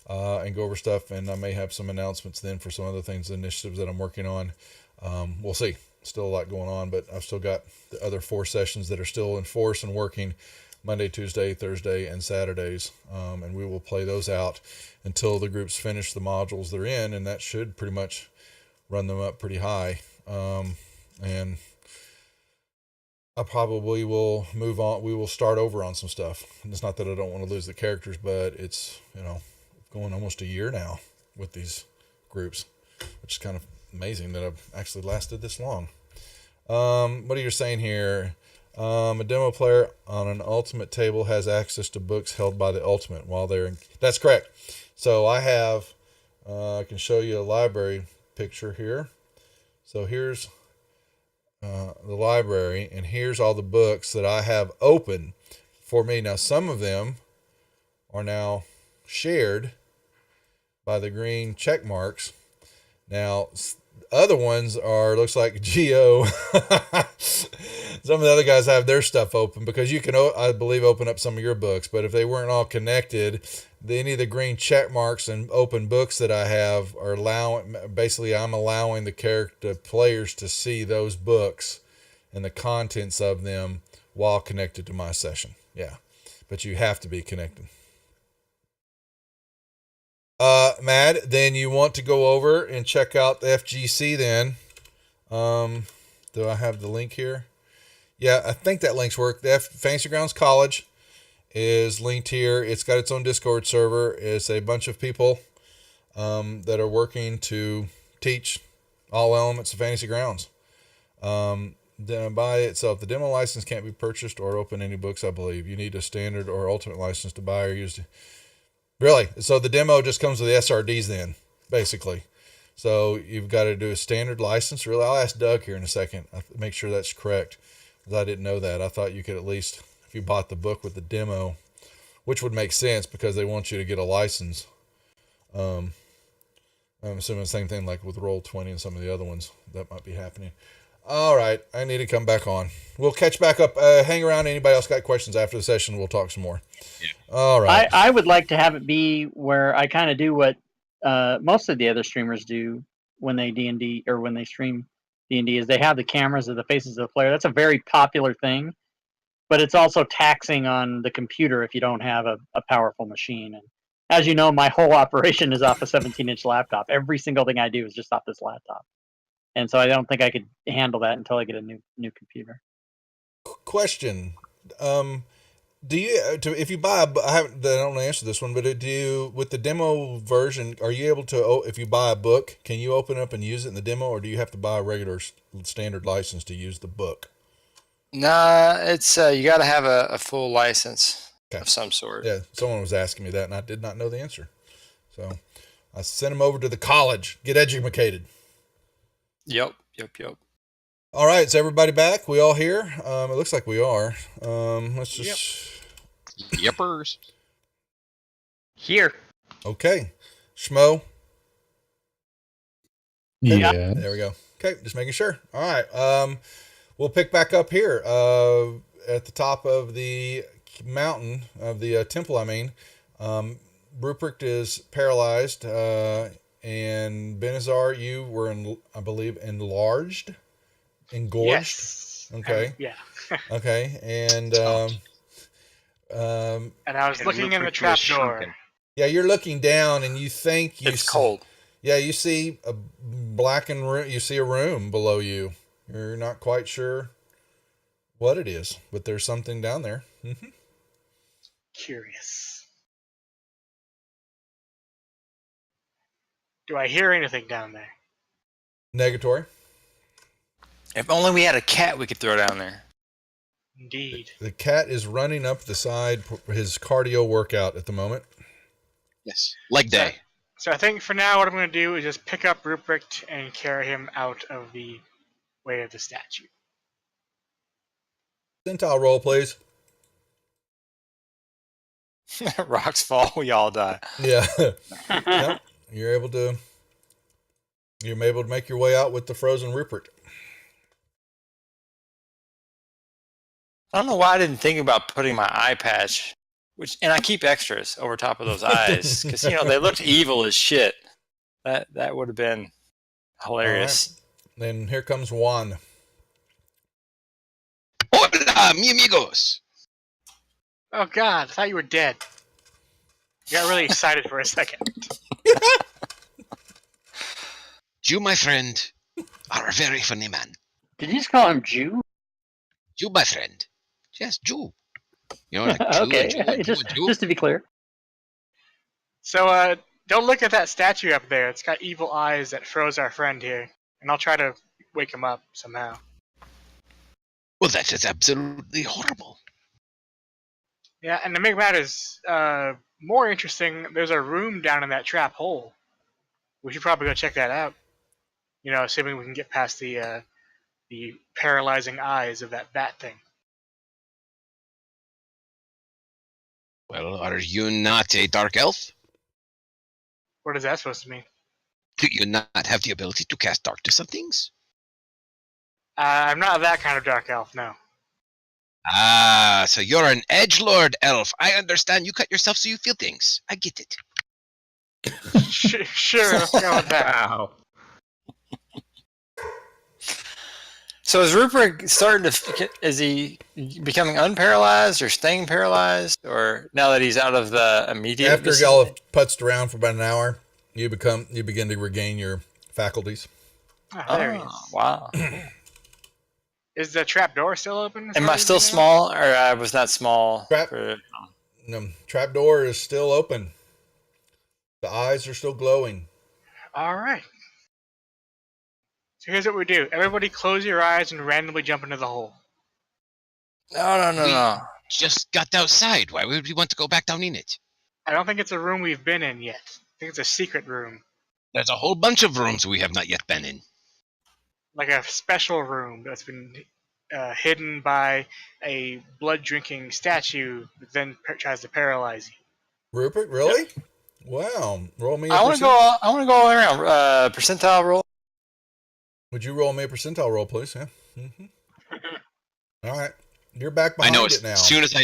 and go over stuff. And I may have some announcements then for some other things, initiatives that I'm working on. We'll see. Still a lot going on, but I've still got the other 4 sessions that are still in force and working Monday, Tuesday, Thursday, and Saturdays. And we will play those out until the groups finish the modules they're in, and that should pretty much run them up pretty high. And I probably will move on. We will start over on some stuff. And it's not that I don't want to lose the characters, but it's, going almost a year now with these groups, which is kind of amazing that I've actually lasted this long. What are you saying here? A demo player on an Ultimate table has access to books held by the Ultimate while they're in. That's correct. So I have, I can show you a library picture here. So here's the library, and here's all the books that I have open for me. Now, some of them are now shared by the green check marks. Now, other ones looks like Geo. Some of the other guys have their stuff open because you can, I believe, open up some of your books. But if they weren't all connected, any of the green check marks and open books that I have are basically I'm allowing the players to see those books and the contents of them while connected to my session. Yeah, but you have to be connected. Mad, then you want to go over and check out the FGC then. Do I have the link here? Yeah, I think that link's work. The Fantasy Grounds College is linked here. It's got its own Discord server. It's a bunch of people that are working to teach all elements of Fantasy Grounds. By itself, the demo license can't be purchased or open any books, I believe. You need a standard or ultimate license to buy or use. Really? So the demo just comes with the SRDs then, basically. So you've got to do a standard license. Really, I'll ask Doug here in a second. Make sure that's correct, because I didn't know that. I thought you could at least, if you bought the book with the demo, which would make sense because they want you to get a license. I'm assuming the same thing like with Roll20 and some of the other ones that might be happening. All right, I need to come back on. We'll catch back up. Hang around. Anybody else got questions after the session? We'll talk some more. Yeah. All right. I would like to have it be where I kind of do what most of the other streamers do when they D&D or when they stream D&D is they have the cameras of the faces of the player. That's a very popular thing, but it's also taxing on the computer if you don't have a powerful machine. And as you know, my whole operation is off a 17-inch laptop. Every single thing I do is just off this laptop. And so I don't think I could handle that until I get a new computer. Question. Do you if you buy I don't answer this one, but do you with the demo version, are you able to, if you buy a book, can you open up and use it in the demo, or do you have to buy a regular standard license to use the book? Nah, it's you got to have a full license of some sort. Yeah, someone was asking me that, and I did not know the answer. So I sent him over to the college. Get educated. Yep. All right, is everybody back? We all here? It looks like we are. Let's just... Yippers. Here. Okay. Schmo. Yeah. There we go. Okay, just making sure. All right. We'll pick back up here at the top of the mountain, of the temple, I mean. Rupert is paralyzed, and Benazar, you were, I believe, engorged? Yes. Okay. Yeah. Okay, and And I was And looking in the Rupert trap was door. shrunken. yeah, you're looking down, and you think you It's cold. Yeah, you see a blackened room. You see a room below you. You're not quite sure what it is, but there's something down there. Mm-hmm. Curious. Do I hear anything down there? Negatory. If only we had a cat we could throw down there. Indeed. The cat is running up the side for his cardio workout at the moment. Yes. Leg day. So I think for now what I'm going to do is just pick up Rupert and carry him out of the way of the statue. Percentile roll, please. Rocks fall, we all die. Yeah. Yep. You're able to make your way out with the frozen Rupert. I don't know why I didn't think about putting my eye patch, and I keep extras over top of those eyes because they looked evil as shit. That would have been hilarious. All right. Then here comes Juan. Hola, mi amigos. Oh God, I thought you were dead. I got really excited for a second. You, my friend, are a very funny man. Did you just call him Jew? You, my friend. Yes, Jew. Like Jew, Okay, Jew, just to be clear. So don't look at that statue up there. It's got evil eyes that froze our friend here. And I'll try to wake him up somehow. Well, that is absolutely horrible. Yeah, and to make matters more interesting, there's a room down in that trap hole. We should probably go check that out. Assuming we can get past the paralyzing eyes of that bat thing. Well, are you not a dark elf? What is that supposed to mean? Do you not have the ability to cast darkness on things? I'm not that kind of dark elf, no. Ah, so you're an edgelord elf. I understand. You cut yourself so you feel things. I get it. Sure, let's go with that. Wow. So is Rupert is he becoming unparalyzed or staying paralyzed, or now that he's out of the immediate? After y'all have putzed around for about an hour, you begin to regain your faculties. Oh, there he is. Wow. Is the trap door still open? Am I still small, or I was not small? Trap door is still open. The eyes are still glowing. All right. So here's what we do. Everybody close your eyes and randomly jump into the hole. No. Just got outside. Why would we want to go back down in it? I don't think it's a room we've been in yet. I think it's a secret room. There's a whole bunch of rooms we have not yet been in. Like a special room that's been hidden by a blood-drinking statue that then tries to paralyze you. Rupert, really? Yep. Wow. Roll me a I want to go. I want to go all around. Percentile roll. Would you roll me a percentile roll, please? Yeah. All right. You're back I behind know it now. as soon as I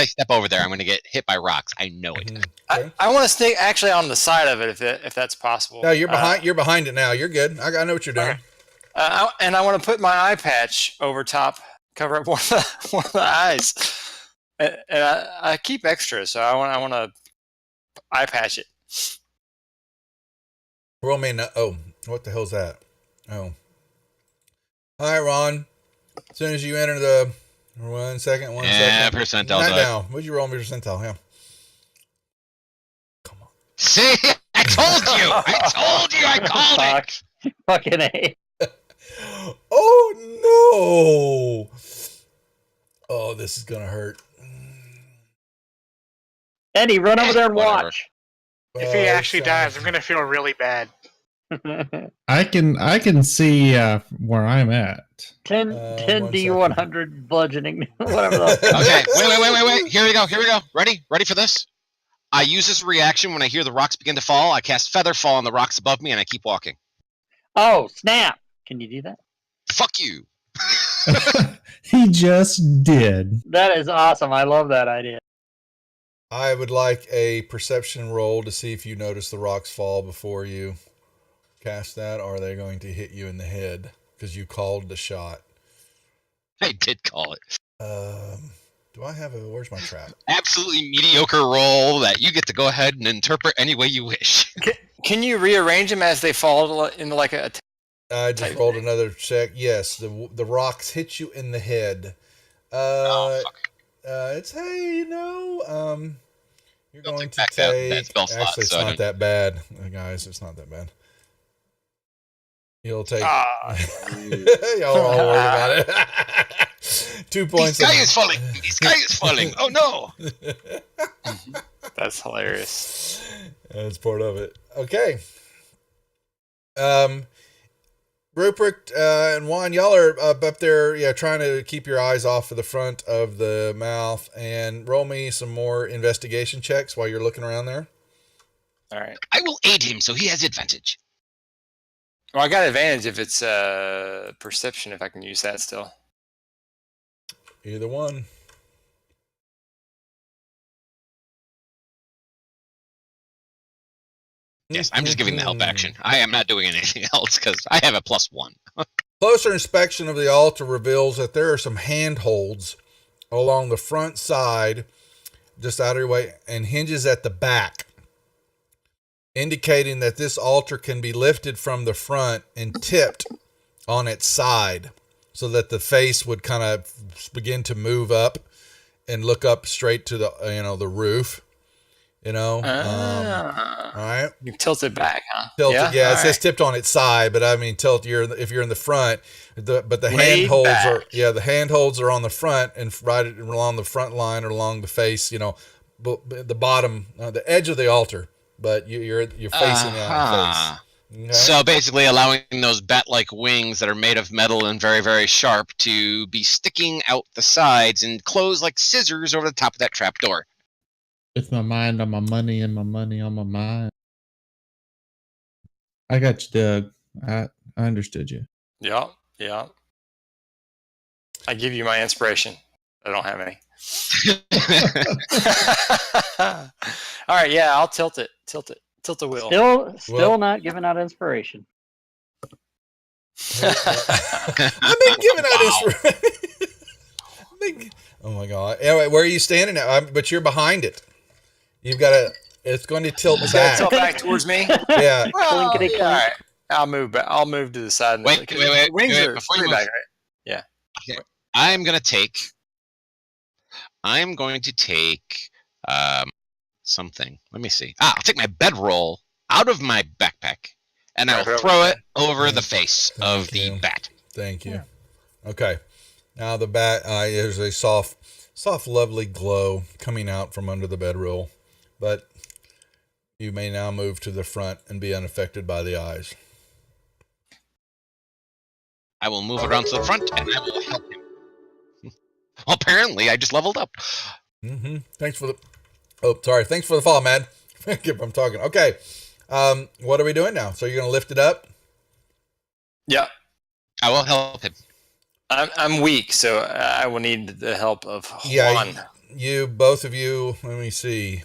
step over there, I'm going to get hit by rocks. I know it. Okay. I want to stay actually on the side of it if that's possible. No, you're behind. You're behind it now. You're good. I know what you're doing. Okay. And I want to put my eye patch over top, cover up one of the eyes. And I keep extra, so I want to eye patch it. Roll me. Oh, what the hell's that? Oh. All right, Ron. As soon as you enter the 1 second, Yeah, percentile Not die. now. Would you roll me percentile? Yeah. Come on. See, I told you. I called it. Fucking A. Oh no! Oh, this is gonna hurt. Eddie, run over there and Whatever. watch. If he actually dies, I'm gonna feel really bad. I can see where I'm at. 10 1 D100 bludgeoning, whatever. Okay, wait. Here we go. Ready for this? I use this reaction when I hear the rocks begin to fall. I cast Feather Fall on the rocks above me, and I keep walking. Oh, snap! Can you do that? Fuck you. He just did. That is awesome. I love that idea. I would like a perception roll to see if you notice the rocks fall before you cast that, or are they going to hit you in the head because you called the shot? I did call it. Do I have where's my trap? Absolutely mediocre roll that you get to go ahead and interpret any way you wish. Can you rearrange them as they fall into like a? I just rolled another check. Yes, the rocks hit you in the head. Oh, fuck. It's you're Don't going take to back that take. spell slot, Actually, it's so I not don't- that bad, guys. It's not that bad. You'll take. Ah. Y'all are all worried about it. 2 The points. sky is falling. The sky is falling. Oh no. That's hilarious. That's part of it. Okay. Rupert and Juan, y'all are up there, trying to keep your eyes off of the front of the mouth, and roll me some more investigation checks while you're looking around there. All right. I will aid him, so he has advantage. Well, I got advantage if it's perception, if I can use that still. Either one. Yes, I'm just giving the help action. I am not doing anything else because I have a +1. Closer inspection of the altar reveals that there are some handholds along the front side, just out of your way, and hinges at the back, indicating that this altar can be lifted from the front and tipped on its side so that the face would kind of begin to move up and look up straight to the roof. All right. You tilt it back, huh? Tilt it, yeah. It All says right. tipped on its side, but I mean tilt. If you're in the front, but the Way handholds back. the handholds are on the front and right along the front line or along the face. The bottom, the edge of the altar, but you're facing Uh-huh. the face. Okay? So basically allowing those bat-like wings that are made of metal and very, very sharp to be sticking out the sides and close like scissors over the top of that trap door. With my mind on my money and my money on my mind. I got you, Doug. I understood you. Yeah. I give you my inspiration. I don't have any. All right, yeah, I'll tilt it. Tilt the wheel. Still not giving out inspiration. I've been giving out inspiration. Oh my god! Anyway, where are you standing at? But you're behind it. You've got to. It's going to tilt back. Tilt back towards me. Yeah. Well, Clinkety yeah, all right. I'll move back. I'll move to the side. Wait, because wait, the wings wait, are before you pretty move. back, right? I'm going to take something. Let me see. I'll take my bedroll out of my backpack and I'll Right, throw okay. it over the face of the you. bat. Thank you. Okay. Now the bat, there's a soft, lovely glow coming out from under the bedroll, but you may now move to the front and be unaffected by the eyes. I will move around to the front and I will help him. Apparently, I just leveled up. Thanks for the. Oh, sorry. Thanks for the follow, Mad. I'm talking. Okay. What are we doing now? So you're going to lift it up? Yeah. I will help him. I'm weak, so I will need the help of Juan. Yeah, both of you, let me see.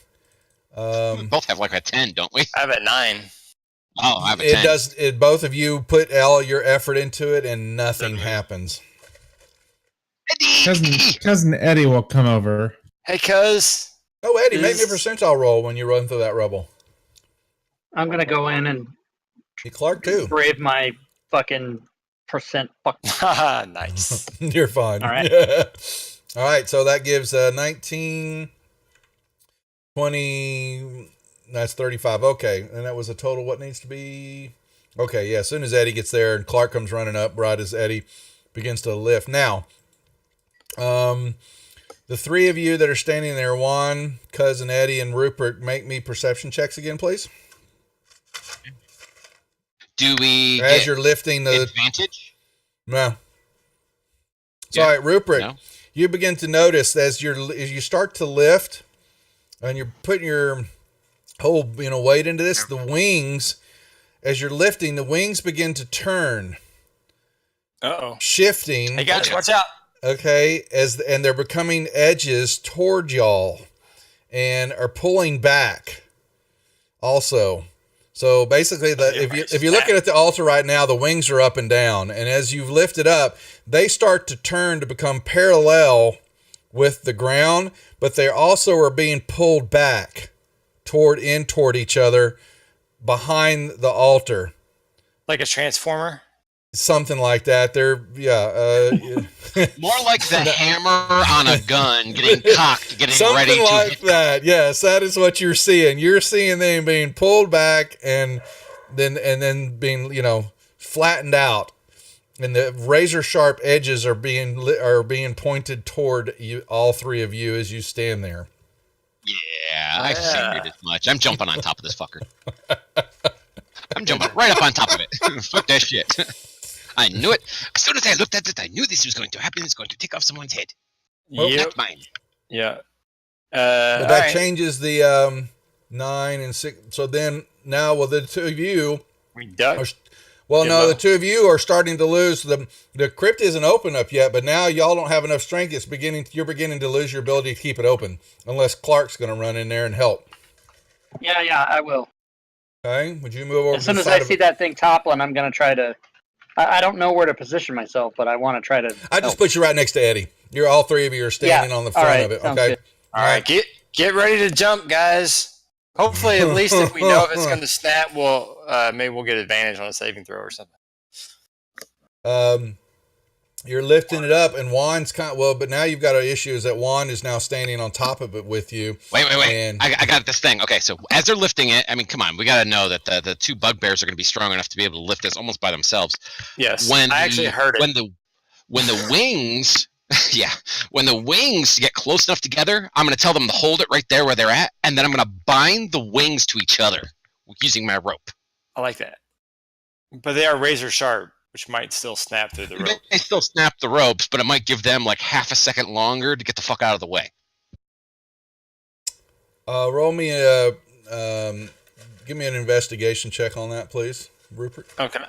We both have like a 10, don't we? I have a 9. Oh, I have a 10. Both of you put all your effort into it and nothing happens. Cousin Eddie will come over. Hey, cuz. Oh, Eddie, make me a percentile roll when you run through that rubble. I'm going to go in and Hey, Clark, too. brave my fucking percent. Fuck. Nice. You're fine. All right. All right, so that gives 19, 20, that's 35. Okay, and that was a total, what needs to be? Okay, yeah, as soon as Eddie gets there and Clark comes running up, right as Eddie begins to lift. Now, the three of you that are standing there, Juan, Cousin Eddie, and Rupert, make me perception checks again, please. Do we As get you're lifting the... advantage? No. So, Yeah. all right, Rupert, No. you begin to notice as you start to lift and you're putting your whole weight into this, the wings, as you're lifting, the wings begin to turn, Uh-oh. shifting. Hey, guys, watch out. Okay, and they're becoming edges toward y'all and are pulling back also. So basically, if you're looking at the altar right now, the wings are up and down, and as you've lifted up, they start to turn to become parallel with the ground, but they also are being pulled back toward each other behind the altar. Like a transformer? Something like that. They're More like the hammer on a gun getting cocked, getting something ready to like hit. that. Yes, that is what you're seeing. You're seeing them being pulled back and then being flattened out, and the razor sharp edges are being pointed toward you, all three of you, as you stand there. Yeah, I figured as much. I'm jumping on top of this fucker. I'm jumping right up on top of it. Fuck that shit. I knew it. As soon as I looked at it, I knew this was going to happen. It's going to take off someone's head. Yep. Not mine. Yeah. But that changes the 9 and 6. So then now, the two of you We duck. the two of you are starting to lose. The crypt isn't open up yet, but now y'all don't have enough strength. You're beginning to lose your ability to keep it open, unless Clark's going to run in there and help. Yeah, I will. Okay, would you move over? As soon as I see that thing toppling, I'm going to try to... I don't know where to position myself, but I want to try to... I just put you right next to Eddie. All three of you are standing on the front of it. Okay. Good. All right, get ready to jump, guys. Hopefully, at least if we know if it's going to snap, maybe we'll get advantage on a saving throw or something. You're lifting it up, and Juan's but now you've got an issue is that Juan is now standing on top of it with you. Wait. And I got this thing. Okay, so as they're lifting it, I mean, come on. We got to know that the two bugbears are going to be strong enough to be able to lift this almost by themselves. Yes, I actually heard it. When the wings... Yeah, when the wings get close enough together, I'm going to tell them to hold it right there where they're at, and then I'm going to bind the wings to each other using my rope. I like that. But they are razor sharp, which might still snap through the rope. They still snap the ropes, but it might give them like half a second longer to get the fuck out of the way. Roll me give me an investigation check on that, please, Rupert. Okay.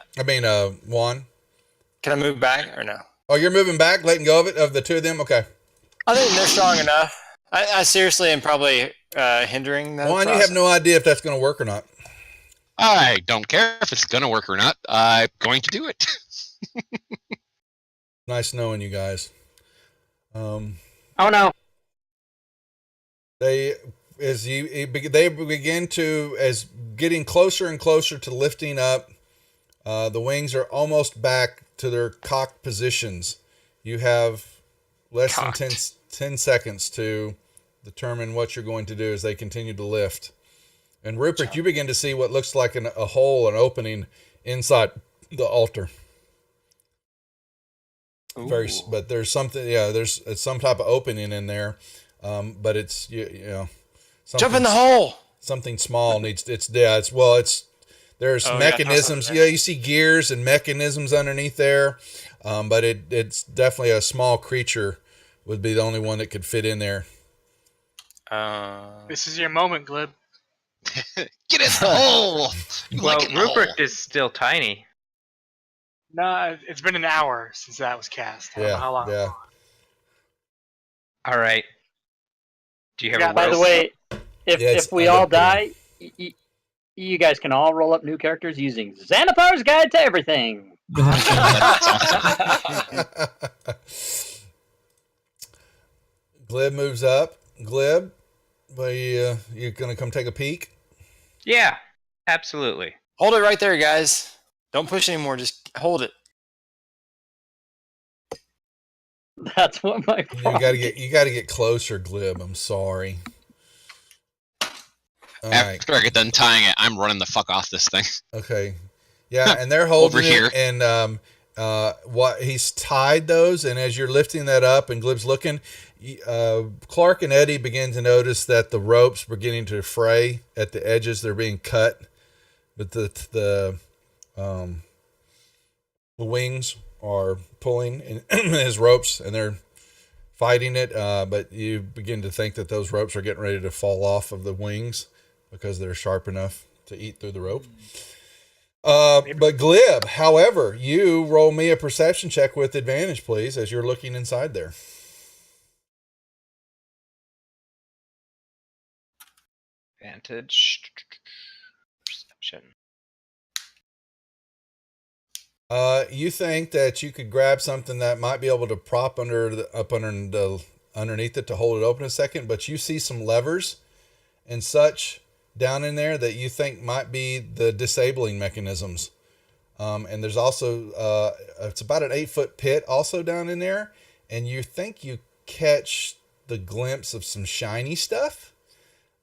Juan. Can I move back or no? Oh, you're moving back, letting go of the two of them? Okay. I think they're strong enough. I seriously am probably hindering that. Juan, you have no idea if that's going to work or not. I don't care if it's going to work or not. I'm going to do it. Nice knowing you guys. Oh no. They begin to, as getting closer and closer to lifting up, the wings are almost back to their cocked positions. You have less than 10 seconds to determine what you're going to do as they continue to lift. And Rupert, you begin to see what looks like a hole, an opening inside the altar. But there's something, there's some type of opening in there, but it's jump in the hole. Something small needs. There's mechanisms. You see gears and mechanisms underneath there, but it's definitely a small creature would be the only one that could fit in there. This is your moment, Glib. Get in the hole. Well, Like in the hole. Rupert is still tiny. No, it's been an hour since that was cast. I don't know how long. Yeah. All right. Do you have Yeah, a By the rope? way, Yeah, if we all die, you guys can all roll up new characters using Xanathar's Guide to Everything. Glib moves up. Glib, you gonna come take a peek? Yeah, absolutely. Hold it right there, guys. Don't push anymore. Just hold it. That's what my You problem gotta get closer, Glib. I'm sorry. All right. After I get done tying it, I'm running the fuck off this thing. Okay. Yeah, and they're holding Over here. it, and what he's tied those, and as you're lifting that up, and Glib's looking, Clark and Eddie begin to notice that the ropes beginning to fray at the edges. They're being cut, but the wings are pulling in his ropes, and they're fighting it. But you begin to think that those ropes are getting ready to fall off of the wings because they're sharp enough to eat through the rope. But Glib, however, you roll me a perception check with advantage, please, as you're looking inside there. Advantage. Perception. You think that you could grab something that might be able to prop underneath it to hold it open a second, but you see some levers and such down in there that you think might be the disabling mechanisms. And there's also it's about an 8-foot pit also down in there, and you think you catch the glimpse of some shiny stuff.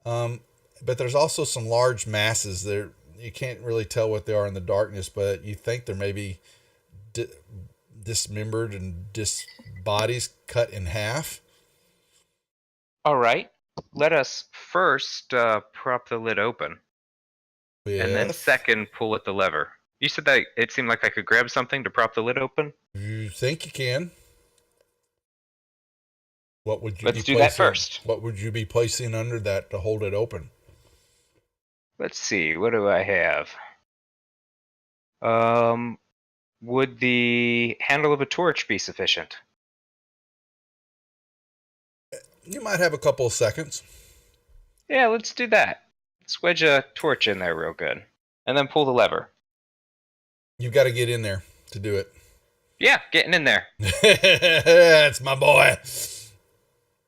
But there's also some large masses there. You can't really tell what they are in the darkness, but you think they're maybe dismembered and bodies cut in half. All right. Let us first prop the lid open, and then second pull at the lever. You said that it seemed like I could grab something to prop the lid open? You think you can? What would you Let's do that first. What would you be placing under that to hold it open? Let's see. What do I have? Would the handle of a torch be sufficient? You might have a couple of seconds. Yeah, let's do that. Let's wedge a torch in there real good. And then pull the lever. You've got to get in there to do it. Yeah, getting in there. That's my boy.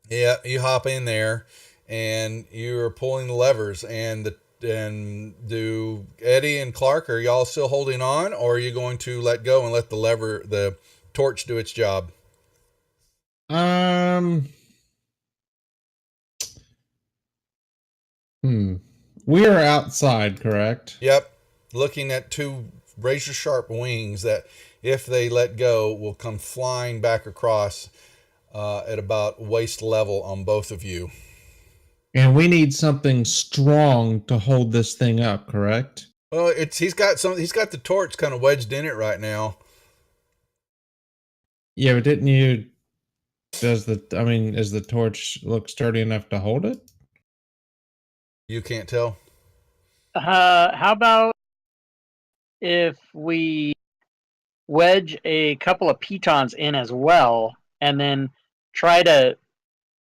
Yeah, you hop in there, and you're pulling the levers, and do Eddie and Clark, are y'all still holding on, or are you going to let go and let the torch do its job? We are outside, correct? Yep. Looking at two razor sharp wings that, if they let go, will come flying back across at about waist level on both of you. And we need something strong to hold this thing up, correct? Well, he's got the torch kind of wedged in it right now. Yeah, but didn't you? Does the torch look sturdy enough to hold it? You can't tell. How about if we wedge a couple of pitons in as well, and then try to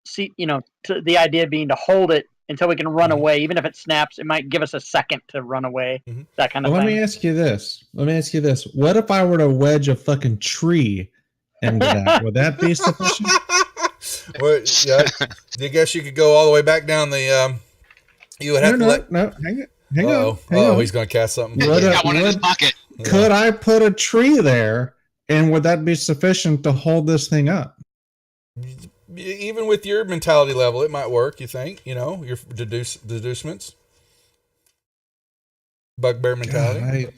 see, the idea being to hold it until we can run away. Even if it snaps, it might give us a second to run away. Mhm. That kind of Let thing. me ask you this. What if I were to wedge a fucking tree into that? Would that be sufficient? Well, yeah, I guess you could go all the way back down the. You would have to let. No, hang Oh, on. he's going to cast something. What He's got one in his pocket. Could I put a tree there, and would that be sufficient to hold this thing up? Even with your mentality level, it might work. You think? Your deducements. Bugbear mentality. God,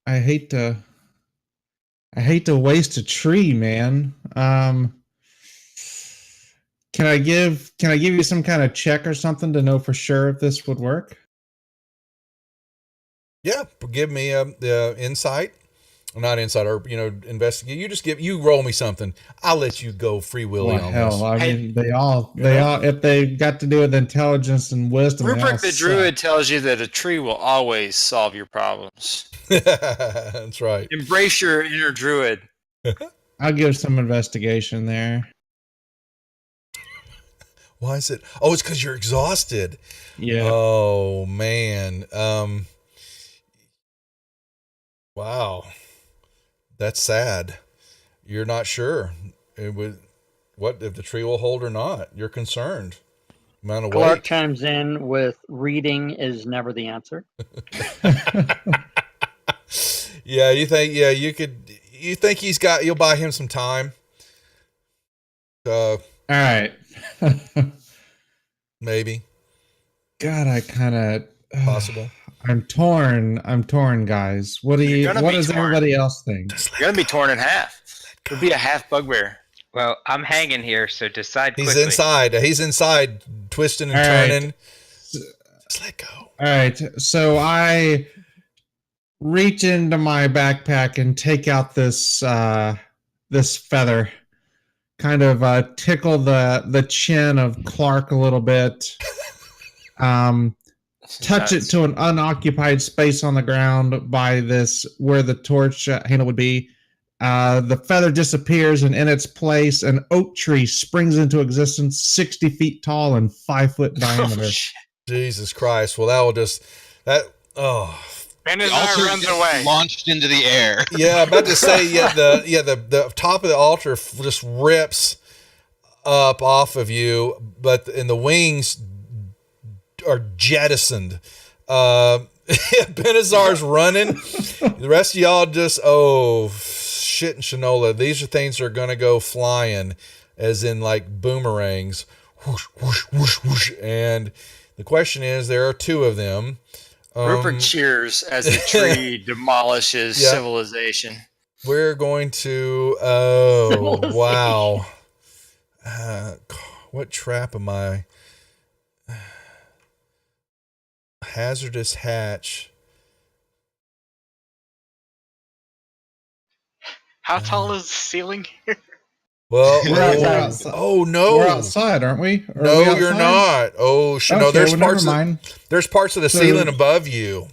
I hate to waste a tree, man. Can I give you some kind of check or something to know for sure if this would work? Yeah, give me the insight not inside, or investigate. You roll me something. I'll let you go free willy Well, on hell, I Hey, mean, they all, if they got to do with intelligence and wisdom, they all Rupert the suck. Druid tells you that a tree will always solve your problems. this. That's right. Embrace your inner druid. I'll give some investigation there. Why is it? Oh, it's because you're exhausted. Yeah. Oh man. Wow. That's sad. You're not sure. What if the tree will hold or not? You're concerned. Amount of Clark weight. chimes in with reading is never the answer. Yeah, you think? Yeah, you think you'll buy him some time? All right. Maybe. God, I kind of Possible. I'm torn, guys. What You're gonna be does torn. everybody else think? You're going to be torn in half. It'll be a half bugbear. Well, I'm hanging here, so decide He's quickly. inside. He's inside, twisting and All right. turning. Just let go. All right. So I reach into my backpack and take out this this feather. Kind of tickle the chin of Clark a little bit. Touch it to an unoccupied space on the ground by this where the torch handle would be. The feather disappears, and in its place, an oak tree springs into existence, 60 feet tall and 5 foot diameter. Oh, shit. Jesus Christ. Well, that will just oh. The Benazar altar runs gets away. launched into the air. Yeah, I'm about to say, the top of the altar just rips up off of you, and the wings are jettisoned. Benazar's running. The rest of y'all just, shit and shinola. These are things that are going to go flying, as in like boomerangs. Whoosh, whoosh, whoosh, whoosh. And the question is, there are two of them. Rupert cheers as the tree demolishes Yeah. civilization. We're going to, wow. What trap am I? Hazardous hatch. How tall is the ceiling here? Well, We're outside. no. We're outside, aren't we? Are No, we you're outside? not. Oh, Okay, no, there's well, parts never mind. there's parts of the So- ceiling above you.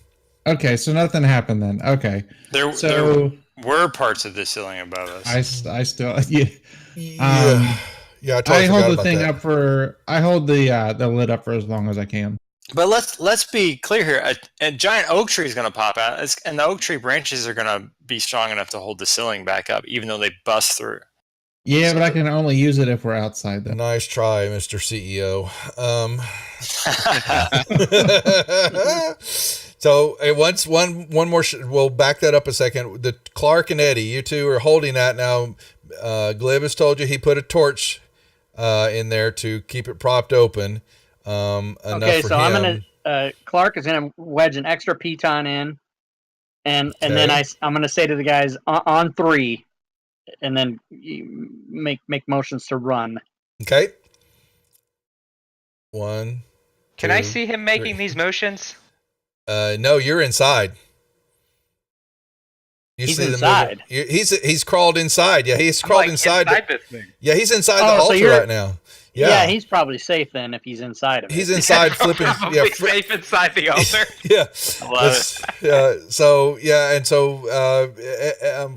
Okay, so nothing happened then. Okay, There so were parts of the ceiling above us. I still yeah. Yeah, I totally I forgot hold the about thing that. up for. I hold the lid up for as long as I can. But let's be clear here. A giant oak tree is going to pop out, and the oak tree branches are going to be strong enough to hold the ceiling back up, even though they bust through. Yeah, but I can only use it if we're outside though. Nice try, Mr. CEO. So once one more, we'll back that up a second. The Clark and Eddie, you two are holding that now. Glib has told you he put a torch in there to keep it propped open. Enough Okay, for so him. I'm gonna Clark is gonna wedge an extra piton in, and then Okay. I'm gonna say to the guys on three, and then you make motions to run. Okay. One. Can I two, see him making three. these motions? No, you're inside. You He's see the inside. movement. He's crawled inside. Yeah, he's I'm crawled like inside. this thing. Yeah, he's inside the Oh, so altar you're- right now. Yeah. Yeah, He's probably safe then if he's inside of it. he's inside flipping. Probably Yeah, safe inside the altar. yeah. I love it. So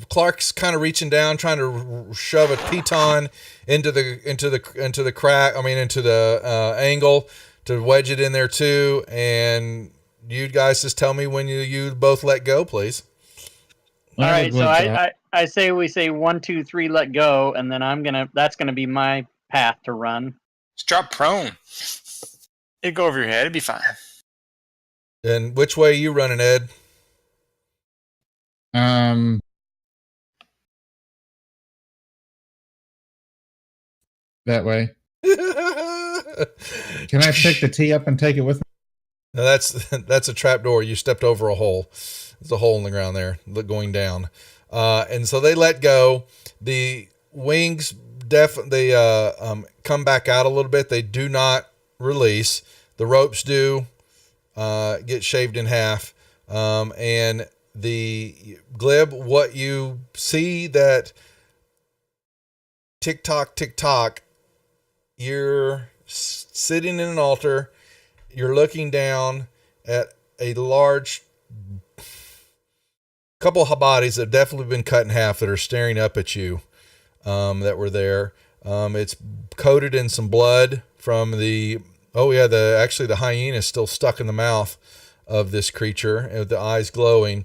Clark's kind of reaching down, trying to shove a piton into the crack. I mean, into the angle to wedge it in there too. And you guys just tell me when you both let go, please. All right, so I I say we say 1, 2, 3, let go, and then that's gonna be my path to run. Just drop prone. It'd go over your head. It'd be fine. And which way are you running, Ed? that way. Can I pick the tea up and take it with me? No, that's a trap door. You stepped over a hole. There's a hole in the ground there going down. And so they let go. The wings definitely come back out a little bit. They do not release. The ropes do get shaved in half. And the Glib, what you see that tick tock, you're sitting in an altar, you're looking down at a large couple of bodies that have definitely been cut in half that are staring up at you, that were there. It's coated in some blood from the hyena is still stuck in the mouth of this creature, with the eyes glowing.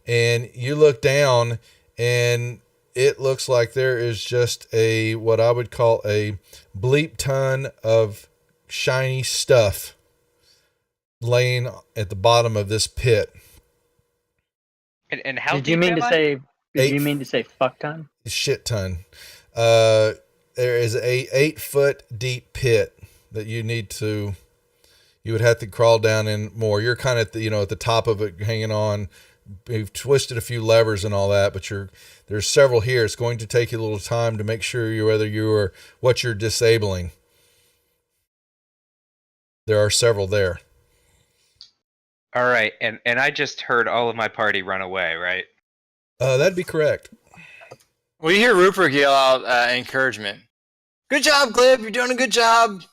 And you look down, and it looks like there is just what I would call a bleep ton of shiny stuff laying at the bottom of this pit. And how Did you deep mean am to I? say? Did you mean to say fuck ton? Shit ton. There is a 8-foot deep pit that you would have to crawl down in more. You're kind of at the top of it, hanging on. You've twisted a few levers and all that, but there's several here. It's going to take you a little time to make sure what you're disabling. There are several there. All right, and I just heard all of my party run away, right? That'd be correct. We hear Rupert yell out encouragement. Good job, Glib. You're doing a good job.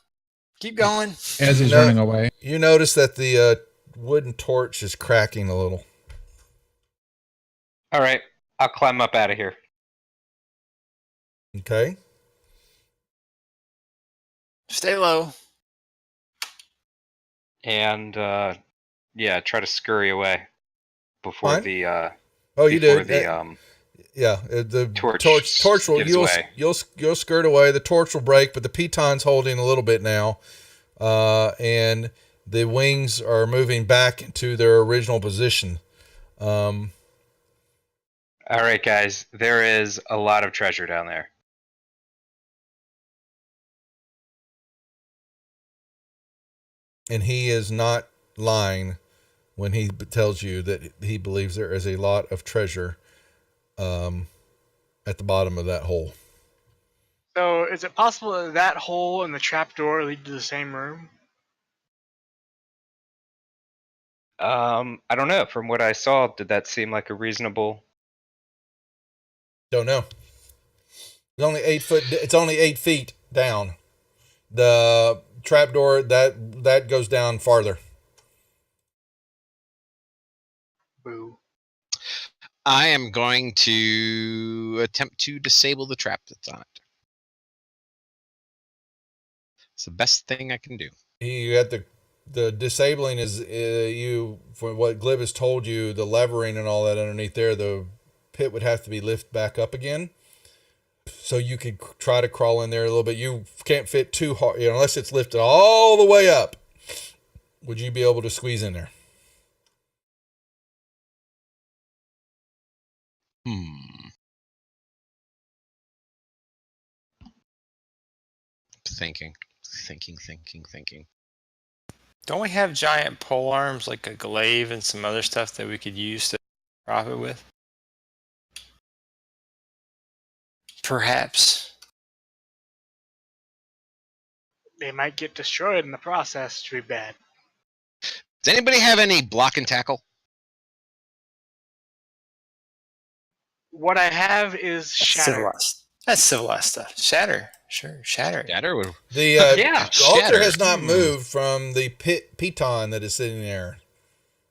Keep going. As he's running away. You notice that the wooden torch is cracking a little. All right, I'll climb up out of here. Okay. Stay low. And try to scurry away before Fine. the You do. the The torch will gives way. you'll skirt away. The torch will break, but the piton's holding a little bit now, and the wings are moving back into their original position. All right, guys, there is a lot of treasure down there. And he is not lying when he tells you that he believes there is a lot of treasure at the bottom of that hole. So, is it possible that that hole and the trapdoor lead to the same room? I don't know. From what I saw, did that seem like a reasonable? Don't know. It's only 8 foot. It's only 8 feet down. The trapdoor that goes down farther. Boo. I am going to attempt to disable the trap that's on it. It's the best thing I can do. You got the disabling is for what Glib has told you, the levering and all that underneath there, the pit would have to be lifted back up again. So you could try to crawl in there a little bit. You can't fit too hard, unless it's lifted all the way up. Would you be able to squeeze in there? Thinking. Don't we have giant pole arms like a glaive and some other stuff that we could use to prop it with? Perhaps. They might get destroyed in the process. Too bad. Does anybody have any block and tackle? What I have is shatter. Civilized. That's civilized stuff. Shatter. Sure, shatter. Shatter would. The Yeah, altar shatter. has not moved from the piton that is sitting there.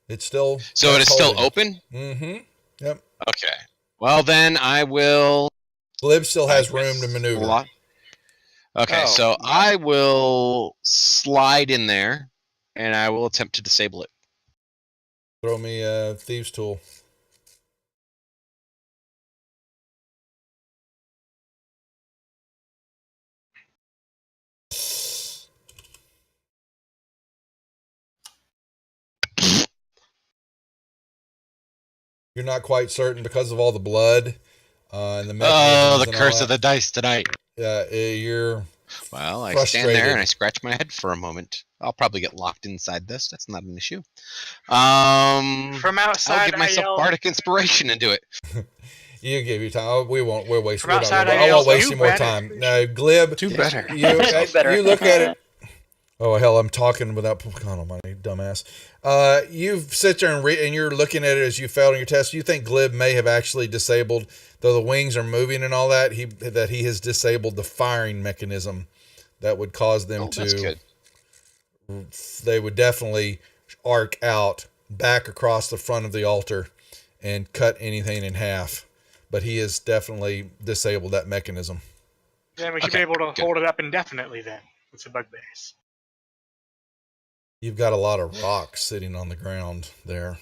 It's still. So it is still open? Mm-hmm. Yep. Okay. Well, then I will. Glib still has I room guess to maneuver. Okay, Oh, so yeah. I will slide in there, and I will attempt to disable it. Throw me a thieves' tool. You're not quite certain because of all the blood and the mechanisms. Oh, the and all curse of that. the dice tonight. You're Well, I stand frustrated. there and I scratch my head for a moment. I'll probably get locked inside this. That's not an issue. From I'll outside, give I myself yell. bardic inspiration and do it. You give your time. We won't. We'll waste. From We're not, outside, I I won't yell, waste "Do any more better." time. No, Glib. Do better. You Better. look at it. Oh hell, I'm talking without. God almighty, dumbass. You sit there and you're looking at it as you failed on your test. You think Glib may have actually disabled, though the wings are moving and all that. He has disabled the firing mechanism that would cause them Oh, that's good. They would definitely arc out back across the front of the altar and cut anything in half. But he has definitely disabled that mechanism. Then we should be able to hold it up indefinitely then with the bugbears. You've got a lot of rocks sitting on the ground there.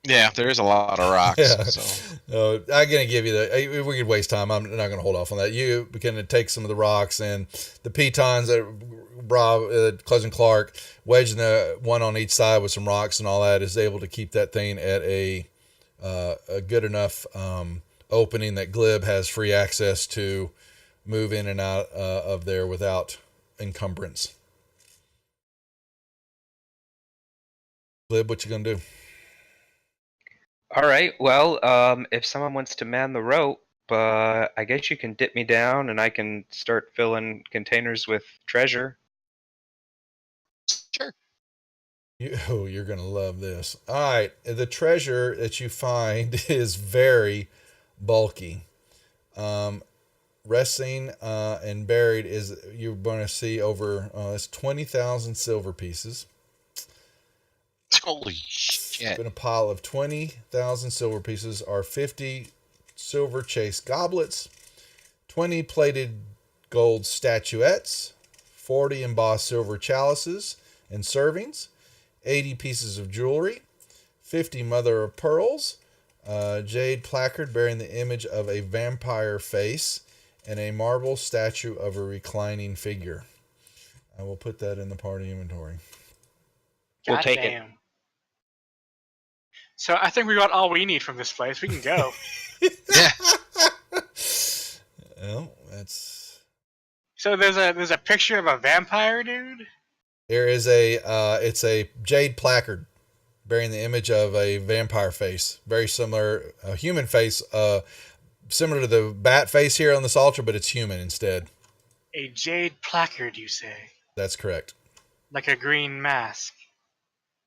Yeah, there is a lot of rocks. Yeah. So. I'm going to give you we could waste time. I'm not going to hold off on that. You can take some of the rocks and the pitons that Rob, Cousin Clark, wedging the one on each side with some rocks and all that is able to keep that thing at a good enough opening that Glib has free access to move in and out of there without encumbrance. Glib, what you going to do? All right. Well, if someone wants to man the rope, I guess you can dip me down, and I can start filling containers with treasure. Sure. You're going to love this. All right. The treasure that you find is very bulky. Resting and buried is, you're going to see over, it's 20,000 silver pieces. Holy shit. In a pile of 20,000 silver pieces are 50 silver chased goblets, 20 plated gold statuettes, 40 embossed silver chalices and servings, 80 pieces of jewelry, 50 mother of pearls, jade placard bearing the image of a vampire face, and a marble statue of a reclining figure. I will put that in the party inventory. We'll take it. So I think we got all we need from this place. We can go. Yeah. Well, that's. So there's a picture of a vampire dude. There is it's a jade placard bearing the image of a vampire face, very similar, a human face, similar to the bat face here on this altar, but it's human instead. A jade placard, you say? That's correct. Like a green mask.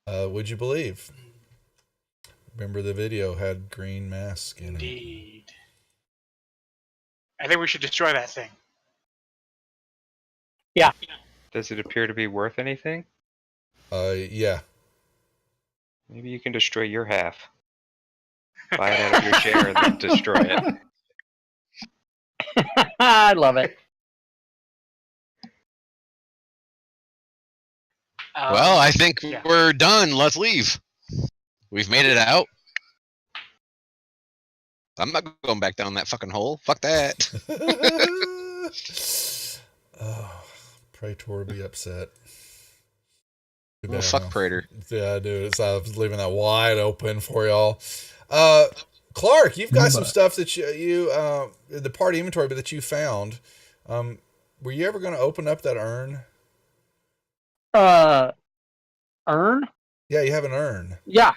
Would you believe? Remember the video had green mask in it. Indeed. I think we should destroy that thing. Yeah. Does it appear to be worth anything? Yeah. Maybe you can destroy your half. Buy it out of your share and then destroy it. I love it. Well, I think we're done. Let's leave. We've made it out. I'm not going back down that fucking hole. Fuck that. Oh, Praetor will be upset. Well, fuck Praetor. Yeah, dude. I was leaving that wide open for y'all. Clark, you've got some stuff that you the party inventory that you found. Were you ever going to open up that urn? Urn? Yeah, you have an urn. Yeah,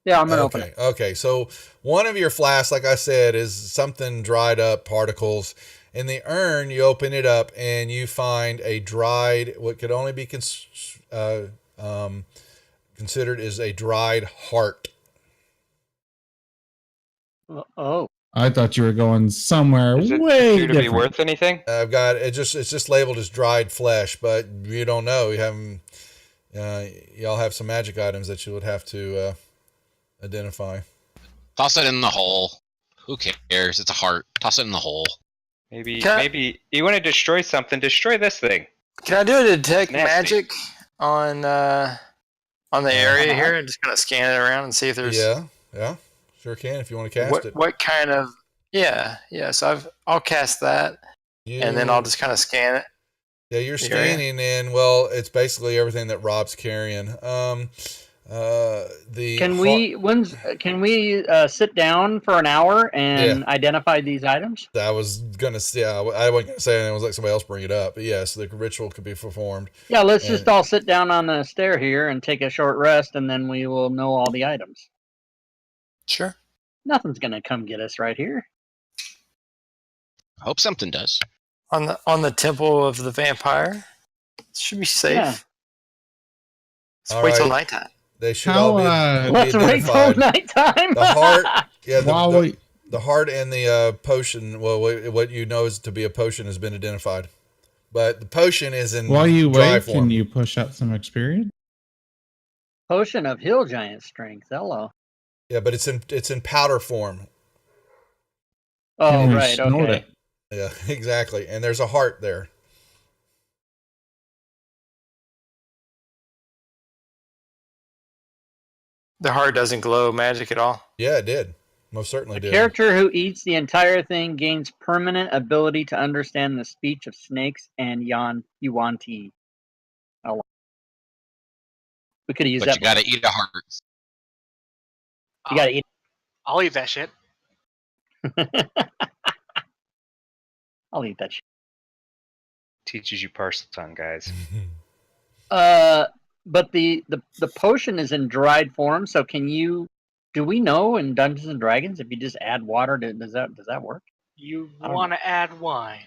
I'm gonna open it. Okay, so one of your flasks, like I said, is something dried up particles. In the urn, you open it up and you find a dried, what could only be considered as a dried heart. Oh. I thought you were going somewhere Does it way appear to be different. worth anything? I've got it. It's just labeled as dried flesh, but you don't know. You haven't. Y'all have some magic items that you would have to identify. Toss it in the hole. Who cares? It's a heart. Toss it in the hole. Maybe you want to destroy something. Destroy this thing. Can I do a detect Nasty. magic on the area here and just kind of scan it around and see if there's Yeah, sure can if you want to cast it. what kind of So I'll cast that and then I'll just kind of scan it. Yeah, you're scanning in. Well, it's basically everything that Rob's carrying. Can we sit down for an hour and identify these items? I was gonna say I wasn't gonna say anything. I was like somebody else bring it up, but yes, the ritual could be performed. Yeah, let's just all sit down on the stair here and take a short rest, and then we will know all the items. Sure. Nothing's gonna come get us right here. I hope something does. On the temple of the vampire, it should be safe. Yeah. Let's All wait till right. nighttime. They should How, all be Let's wait till identified. nighttime. The heart, yeah, While the heart and the potion. Well, what you know is to be a potion has been identified, but the potion is in while you dry wait, form. can you push out some experience? Potion of hill giant strength. Hello. Yeah, but it's in powder form. Oh, Can we right. snort Okay. it? Yeah, exactly. And there's a heart there. The heart doesn't glow magic at all. Yeah, it did. Most certainly A did. character who eats the entire thing gains permanent ability to understand the speech of snakes and Yuan-Ti. Oh, we could have used But that. you gotta eat a heart. You gotta eat. I'll eat that shit. I'll eat that shit. Teaches you parcel tongue, guys. But the potion is in dried form, so can you? Do we know in Dungeons and Dragons if you just add water, does that work? You I don't want to add wine.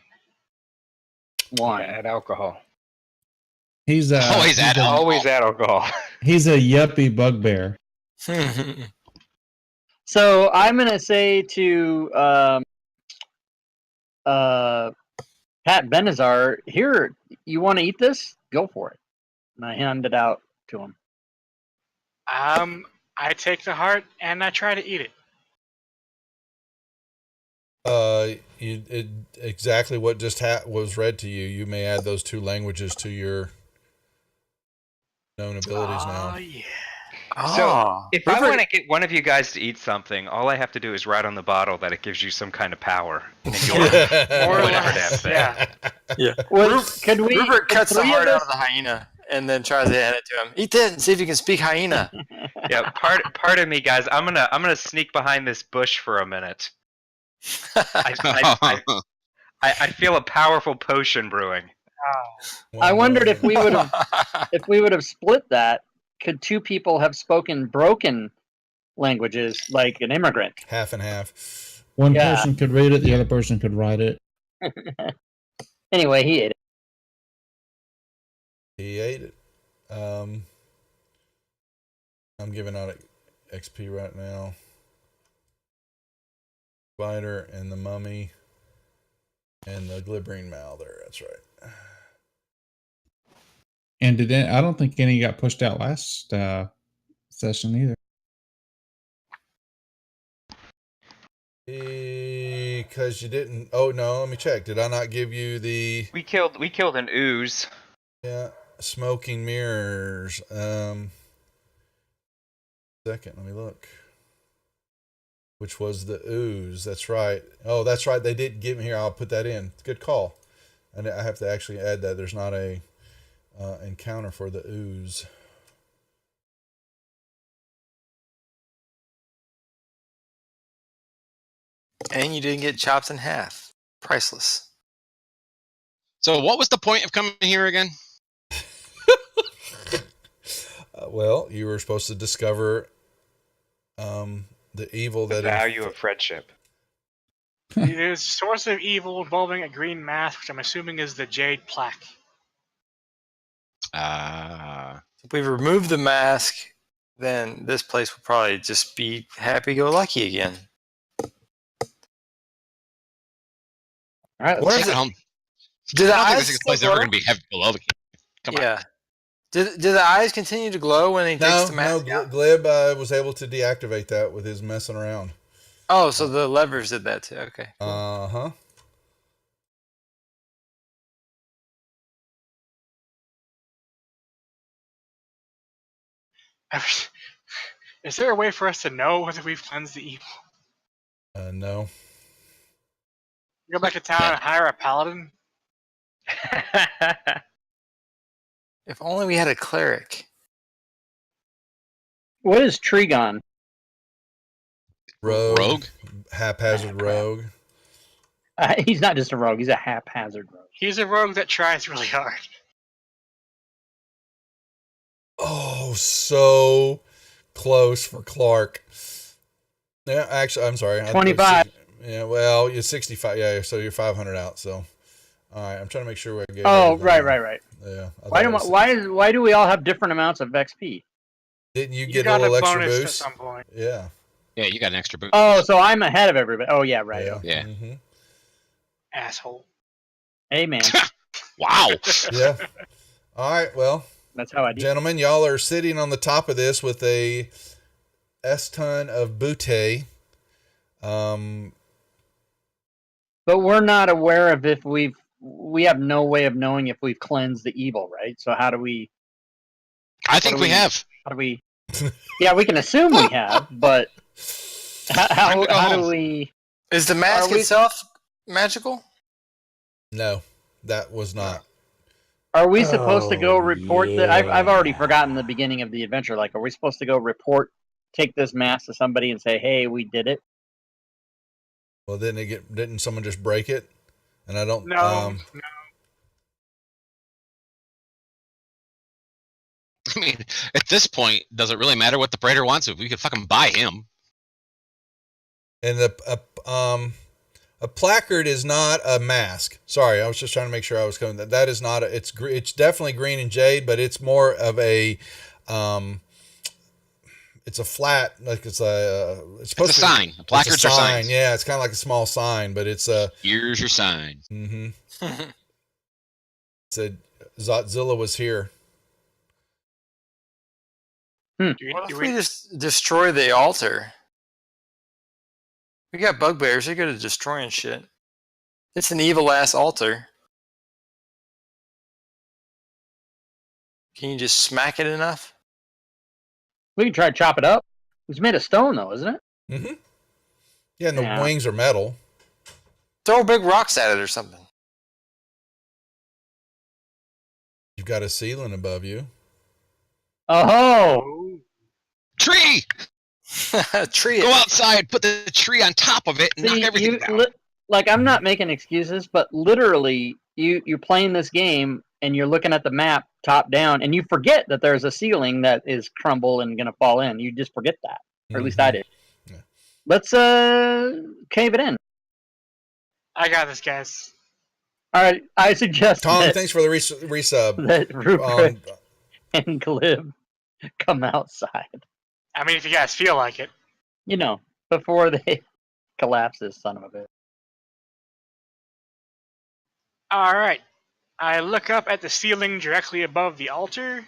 Wine. Yeah, add alcohol. He's Always add alcohol. Always add alcohol. He's a yuppie bugbear. So I'm gonna say to Pat Benazar, here, you want to eat this? Go for it. And I hand it out to him. I take the heart and I try to eat it. Exactly what just was read to you. You may add those two languages to your known abilities now. Oh yeah. So, if I Rupert- want to get one of you guys to eat something, all I have to do is write on the bottle that it gives you some kind of power. And you'll More or whatever less, damn thing. yeah. Well, could we? Rupert could cuts the three heart of out us- of the hyena and then tries to hand it to him. Eat this and see if you can speak hyena. Yeah, pardon me, guys. I'm gonna sneak behind this bush for a minute. I feel a powerful potion brewing. I wondered if we would have split that. Could two people have spoken broken languages like an immigrant? half and half. One Yeah. person could read it, the other person could write it. Anyway, he ate it. He ate it. I'm giving out XP right now. Spider and the mummy and the glibbering mal there. That's right. And I don't think any got pushed out last session either. Because you didn't. Oh no, let me check. Did I not give you the We killed an ooze. smoking mirrors? Second, let me look. Which was the ooze? That's right. Oh, that's right. They did give me here. I'll put that in. Good call. And I have to actually add that. There's not a encounter for the ooze. And you didn't get chopped in half. Priceless. So what was the point of coming here again? Well, you were supposed to discover the evil The that value of friendship. There's a source of evil involving a green mask, which I'm assuming is the jade plaque. If we remove the mask, then this place will probably just be happy-go-lucky again. All right, What let's is Take it? it home. Did the I don't think eyes this still place is ever glow? going to be heavy below the Come on. Yeah. Did the eyes continue to glow when he takes the mask out? Glib was able to deactivate that with his messing around. Oh, so the levers did that too. Okay. Uh-huh. Is there a way for us to know whether we've cleansed the evil? No. Go back to town and hire a paladin? If only we had a cleric. What is Trigon? Rogue? Haphazard rogue. He's not just a rogue; he's a haphazard rogue. He's a rogue that tries really hard. Oh, so close for Clark. Yeah, actually, I'm sorry. 25. Yeah, well, you're 65. Yeah, so you're 500 out. So, All right, I'm trying to make sure I gave. Oh, everything. right. Yeah. I Why thought it was- why do we all have different amounts of XP? Didn't you You get a got a little extra bonus at boost? some point. Yeah. Yeah, you got an extra boost. Oh, so I'm ahead of everybody. Oh yeah, right. Yeah. Okay. Yeah. Mm-hmm. Asshole. Hey man, Wow. Yeah. All right. Well, that's how I do. gentlemen, y'all are sitting on the top of this with a S-ton of butte. But we're not aware of if we have no way of knowing if we've cleansed the evil, right? So how do we? I think we have. How do we? Yeah, we can assume we have, but Time to go how home. do we? Is the mask Are we- itself magical? No, that was not. Are we supposed to go report that? I've already yeah. forgotten the beginning of the adventure. Like, are we supposed to go take this mask to somebody and say, "Hey, we did it"? Well, didn't someone just break it? And I don't. No. I mean, at this point, does it really matter what the Praetor wants if we could fucking buy him? And a placard is not a mask. Sorry, I was just trying to make sure I was coming. That is not. It's definitely green and jade, but it's more of a. It's a flat, like it's supposed It's a sign. Placards are sign. signs. Yeah, it's kind of like a small sign, but it's a. Here's your sign. Mm-hmm. It said Zotzilla was here. Do What if we- we just destroy the altar? We got bugbears. They're good at destroying shit. It's an evil ass altar. Can you just smack it enough? We can try to chop it up. It's made of stone, though, isn't it? Mm-hmm. Yeah, and the Yeah. wings are metal. Throw big rocks at it or something. You've got a ceiling above you. Oh, Tree! Tree Go it. outside, put the tree on top of it, and knock everything down. like I'm not making excuses, but literally, you're playing this game and you're looking at the map top down, and you forget that there's a ceiling that is crumble and gonna fall in. You just forget that, or at least I did. Yeah. Let's cave it in. I got this, guys. All right, I suggest Tom, that, thanks for the resub. that Rupert Um, and Glib come outside. I mean, if you guys feel like it. You know, before they collapse this son of a bitch. All right. I look up at the ceiling directly above the altar,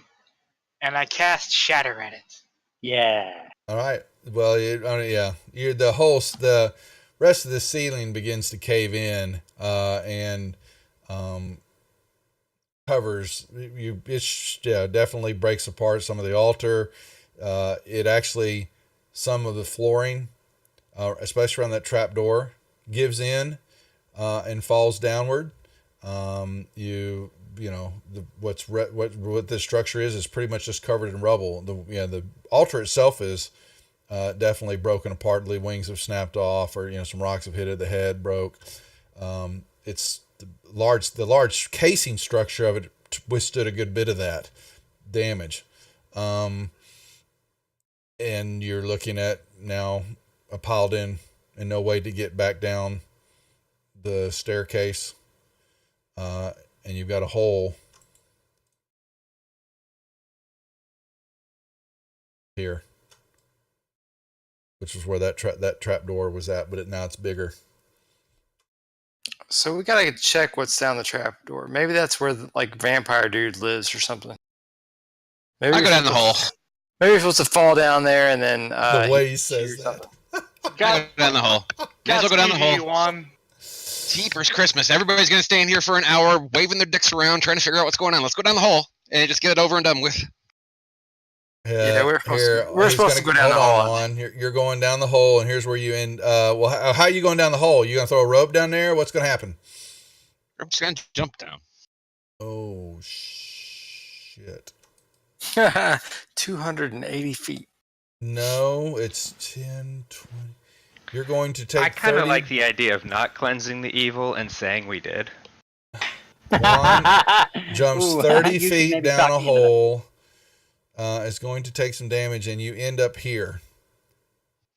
and I cast Shatter at it. Yeah. all right. Well, yeah. The rest of the ceiling begins to cave in, and covers you. It definitely breaks apart some of the altar. It actually, some of the flooring, especially around that trap door, gives in and falls downward. What this structure is pretty much just covered in rubble. The altar itself is definitely broken apart. The wings have snapped off, or some rocks have hit it. The head broke. It's the large casing structure of it withstood a good bit of that damage. And you're looking at now a piled in and no way to get back down the staircase. And you've got a hole here, which is where that trap door was at, but now it's bigger. So we gotta check what's down the trap door. Maybe that's where the, vampire dude lives or something. Maybe I go down the hole. Maybe you're supposed to fall down there and then The way he or says that. something. I go down the hole. Guys, will go down the hole. One. Jeepers Christmas. Everybody's going to stay in here for an hour, waving their dicks around, trying to figure out what's going on. Let's go down the hole and just get it over and done with. Yeah, we're supposed to go down the hold hole. on. You're going down the hole, and here's where you end. Well, how are you going down the hole? You going to throw a rope down there? What's going to happen? I'm just going to jump down. Oh, shit. 280 feet. No, it's 10, 20. You're going to take I kind of 30. like the idea of not cleansing the evil and saying we did. Juan jumps Ooh, 30 you should feet maybe down talk a me into that. hole. Is going to take some damage, and you end up here.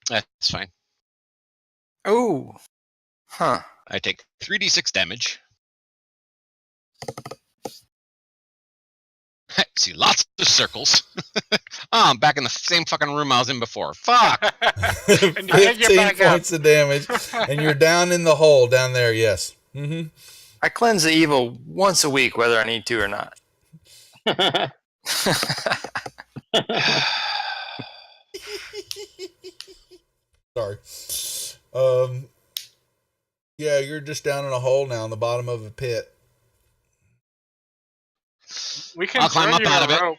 That's fine. Oh. Huh. I take 3d6 damage. See lots of circles. Oh, I'm back in the same fucking room I was in before. Fuck. And you can't get 15 back up. points of damage, and you're down in the hole down there. Yes. Mm-hmm. I cleanse the evil once a week, whether I need to or not. Sorry. Yeah, you're just down in a hole now in the bottom of a pit. We can I'll climb throw up you out a of it. rope.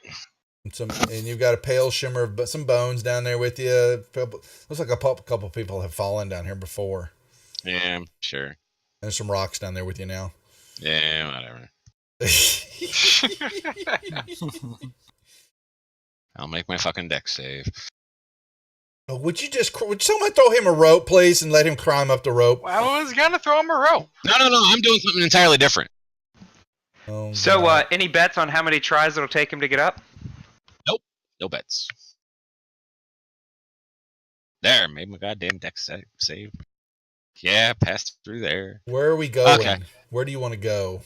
And you've got a pale shimmer of some bones down there with you. Looks like a couple people have fallen down here before. Yeah, sure. There's some rocks down there with you now. Yeah, whatever. I'll make my fucking deck save. Oh, would someone throw him a rope, please, and let him climb up the rope? Well, I was gonna throw him a rope. No, I'm doing something entirely different. Oh, So, God. any bets on how many tries it'll take him to get up? No bets. There, made my goddamn deck save. Yeah, passed through there. Where are we going? Okay. Where do you want to go?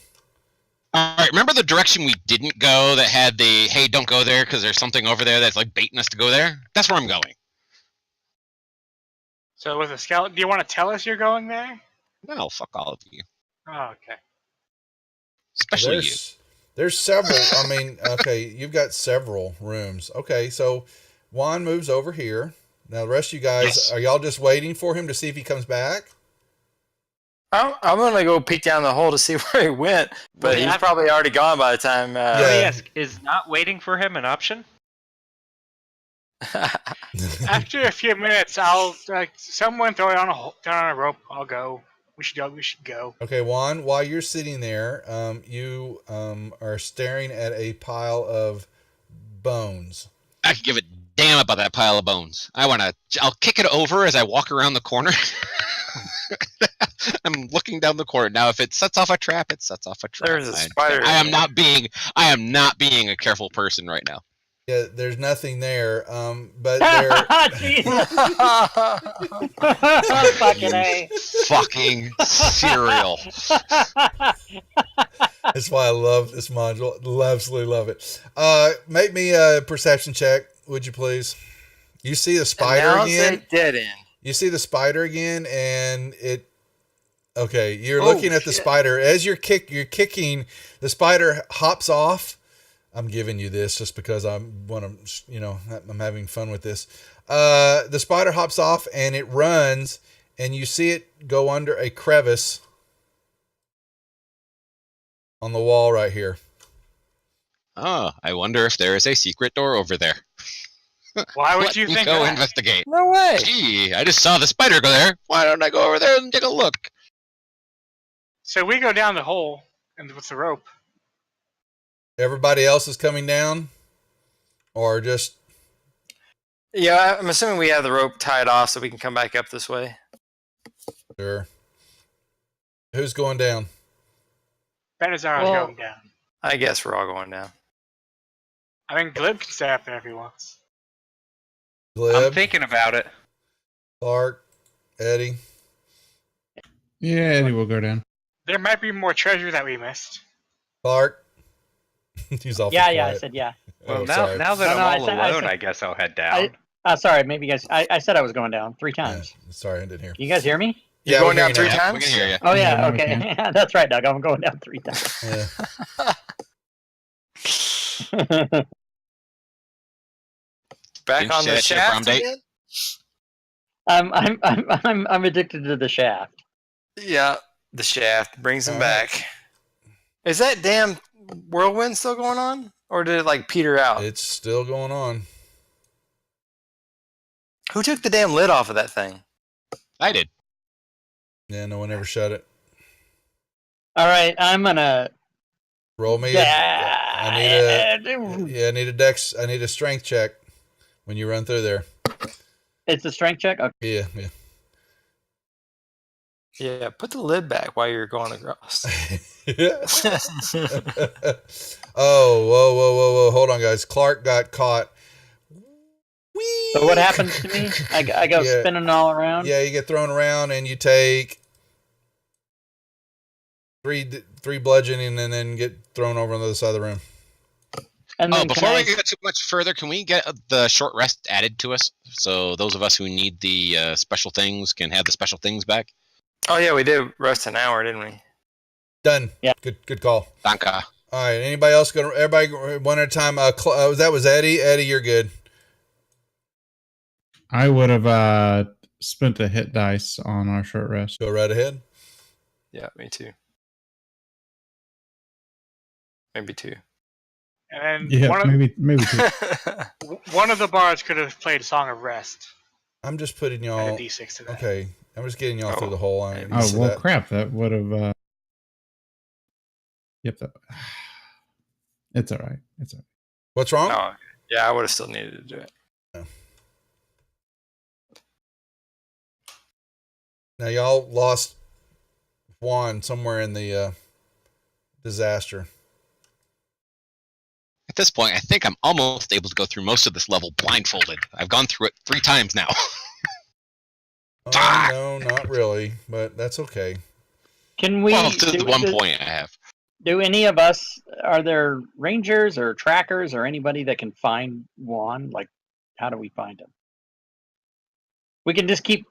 All right, remember the direction we didn't go that had the, hey, don't go there because there's something over there that's like baiting us to go there? That's where I'm going. So with a skeleton, do you want to tell us you're going there? No, fuck all of you. Oh, okay. Especially you. There's several. I mean, okay, you've got several rooms. Okay, so Juan moves over here. Now, the rest of you guys, Yes. Are y'all just waiting for him to see if he comes back? I'm gonna go peek down the hole to see where he went, but he's probably already gone by the time. Yeah. Yes, is not waiting for him an option? After a few minutes, I'll someone throw it on a rope. I'll go. We should go. We should go. Okay, Juan, while you're sitting there, you are staring at a pile of bones. I could give a damn about that pile of bones. I'll kick it over as I walk around the corner. I'm looking down the corner. Now, if it sets off a trap, it sets off a trap. There's a spider. I am not being a careful person right now. Yeah, there's nothing there, but there. Fucking A. Fucking cereal. That's why I love this module. Absolutely love it. Make me a perception check, would you please? You see the spider again? Dead end. You see the spider again, and it. Okay, you're Oh, looking at the shit. spider as you're kicking. The spider hops off. I'm giving you this just because I'm having fun with this. The spider hops off and it runs, and you see it go under a crevice on the wall right here. Oh, I wonder if there is a secret door over there. Why would Let you me think go that? investigate? No way. Gee, I just saw the spider go there. Why don't I go over there and take a look? So we go down the hole and with the rope. Everybody else is coming down, or just Yeah, I'm assuming we have the rope tied off so we can come back up this way. sure. Who's going down? Benazar is Well- going down. I guess we're all going down. I mean, Glib can stay up there if he wants. I'm Glib, thinking about it. Clark, Eddie. Yeah, Eddie will go down. There might be more treasure that we missed. Clark. He's awful Yeah, I quiet. said yeah. Well, Oh, now sorry. that No, I'm no, I all said- alone, I guess I'll head down. Sorry, maybe you guys. I said I was going down 3 Yeah, times. sorry, I didn't hear. Can you guys hear me? You're Yeah, going we're down hearing 3 you now. We times? can hear you. Oh yeah, Yeah, okay. That's right, Doug. I'm going down 3 times. Yeah. Back Didn't on you the say that's your prom shaft date? again? I'm addicted to the shaft. Yeah, the shaft brings him All back. Is that damn whirlwind still going on, or did it like peter out? It's still going on. Who took the damn lid off of that thing? I did. Yeah, no one ever shut it. All right, I'm gonna. Roll me. I need a dex. I need a strength check when you run through there. It's a strength check. Okay. Yeah. Yeah, put the lid back while you're going across. Whoa. Hold on, guys. Clark got caught. Whee! So what happens to me? I go Yeah. spinning all around. Yeah, you get thrown around and you take Three bludgeoning and then get thrown over on the other side of the room. And then Before we get too much further, can we get the short rest added to us? So those of us who need the special things can have the special things back? Oh, yeah, we did rest an hour, didn't we? Done. Yeah. Good call. Danka. All right. Anybody else going to, everybody one at a time. That was Eddie. Eddie, you're good. I would have spent a hit dice on our short rest. Go right ahead. Yeah, me too. Maybe 2. And Yeah, one of, maybe 2. one of the bards could have played Song of Rest. I'm just putting Add y'all. a D6 to that. Okay. I'm just getting y'all through the hole. I didn't Oh see well, that. crap! That would have. Yep. It's all right. It's all right. What's wrong? Oh, yeah, I would have still needed to do it. Now y'all lost Juan somewhere in the disaster. At this point, I think I'm almost able to go through most of this level blindfolded. I've gone through it 3 times now. Oh, no, not really, but that's okay. Can we? Well, to the one point I have. Do any of us? Are there rangers or trackers or anybody that can find Juan? Like, how do we find him? We can just keep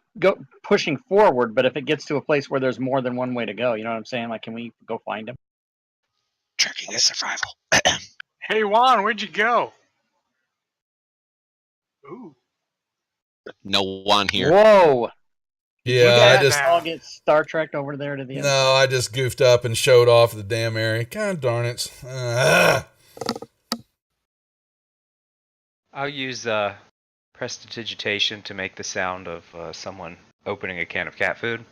pushing forward, but if it gets to a place where there's more than one way to go, you know what I'm saying? Like, can we go find him? Tracking is survival. Hey, Juan, where'd you go? Ooh. No one here. Whoa! Yeah, I just- all get Star Trek over there to the. No, I just goofed up and showed off the damn area. God darn it! I'll use prestidigitation to make the sound of someone opening a can of cat food.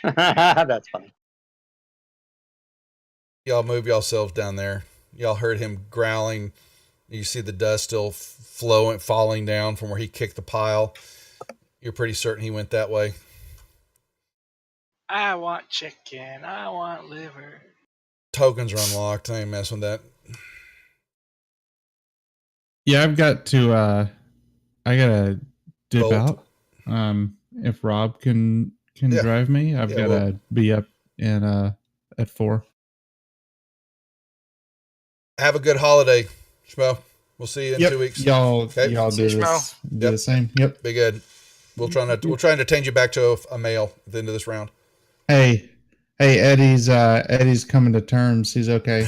That's funny. Y'all move yourselves down there. Y'all heard him growling. You see the dust still falling down from where he kicked the pile. You're pretty certain he went that way. I want chicken. I want liver. Tokens are unlocked. I ain't messing with that. Yeah, I've got to. I gotta dip Bolt. out. If Rob can Yeah. drive me, I've Yeah, gotta be up in at 4. Have a good holiday, Schmo. We'll see you in 2 weeks. Y'all Okay. do See you, this. Do Yep. the same. Yep. Be good. We'll try to entertain you back to a male at the end of this round. Hey, Eddie's coming to terms. He's okay.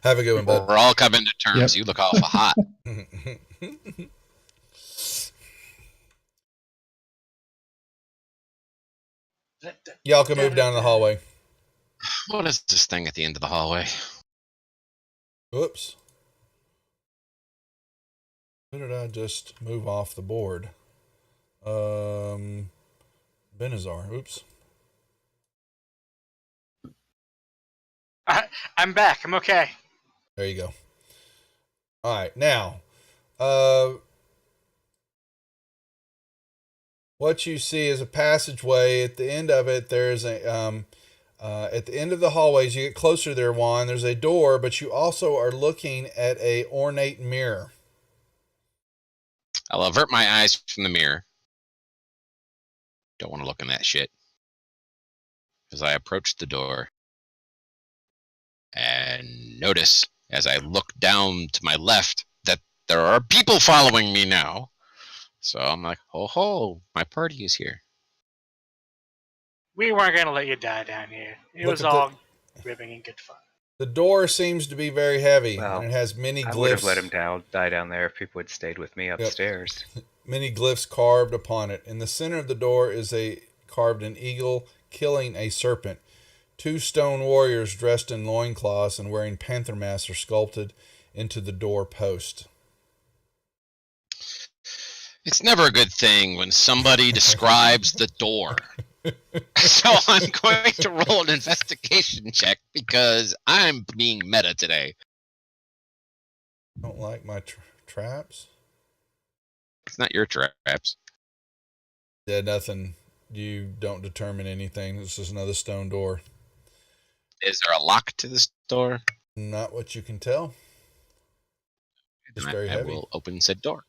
Have a good one, bud. We're all coming to terms. Yep. You look awful hot. Y'all can move down the hallway. What is this thing at the end of the hallway? Whoops. Who did I just move off the board? Benazar. Oops. I'm back. I'm okay. There you go. All right. Now, what you see is a passageway. At the end of it, there's a at the end of the hallways, you get closer there, Juan. There's a door, but you also are looking at a ornate mirror. I'll avert my eyes from the mirror. Don't want to look in that shit. As I approach the door and notice as I look down to my left that there are people following me now. So I'm like, ho, my party is here. We weren't gonna let you die down here. It Look was at all ribbing and good fun. The door seems to be very heavy, Well, and it has many I would have glyphs. let him die down there if people had stayed with me upstairs. Many glyphs carved upon it. In the center of the door is carved an eagle killing a serpent. 2 stone warriors dressed in loincloths and wearing panther masks are sculpted into the door post. It's never a good thing when somebody describes the door. So I'm going to roll an investigation check because I'm being meta today. Don't like my traps? It's not your traps. Yeah, nothing. You don't determine anything. It's just another stone door. Is there a lock to this door? Not what you can tell. It's very I heavy. will open said door.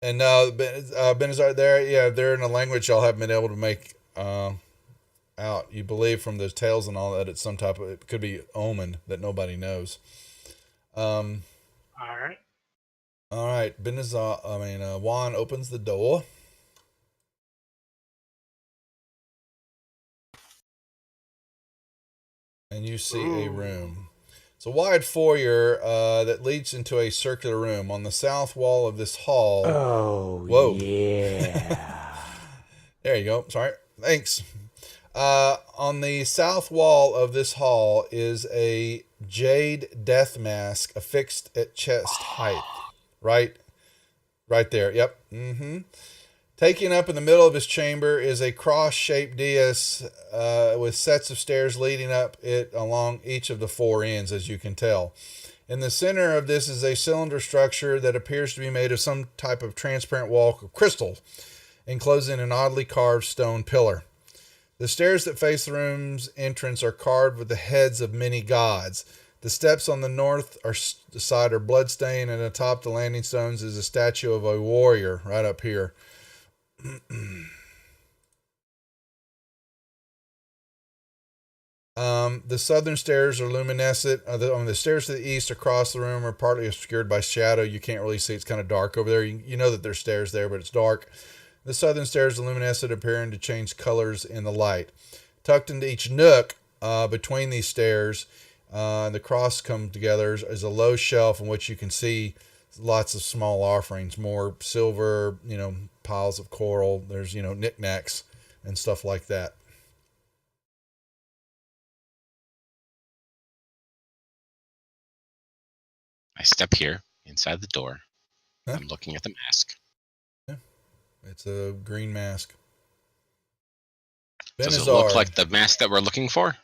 And Benazar, there, yeah, they're in a language y'all haven't been able to make out. You believe from those tales and all that it's some type of, it could be omen that nobody knows. All right. All right, Juan opens the door. And you see a room. It's a wide foyer that leads into a circular room. On the south wall of this hall. Oh, Whoa. yeah. There you go. Sorry. Thanks. On the south wall of this hall is a jade death mask affixed at chest height. Right there. Yep. Mm-hmm. Taking up in the middle of his chamber is a cross-shaped dais with sets of stairs leading up it along each of the four ends, as you can tell. In the center of this is a cylinder structure that appears to be made of some type of transparent wall of crystal, enclosing an oddly carved stone pillar. The stairs that face the room's entrance are carved with the heads of many gods. The steps on the north side are bloodstained, and atop the landing stones is a statue of a warrior right up here. The southern stairs are luminescent. The stairs to the east across the room are partly obscured by shadow. You can't really see. It's kind of dark over there. You know that there's stairs there, but it's dark. The southern stairs are luminescent, appearing to change colors in the light. Tucked into each nook between these stairs, the cross come together, is a low shelf in which you can see lots of small offerings, more silver, piles of coral. There's, knickknacks and stuff like that. I step here inside the door. Huh? I'm looking at the mask. Yeah. It's a green mask. Does it Benazar, look like the mask that we're looking for?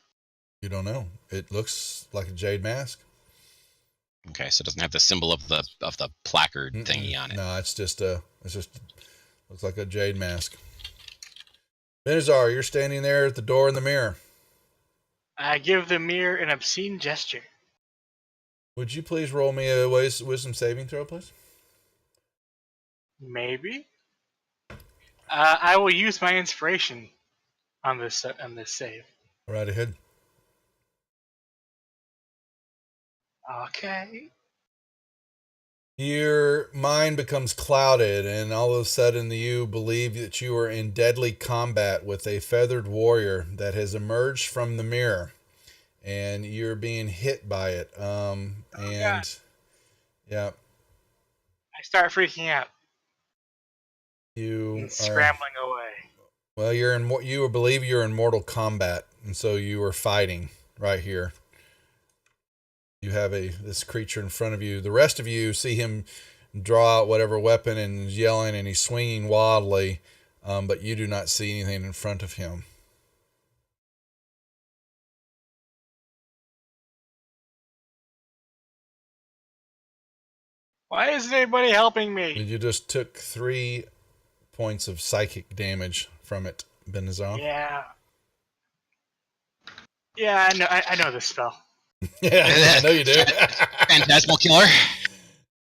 You don't know. It looks like a jade mask. Okay, so it doesn't have the symbol of the placard thingy on it. No, it's just looks like a jade mask. Benazar, you're standing there at the door in the mirror. I give the mirror an obscene gesture. Would you please roll me a wisdom saving throw, please? Maybe. I will use my inspiration on this save. Right ahead. Okay. Your mind becomes clouded, and all of a sudden you believe that you are in deadly combat with a feathered warrior that has emerged from the mirror, and you're being hit by it. God. Yeah, I start freaking out you and are scrambling away. well. You believe you're in mortal combat, and so you are fighting right here. You have this creature in front of you. The rest of you see him draw out whatever weapon and is yelling, and he's swinging wildly, but you do not see anything in front of him. Why isn't anybody helping me? You just took 3 points of psychic damage from it, Benazar. Yeah. Yeah, I know this spell. Yeah, I know you do. Phantasmal Killer?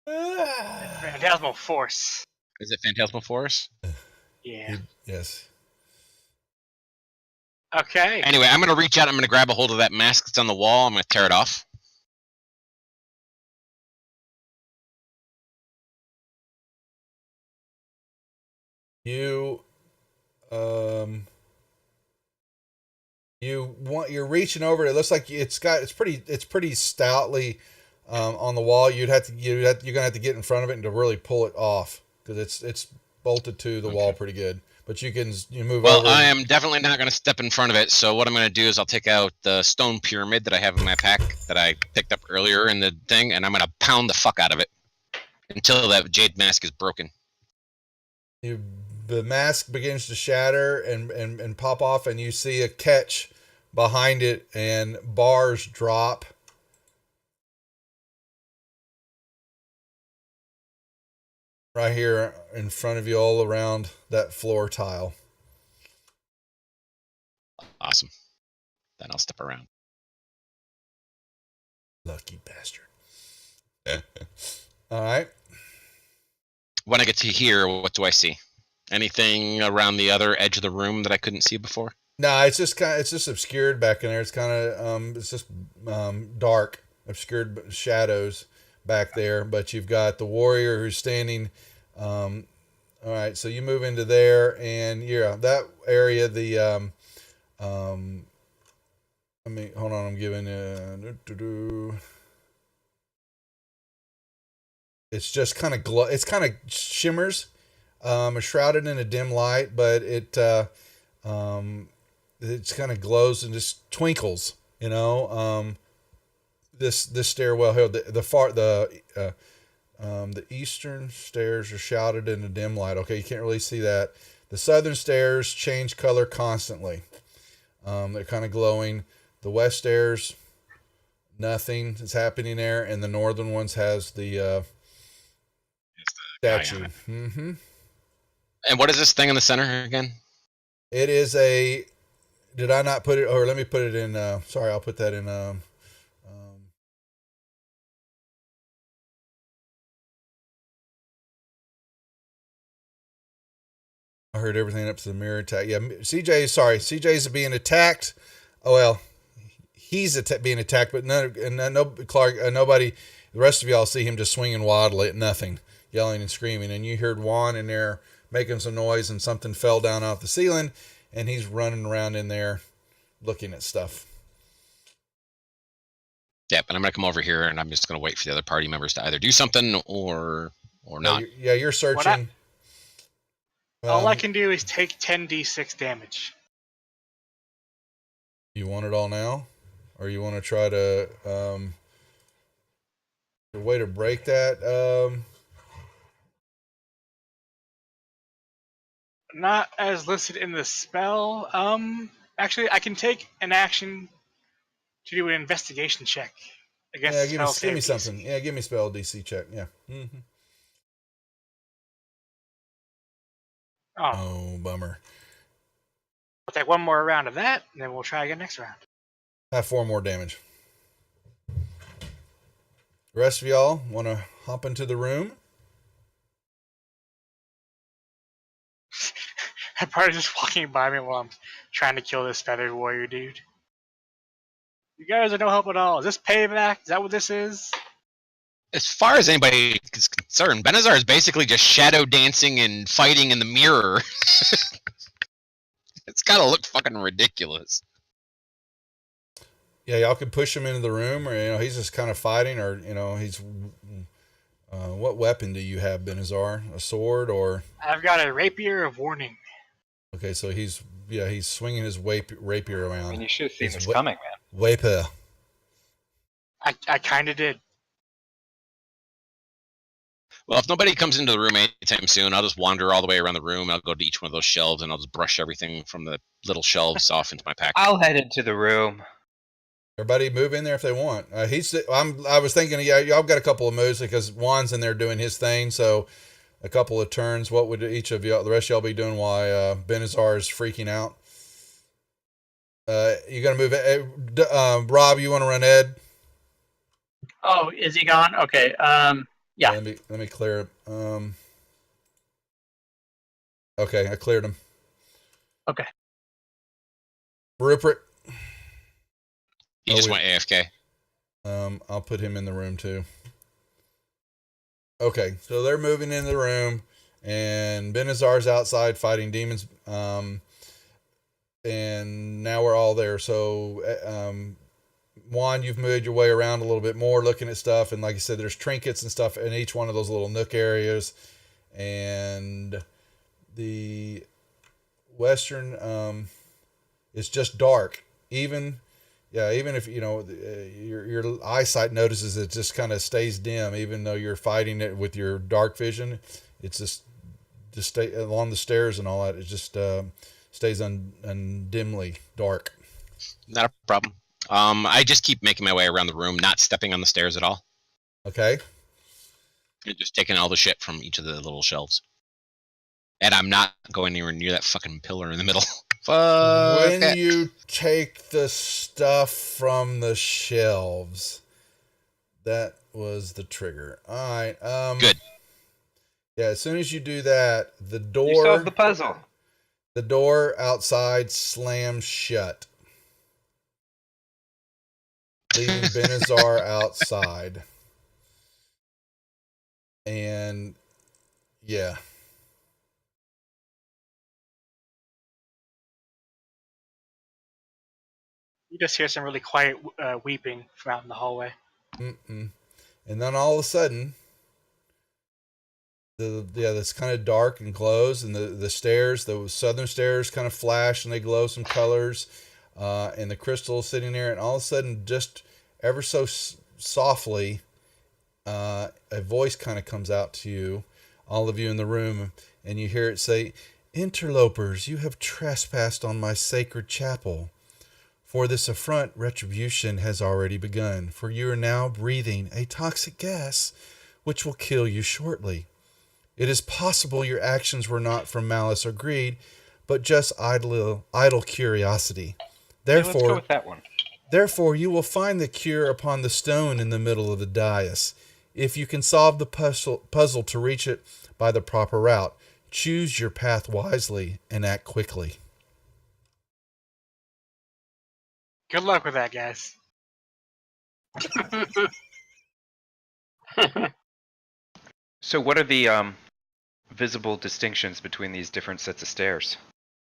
Phantasmal Force. Is it Phantasmal Force? Yeah. Yes. Okay. Anyway, I'm going to reach out. I'm going to grab a hold of that mask that's on the wall. I'm going to tear it off. You're reaching over. It looks like it's pretty stoutly on the wall. You're gonna have to get in front of it and to really pull it off because it's bolted to the wall pretty good. But you move over. Well, I am definitely not going to step in front of it. So what I'm going to do is I'll take out the stone pyramid that I have in my pack that I picked up earlier in the thing, and I'm going to pound the fuck out of it until that jade mask is broken. The mask begins to shatter and pop off, and you see a catch behind it, and bars drop. Right here in front of you, all around that floor tile. Awesome. Then I'll step around. Lucky bastard. All right. when I get to here, what do I see? Anything around the other edge of the room that I couldn't see before? No, it's just obscured back in there. It's kind of it's just dark, obscured shadows back there. But you've got the warrior who's standing. All right, so you move into there, and yeah, that area. Let me hold on. I'm giving. It's just kind of glow. It's kind of shimmers. It's shrouded in a dim light, but it's kind of glows and just twinkles. This stairwell here, the eastern stairs are shrouded in a dim light. Okay, you can't really see that. The southern stairs change color constantly. They're kind of glowing. The west stairs, nothing is happening there, and the northern ones has the statue. Mm-hmm. And what is this thing in the center again? It is a. Did I not put it? Or let me put it in. Sorry, I'll put that in. I heard everything up to the mirror attack. Yeah, CJ's being attacked. Oh well, he's being attacked, but nobody. The rest of y'all see him just swinging wildly at nothing, yelling and screaming. And you heard Juan in there making some noise, and something fell down off the ceiling, and he's running around in there, looking at stuff. Yep, and I'm gonna come over here, and I'm just gonna wait for the other party members to either do something or not. You're searching. All I can do is take 10d6 damage. You want it all now? Or you want to try to a way to break that? Not as listed in the spell. Actually, I can take an action to do an investigation check against give me something. Yeah, give me spell DC check. Yeah. Mm-hmm. Oh, bummer. We'll take one more round of that, and then we'll try again next round. Have 4 more damage. The rest of y'all want to hop into the room? I'm probably just walking by me while I'm trying to kill this feathered warrior dude. You guys are no help at all. Is this payback? Is that what this is? As far as anybody is concerned, Benazar is basically just shadow dancing and fighting in the mirror. It's gotta look fucking ridiculous. Yeah, y'all can push him into the room, or he's just kind of fighting, or he's. What weapon do you have, Benazar? A sword, or? I've got a rapier of warning. Okay, so he's swinging his rapier around. I mean, you should have seen this coming, man. Rapier. I kind of did. Well, if nobody comes into the room anytime soon, I'll just wander all the way around the room. I'll go to each one of those shelves, and I'll just brush everything from the little shelves off into my pack. I'll head into the room. Everybody move in there if they want. I was thinking, y'all got a couple of moves because Juan's in there doing his thing. So a couple of turns. What would each of y'all, the rest of y'all, be doing while Benazar is freaking out? You gonna move? Rob, you want to run Ed? Oh, is he gone? Okay. Yeah. Let me clear it. Okay, I cleared him. Okay. Rupert. He just went AFK. I'll put him in the room too. Okay, so they're moving in the room, and Benazar's outside fighting demons. And now we're all there. So, Juan, you've moved your way around a little bit more, looking at stuff, and like I said, there's trinkets and stuff in each one of those little nook areas. And the western is just dark. Even if your eyesight notices it just kind of stays dim, even though you're fighting it with your dark vision. It's just stay along the stairs and all that. It just stays dimly dark. Not a problem. I just keep making my way around the room, not stepping on the stairs at all. Okay. And just taking all the shit from each of the little shelves. And I'm not going anywhere near that fucking pillar in the middle. When you take the stuff from the shelves, that was the trigger. All right. Good. Yeah, as soon as you do that, You solved the puzzle. the door outside slams shut, leaving Benazar outside. And yeah. You just hear some really quiet weeping from out in the hallway. Mm-mm. And then all of a sudden, it's kind of dark and glows, and the stairs, the southern stairs, kind of flash and they glow some colors, and the crystal is sitting there, and all of a sudden, just ever so softly, a voice kind of comes out to you, all of you in the room, and you hear it say, "Interlopers, you have trespassed on my sacred chapel. For this affront, retribution has already begun, for you are now breathing a toxic gas which will kill you shortly. It is possible your actions were not from malice or greed, but just idle curiosity. Let's go with that one. Therefore, you will find the cure upon the stone in the middle of the dais. If you can solve the puzzle to reach it by the proper route, choose your path wisely and act quickly." Good luck with that, guys. So what are the visible distinctions between these different sets of stairs?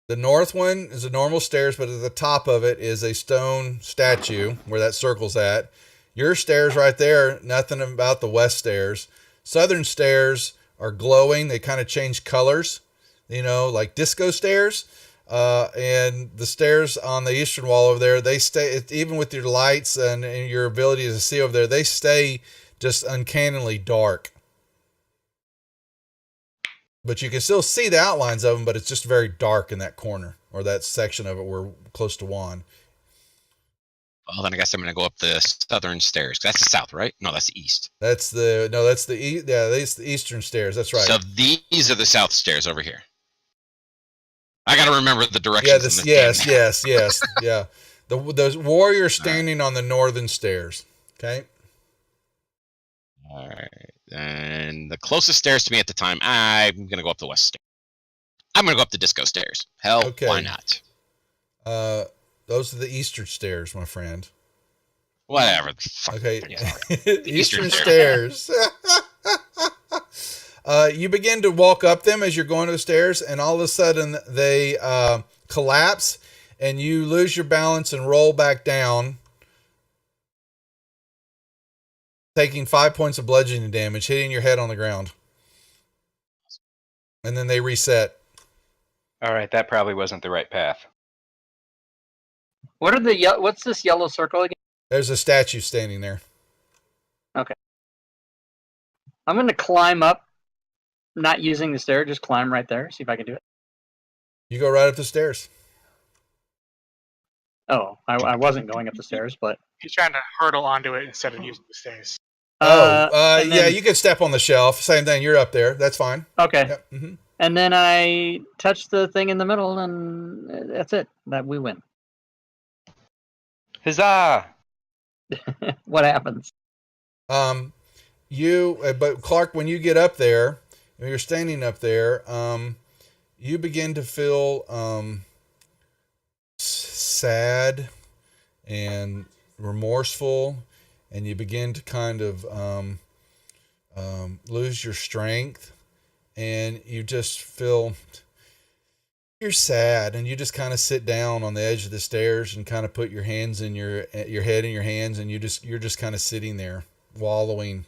The north one is a normal stairs, but at the top of it is a stone statue where that circle's at. Your stairs right there, nothing about the west stairs. Southern stairs are glowing. They kind of change colors, like disco stairs. And the stairs on the eastern wall over there, they stay, even with your lights and your ability to see over there, they stay just uncannily dark. But you can still see the outlines of them, but it's just very dark in that corner or that section of it where close to Juan. Well, then I guess I'm going to go up the southern stairs. That's the south, right? No, that's the east. That's the eastern stairs. That's right. So these are the south stairs over here. I got to remember the directions. Yeah, yes. Yeah. The warrior standing on the northern stairs. Okay. All right. And the closest stairs to me at the time, I'm going to go up the west stairs. I'm going to go up the disco stairs. Hell, Okay. Why not? Those are the eastern stairs, my friend. Whatever. Fuck. Okay. Yeah. Eastern stairs. You begin to walk up them as you're going to the stairs, and all of a sudden they collapse, and you lose your balance and roll back down, taking 5 points of bludgeoning damage, hitting your head on the ground. And then they reset. All right, that probably wasn't the right path. What's this yellow circle again? There's a statue standing there. Okay. I'm going to climb up, not using the stair, just climb right there, see if I can do it. You go right up the stairs. Oh, I wasn't going up the stairs, but... He's trying to hurdle onto it instead of using the stairs. Yeah, you could step on the shelf. Same thing. You're up there. That's fine. Okay. Yep. Mm-hmm. And then I touch the thing in the middle, and that's it. That we win. Huzzah! What happens? But Clark, when you get up there, when you're standing up there, you begin to feel sad and remorseful, and you begin to kind of lose your strength, and you just feel you're sad, and you just kind of sit down on the edge of the stairs and kind of put your hands in your head in your hands, and you're just kind of sitting there wallowing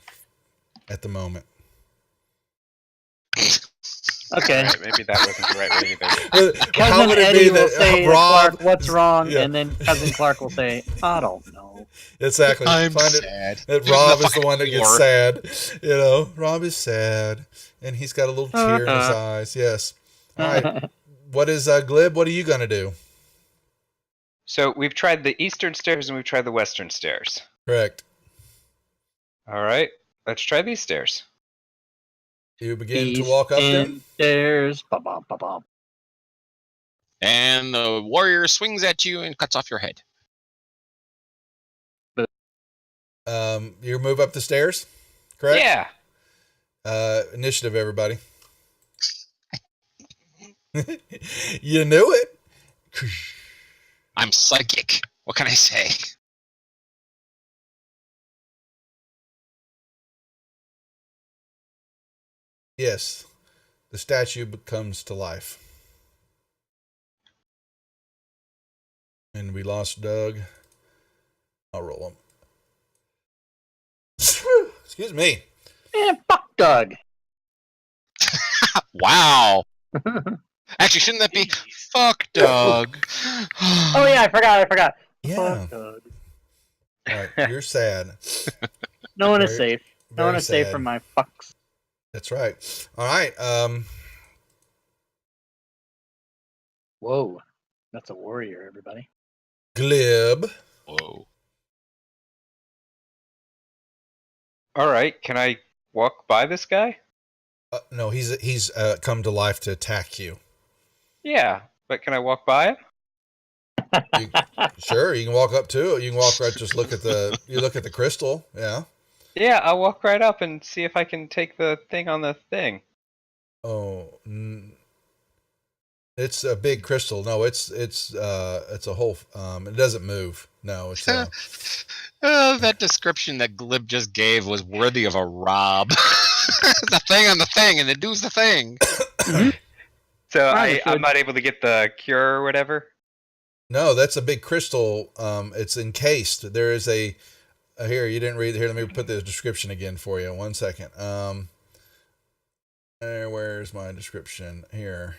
at the moment. Okay. Right, maybe that wasn't the right way either. Cousin Eddie will say, Rob, Clark, what's wrong? Yeah. And then Cousin Clark will say, I don't know. Exactly. I'm Find sad. That Rob is the one that gets Lord. sad. Rob is sad, and he's got a little tear in his eyes. Yes. All right. What is Glib? What are you gonna do? So we've tried the eastern stairs and we've tried the western stairs. Correct. All right, let's try these stairs. You begin to walk up them. Stairs. Ba-bum. And the warrior swings at you and cuts off your head. You move up the stairs. Correct. Yeah. Initiative, everybody. You knew it. I'm psychic. What can I say? Yes, the statue comes to life. And we lost Doug. I'll roll him. Excuse me. Man, fuck Doug. Wow. Actually, shouldn't that be Jeez. fuck Doug? Oh yeah, I forgot. Yeah. Fuck Doug. All right, you're sad. No one is Very- safe. No one very is safe sad. from my fucks. That's right. All right. Whoa, that's a warrior, everybody. Glib. Whoa. All right, can I walk by this guy? No, he's come to life to attack you. Yeah, but can I walk by him? Sure, you can walk up to it. You can walk right. Just look at the crystal. Yeah. Yeah, I'll walk right up and see if I can take the thing on the thing. Oh, it's a big crystal. No, it's a whole. It doesn't move. No, it's Oh, that description that Glib just gave was worthy of a Rob. The thing on the thing, and it does the thing. So Right, I'm not able to get the cure or whatever. no, that's a big crystal. It's encased. There is a. Here, you didn't read. Here, let me put the description again for you. 1 second. Where's my description? Here.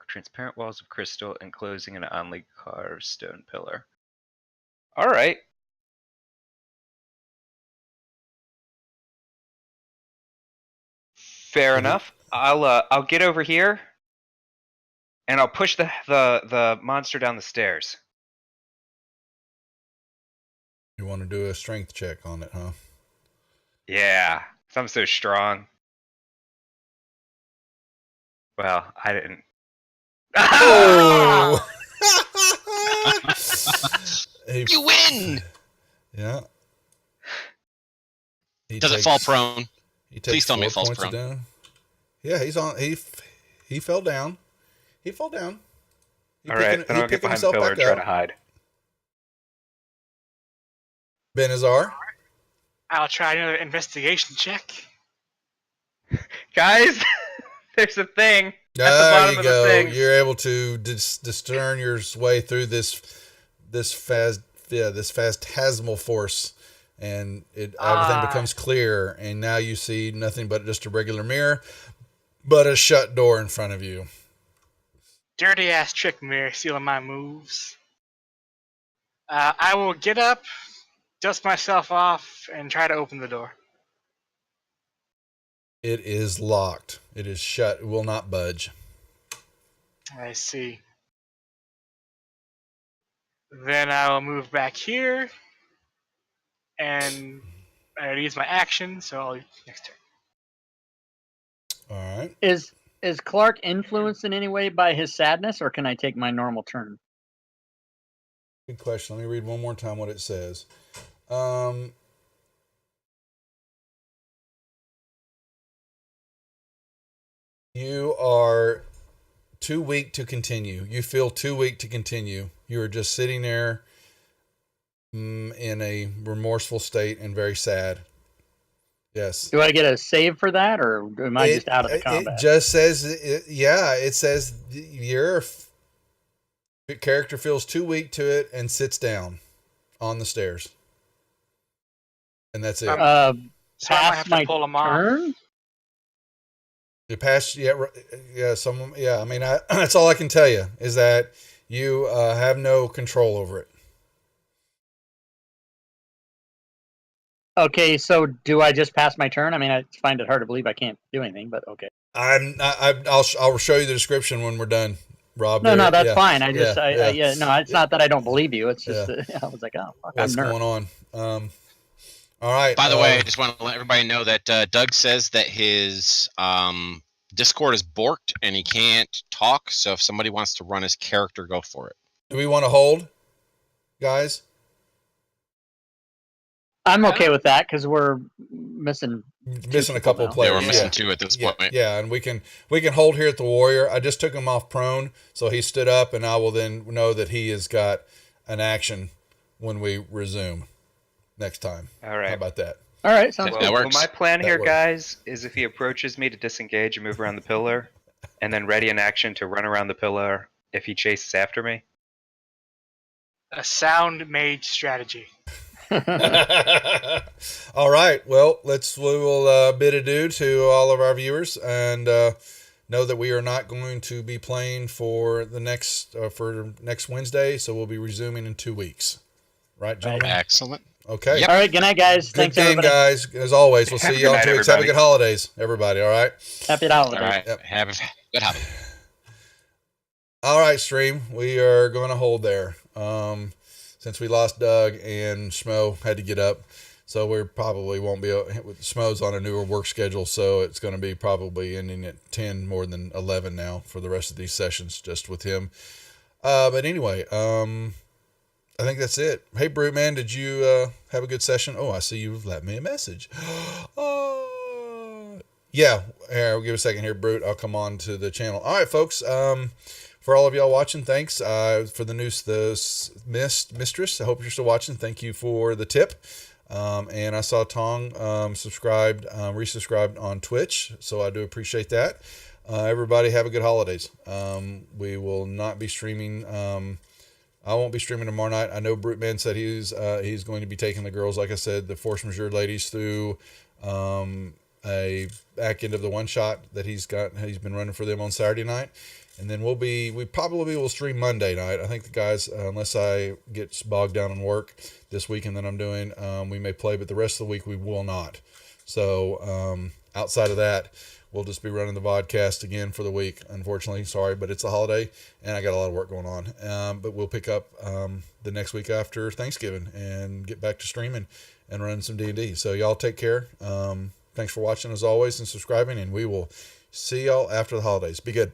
Transparent walls of crystal enclosing an oddly carved stone pillar. All right. Fair enough. I'll get over here, and I'll push the monster down the stairs. You want to do a strength check on it, huh? Yeah, 'cause I'm so strong. Well, I didn't. Oh! You win! Yeah. He Does it takes- fall prone? He Please takes tell me 4 it falls points of prone. down. Yeah, he's on. He fell down. He fell down. All right, then I'll get behind the pillar and try to hide. Benazar. I'll try another investigation check. Guys, there's a thing at the There bottom you of the go. thing. You're able to discern your way through this phantasmal force, and everything becomes clear. And now you see nothing but just a regular mirror, but a shut door in front of you. Dirty ass trick mirror sealing my moves. I will get up, dust myself off, and try to open the door. It is locked. It is shut. It will not budge. I see. Then I will move back here, and I already used my action, so I'll next turn. All right. Is Clark influenced in any way by his sadness, or can I take my normal turn? Good question. Let me read one more time what it says. You are too weak to continue. You feel too weak to continue. You are just sitting there in a remorseful state and very sad. Yes. Do I get a save for that, or am I just out of the combat? It just says, it says your character feels too weak to it and sits down on the stairs. And that's it. So I might Pass have to my pull them off. turn? You passed, yeah. I mean, that's all I can tell you is that you have no control over it. Okay, so do I just pass my turn? I mean, I find it hard to believe I can't do anything, but okay. I'll show you the description when we're done, Rob. No, that's Yeah. fine. I just, Yeah. no, it's not that I don't believe you. It's just, I was like, oh, fuck, What's I'm nervous. going on? All right. By the way, I just want to let everybody know that Doug says that his Discord is borked and he can't talk. So if somebody wants to run his character, go for it. Do we want to hold, guys? I'm okay with that because we're missing Missing a couple of people now. Yeah, players. we're missing two at this Yeah, point. yeah, and we can hold here at the Warrior. I just took him off prone, so he stood up, and I will then know that he has got an action when we resume next time. All right. How about that? All right, sounds That Well, good. works. my plan That here, works. guys, is if he approaches me to disengage and move around the pillar, and then ready in action to run around the pillar if he chases after me. A sound mage strategy. All right. Well, we will bid adieu to all of our viewers, and know that we are not going to be playing for the next Wednesday, so we'll be resuming in 2 weeks. Right, gentlemen? Excellent. Okay. Yep. All right, good night, guys. Good Thanks, game, everybody. guys. As always, we'll Have see a you all in good 2 night, weeks. Have a everybody. good holidays, everybody. All right. Happy holidays. All right. Yep. Have a good hobby. All right, stream. We are going to hold there. Since we lost Doug and Schmo had to get up, so we probably won't be. Schmo's on a newer work schedule, so it's going to be probably ending at 10 more than 11 now for the rest of these sessions, just with him. But anyway, I think that's it. Hey, Brute Man, did you have a good session? Oh, I see you've left me a message. Yeah. Here, I'll give a second here, Brute. I'll come on to the channel. All right, folks. For all of y'all watching, thanks for the news. The mistress. I hope you're still watching. Thank you for the tip. And I saw Tong resubscribed on Twitch, so I do appreciate that. Everybody have a good holidays. We will not be streaming. I won't be streaming tomorrow night. I know Brute Man said he's going to be taking the girls, like I said, the Force Majeure ladies through a back end of the one shot that he's been running for them on Saturday night. And then we probably will stream Monday night. I think the guys, unless I get bogged down in work this weekend that I'm doing, we may play, but the rest of the week we will not. So outside of that, we'll just be running the vodcast again for the week. Unfortunately, sorry, but it's a holiday and I got a lot of work going on. But we'll pick up the next week after Thanksgiving and get back to streaming and running some D&D. So y'all take care. Thanks for watching as always and subscribing, and we will see y'all after the holidays. Be good.